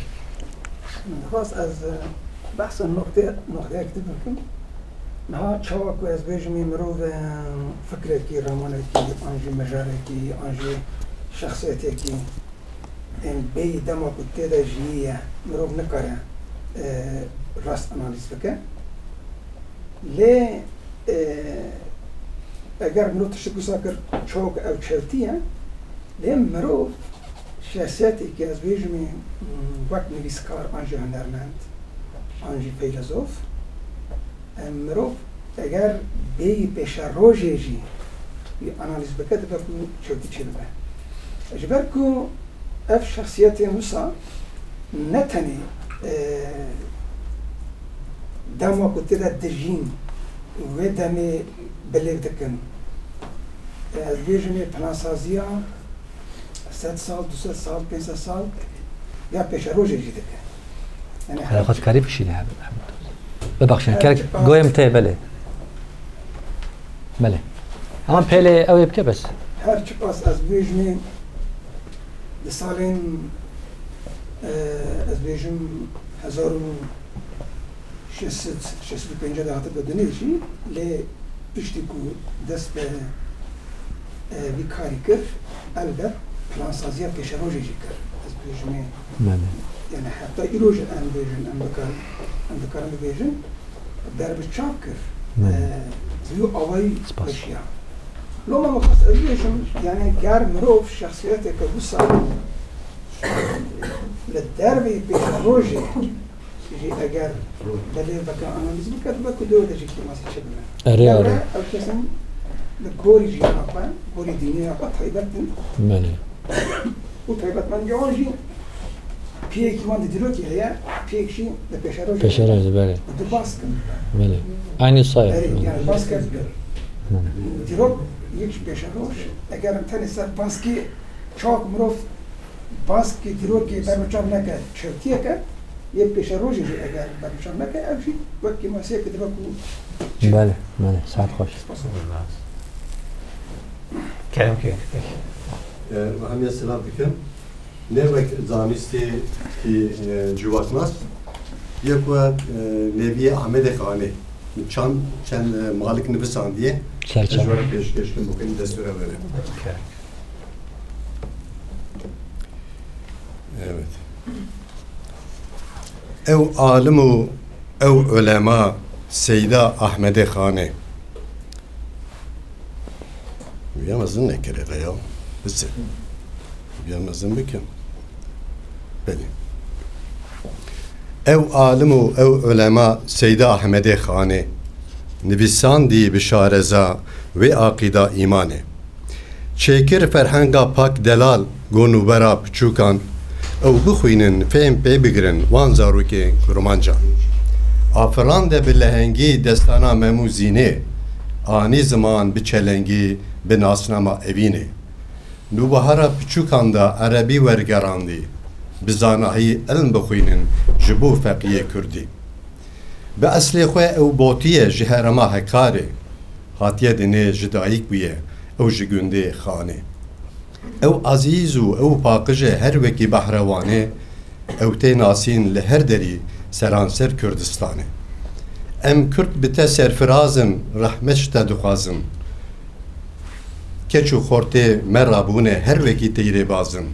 خاص از بحث النقطه اكتب لكم نها چاوك از بيجمي مرو فكره كي رمانه كي انجي مجاره كي انجي شخصيته كي ان بي دمو كنت دا جيه مرو نكره راست اناليز بك ليه اگر منو تشكو ساكر چاوك او چوتيه ليه مرو شخصیتی که از بیشمی وقت نویسکار آنجا هنرمند آنجا فیلسوف مروف اگر بی پیش روزی بی آنالیز بکرد بکو چوتی چی ببه اجبر کو اف شخصیتی موسا نتنی دما کتی دا دجین و دمی بلیگ دکن از بیشمی پلانسازی 100 سال 200 سال 500 سال یا پیش روزی دکن یعنی حلقات کاری بشینه ببخشید کرد گویم ته بله اما پله اوی بکه بس هر چی پاس از بیشمی سالین از بیشم 1650 دهات بدنیشی لی پشتی کو دست به بیکاری کرد البته پلانسازی پیش روزی کرد از بیشمی يعني حتى يروج أنبيجن أنبكارن بيجن درب تشاكر زيو أوي أشياء لو ما مخص أبيجن يعني جار مروف شخصيته كبوسا للدربي بيروجي يجي أجار بدل بكا أنا نسبة كتبة كدور ده جيكي ما سيشبنا أرياري أو كسم لكوري جي أقوى كوري ديني أقوى طيبتن مالي وطيبت من جوانجي پیک من دیدم که هیا پیکشی به پیشروی بله دو باسکن بله aynı sayı yani basket دیدم یک پیشروش اگر تنی سر باسکی چاک مروف باسکی دیدم که برمچام نکرد چرتیه کرد یه پیشروشی اگر برمچام نکرد افشی وقتی مسیح که دیدم کو بله ساعت خوش کریم که همین سلام بکن نوک زانستی کی جواتناس یک و نبی احمد خانی چند مالک نویسندیه تجربه پیشکش که ممکن دستور بره. Evet. Ev alimu ev ulema Seyda Ahmede Khane. Yamazın ne kere ya? Biz yamazın bikim. Beli. Ev alimu ev ulema Seyda Ahmede Khane. Nivîsandî bi şareza ve akîda îmanê. Çêkir ferhenga pak delal gonûbera piçûkan ew bixwînin fêm pê bigirin wan zarokê kurmanca. Afiran de bi lehengî destana memû zînê, anî ziman bi çelengî bi nasnama evînê. Nûbahara piçûkan da erebî wergerandî, bi zanahî ilm bixwînin ji bo feqiyê Kurdî. Bi eslê xwe ew botiye ji herema hekarê, hatiye dinê ji dayîk bûye, ew ji gundê xanê. Ew azîz û ew paqij e her wekî behrewanê, ew tê nasîn li her derî seranser Kurdistanê. Em Kurd bi te serfirazin, rehmet ji te dixwazin. Keç û xortê me rabûne her wekî têrê bazin.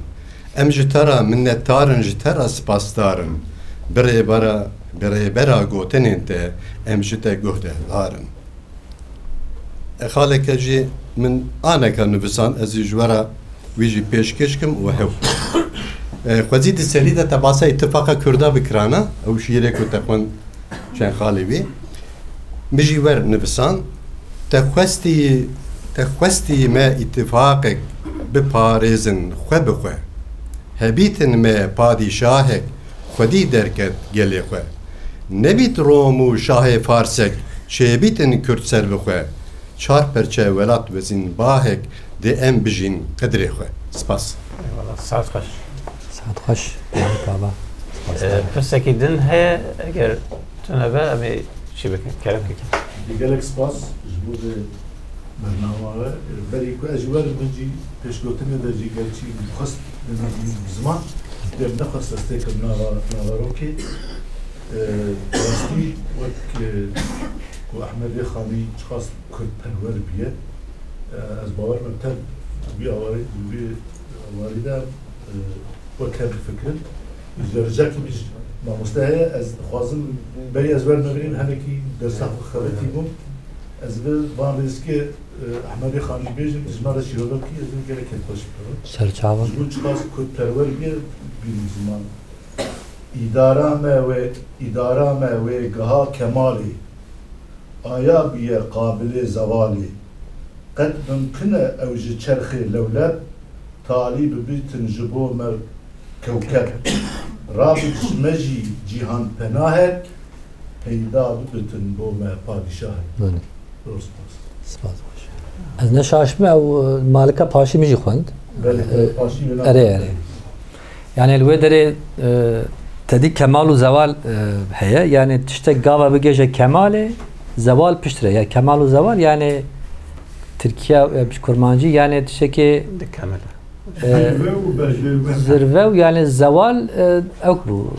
Em ji te re minnetdarin, ji te re spasdarin. Birêbera gotinên te em ji te guhdehdarin. Xaleke jî min aneka nivîsan ez ji were wî jî pêşkêş kim û hew. Xwezî di serî de te basa îtifaka Kurda bikirane, ew şîrê ku te xwend çend xalê wî. Min jî wer nivîsan, te xwestî me îtifaqek biparêzin xwe bi xwe. Hebîtin me padîşahek xwedî derket gelê xwe. Nebît Rom û şahê Farsek şêbîtin Kurd ser bi xwe. Çar perçe welat vezîn bahek de em bijîn qedrê xwe. Spas. Eyvallah. Saat kaç? Saat hoş. Baba. Pirsekî din heye eger tunebe em çi bikin? Kerem kikin. Gelek spas ji bo vê bername berî ku ez ji wer min jî pêşgotinê de jî gelçî xwest ziman dem nexwest ez tê kirin navarokê rastî wek ku Ehmedê Xanî çixwast Kurdperwer biye ez bawer me te wî awarî de wek hev fikirin dercekî mij mamoste heye ez dixwazim berî ez wernebirîm henekî dersa xeletî bûm Ez bir van riski Ahmedi Khani bejim izmara şiroki ezin gerek etbaş bro. Serçava. Bu çıkas kut perver bir zaman. İdara me ve gaha kemali. Aya biye kabili zavali. Qed mümküne evji çerxi levleb talib bitin jibo mer kevkeb. Rabit jmeji cihan penahet heyda bitin bo me padişah. Böyle. Dost. Spas baş. Ez ne şaşmı ev malika paşi mi jixwend. Ere. Yani elwe dere tedi kemal u zeval heye yani işte gava bigece kemale zeval piştre ya kemal u zeval yani Türkiye kurmancı yani işte ki zirve yani zeval ok bu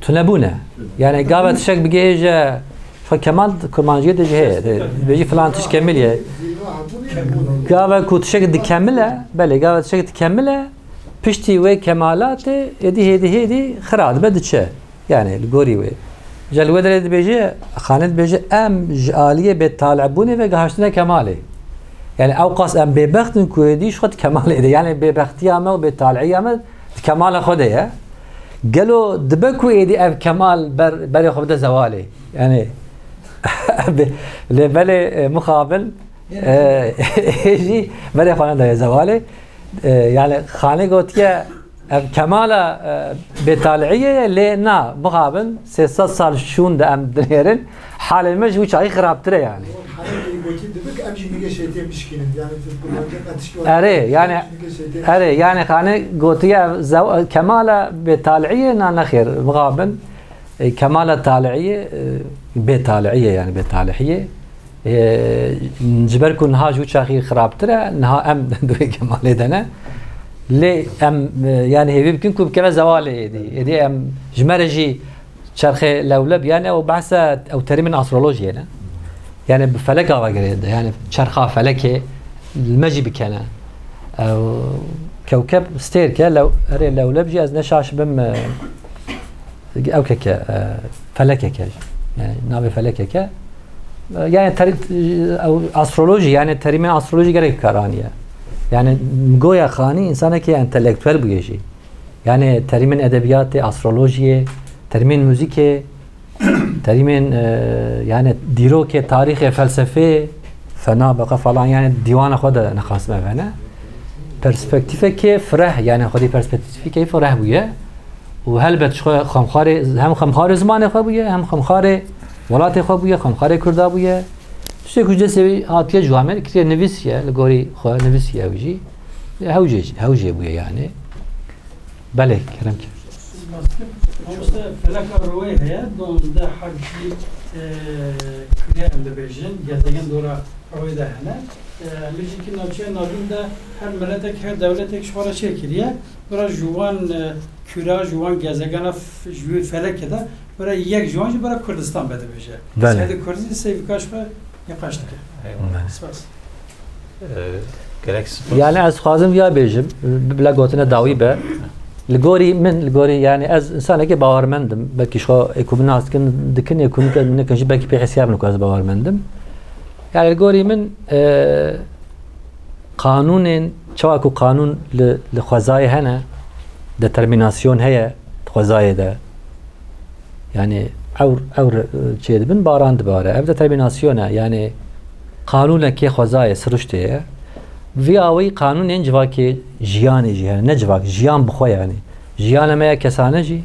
tunebune yani gava tişek bigece kemal kurmancı de heye beji falan tiş kemiliye gava ku tişek dikemile bele gava tişek dikemile pişti ve kemalatı hedi xirad bediçe yani gori ve jelwe de beje xanet beje em jaliye be talabune ve gaştına kemali yani avqas em bebextin ku hedi şot kemali yani bebextiyama be taliyama kemal xode ya gelo dbeku hedi ev kemal ber xode zawali yani le bele mukabil هيجي بري خانه ده زواله يعني خانه قوتيه كماله بتالعيه لنا مقابل 300 سال شون ده ام دنيرن حال المج وش اي خراب ترى يعني اري يعني خانه قوتيه كماله بتالعيه نا خير مقابل كماله تالعيه بتالعيه يعني بتالعيه نجبركم نها جو شاخي خرابتره نها ام دوي كمال دنا لي ام يعني هي يمكنكم كما زوالي دي ام جمرجي شرخي لولب يعني او بحث او ترمين استرولوجيا يعني بفلك غير يعني شرخه فلكي المجي بكنا او كوكب ستيركا لو اري لولب جي از نشاش بم او كك فلكك يعني نابي فلكك yani astroloji yani terimi astroloji gerek karaniye. Yani goya khani insana ki entelektüel bu yeşi. Yani terimin edebiyatı, astrolojiye, terimin müzike, terimin yani diroke, tarihe, felsefe, fena baka falan yani divana khoda nakhasme bana. Perspektife ki frah yani khodi perspektifi ki frah bu ye. و هلبت شو خمخاره هم خمخاره زمان خوابیه هم خمخاره ولات خوابیه خمخاره کرده بویه چه کجا سوی آتیه جوامر که نویسیه لگوری خواه نویسیه وجی هوجی بویه yani بله کرم که Aslında felak arayı heye donda harbi kriyem de bejin gezegen dora arayı da hene Lijiki navçe navinde her milletek her devletek şu ara çekiliye böyle juvan küra juvan gezegena jüy felek de böyle yek juvan böyle Kürdistan bede beje. Hadi Kürdistan sevkaş ve yaklaştık. Yani az xazım ya bejim bla gotine davi be Ligori yani az insana ki bavarmendim belki şu ekonomik dikin ekonomik ne kanji belki piyasaya mı kaz bavarmendim yani ligori min kanunun çoğu kanun le khazai hana determinasyon heye khazai da yani avr şeydi bin barandı bara ev determinasyona yani kanuna ki khazai sırıştı ویاوی قانون این جوا که جیانی جی هن نه جوا جیان بخو یعنی جیان ما کسانه جی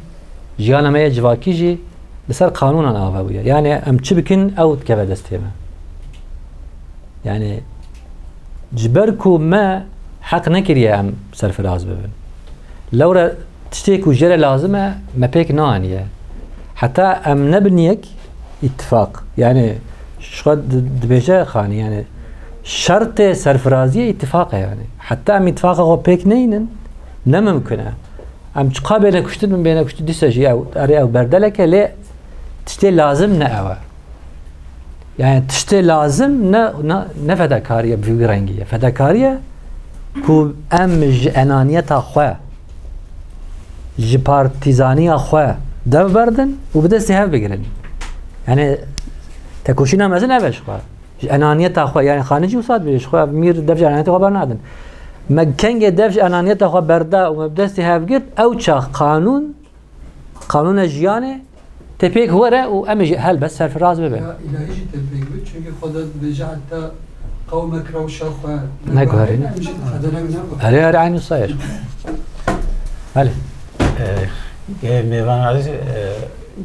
جیان ما جوا کی جی بسر قانون آوا بوده یعنی ام چی بکن اوت که دستیمه یعنی جبر کو ما حق نکریه ام سرفراز ببین لورا تشتی کو جره لازمه ما پیک نانیه حتی ام نبنیک اتفاق یعنی شقد دبیجه خانی یعنی شرط سرفرازی اتفاقه yani. Hatta am ittifaka o pek neyinin ne mümküne. Am çıka bene kuştur min bene kuştur disaji ev araya berdeleke le tişte lazım ne eva. Yani tişte lazım ne fedakariye bir rengiye. Fedakariye ku am enaniyeta xwe ji partizaniya xwe dev berdin u bide sehev bigirin. Yani tekoşina mezin eveş xwe. انانیت اخو یعنی خانجی وصاد بیش خو میر دفج انانیت خبر ندن مکنگ دفج انانیت اخو بردا و مبدستی هفگرد او چا قانون جیانه تپیک هو را و امج هل بس سرفراز ببین الهی تپیک بود چون خدا بجا حتی قومك روشا خو نگوهرین هر عینو صایر بله میوان عزیز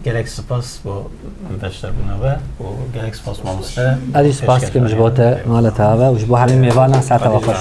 gerek spas bu arkadaşlar buna ve bu gerek spas malısta. Hadi spas ki mecbute malata ve uçbu halim meyvana saate vakoş.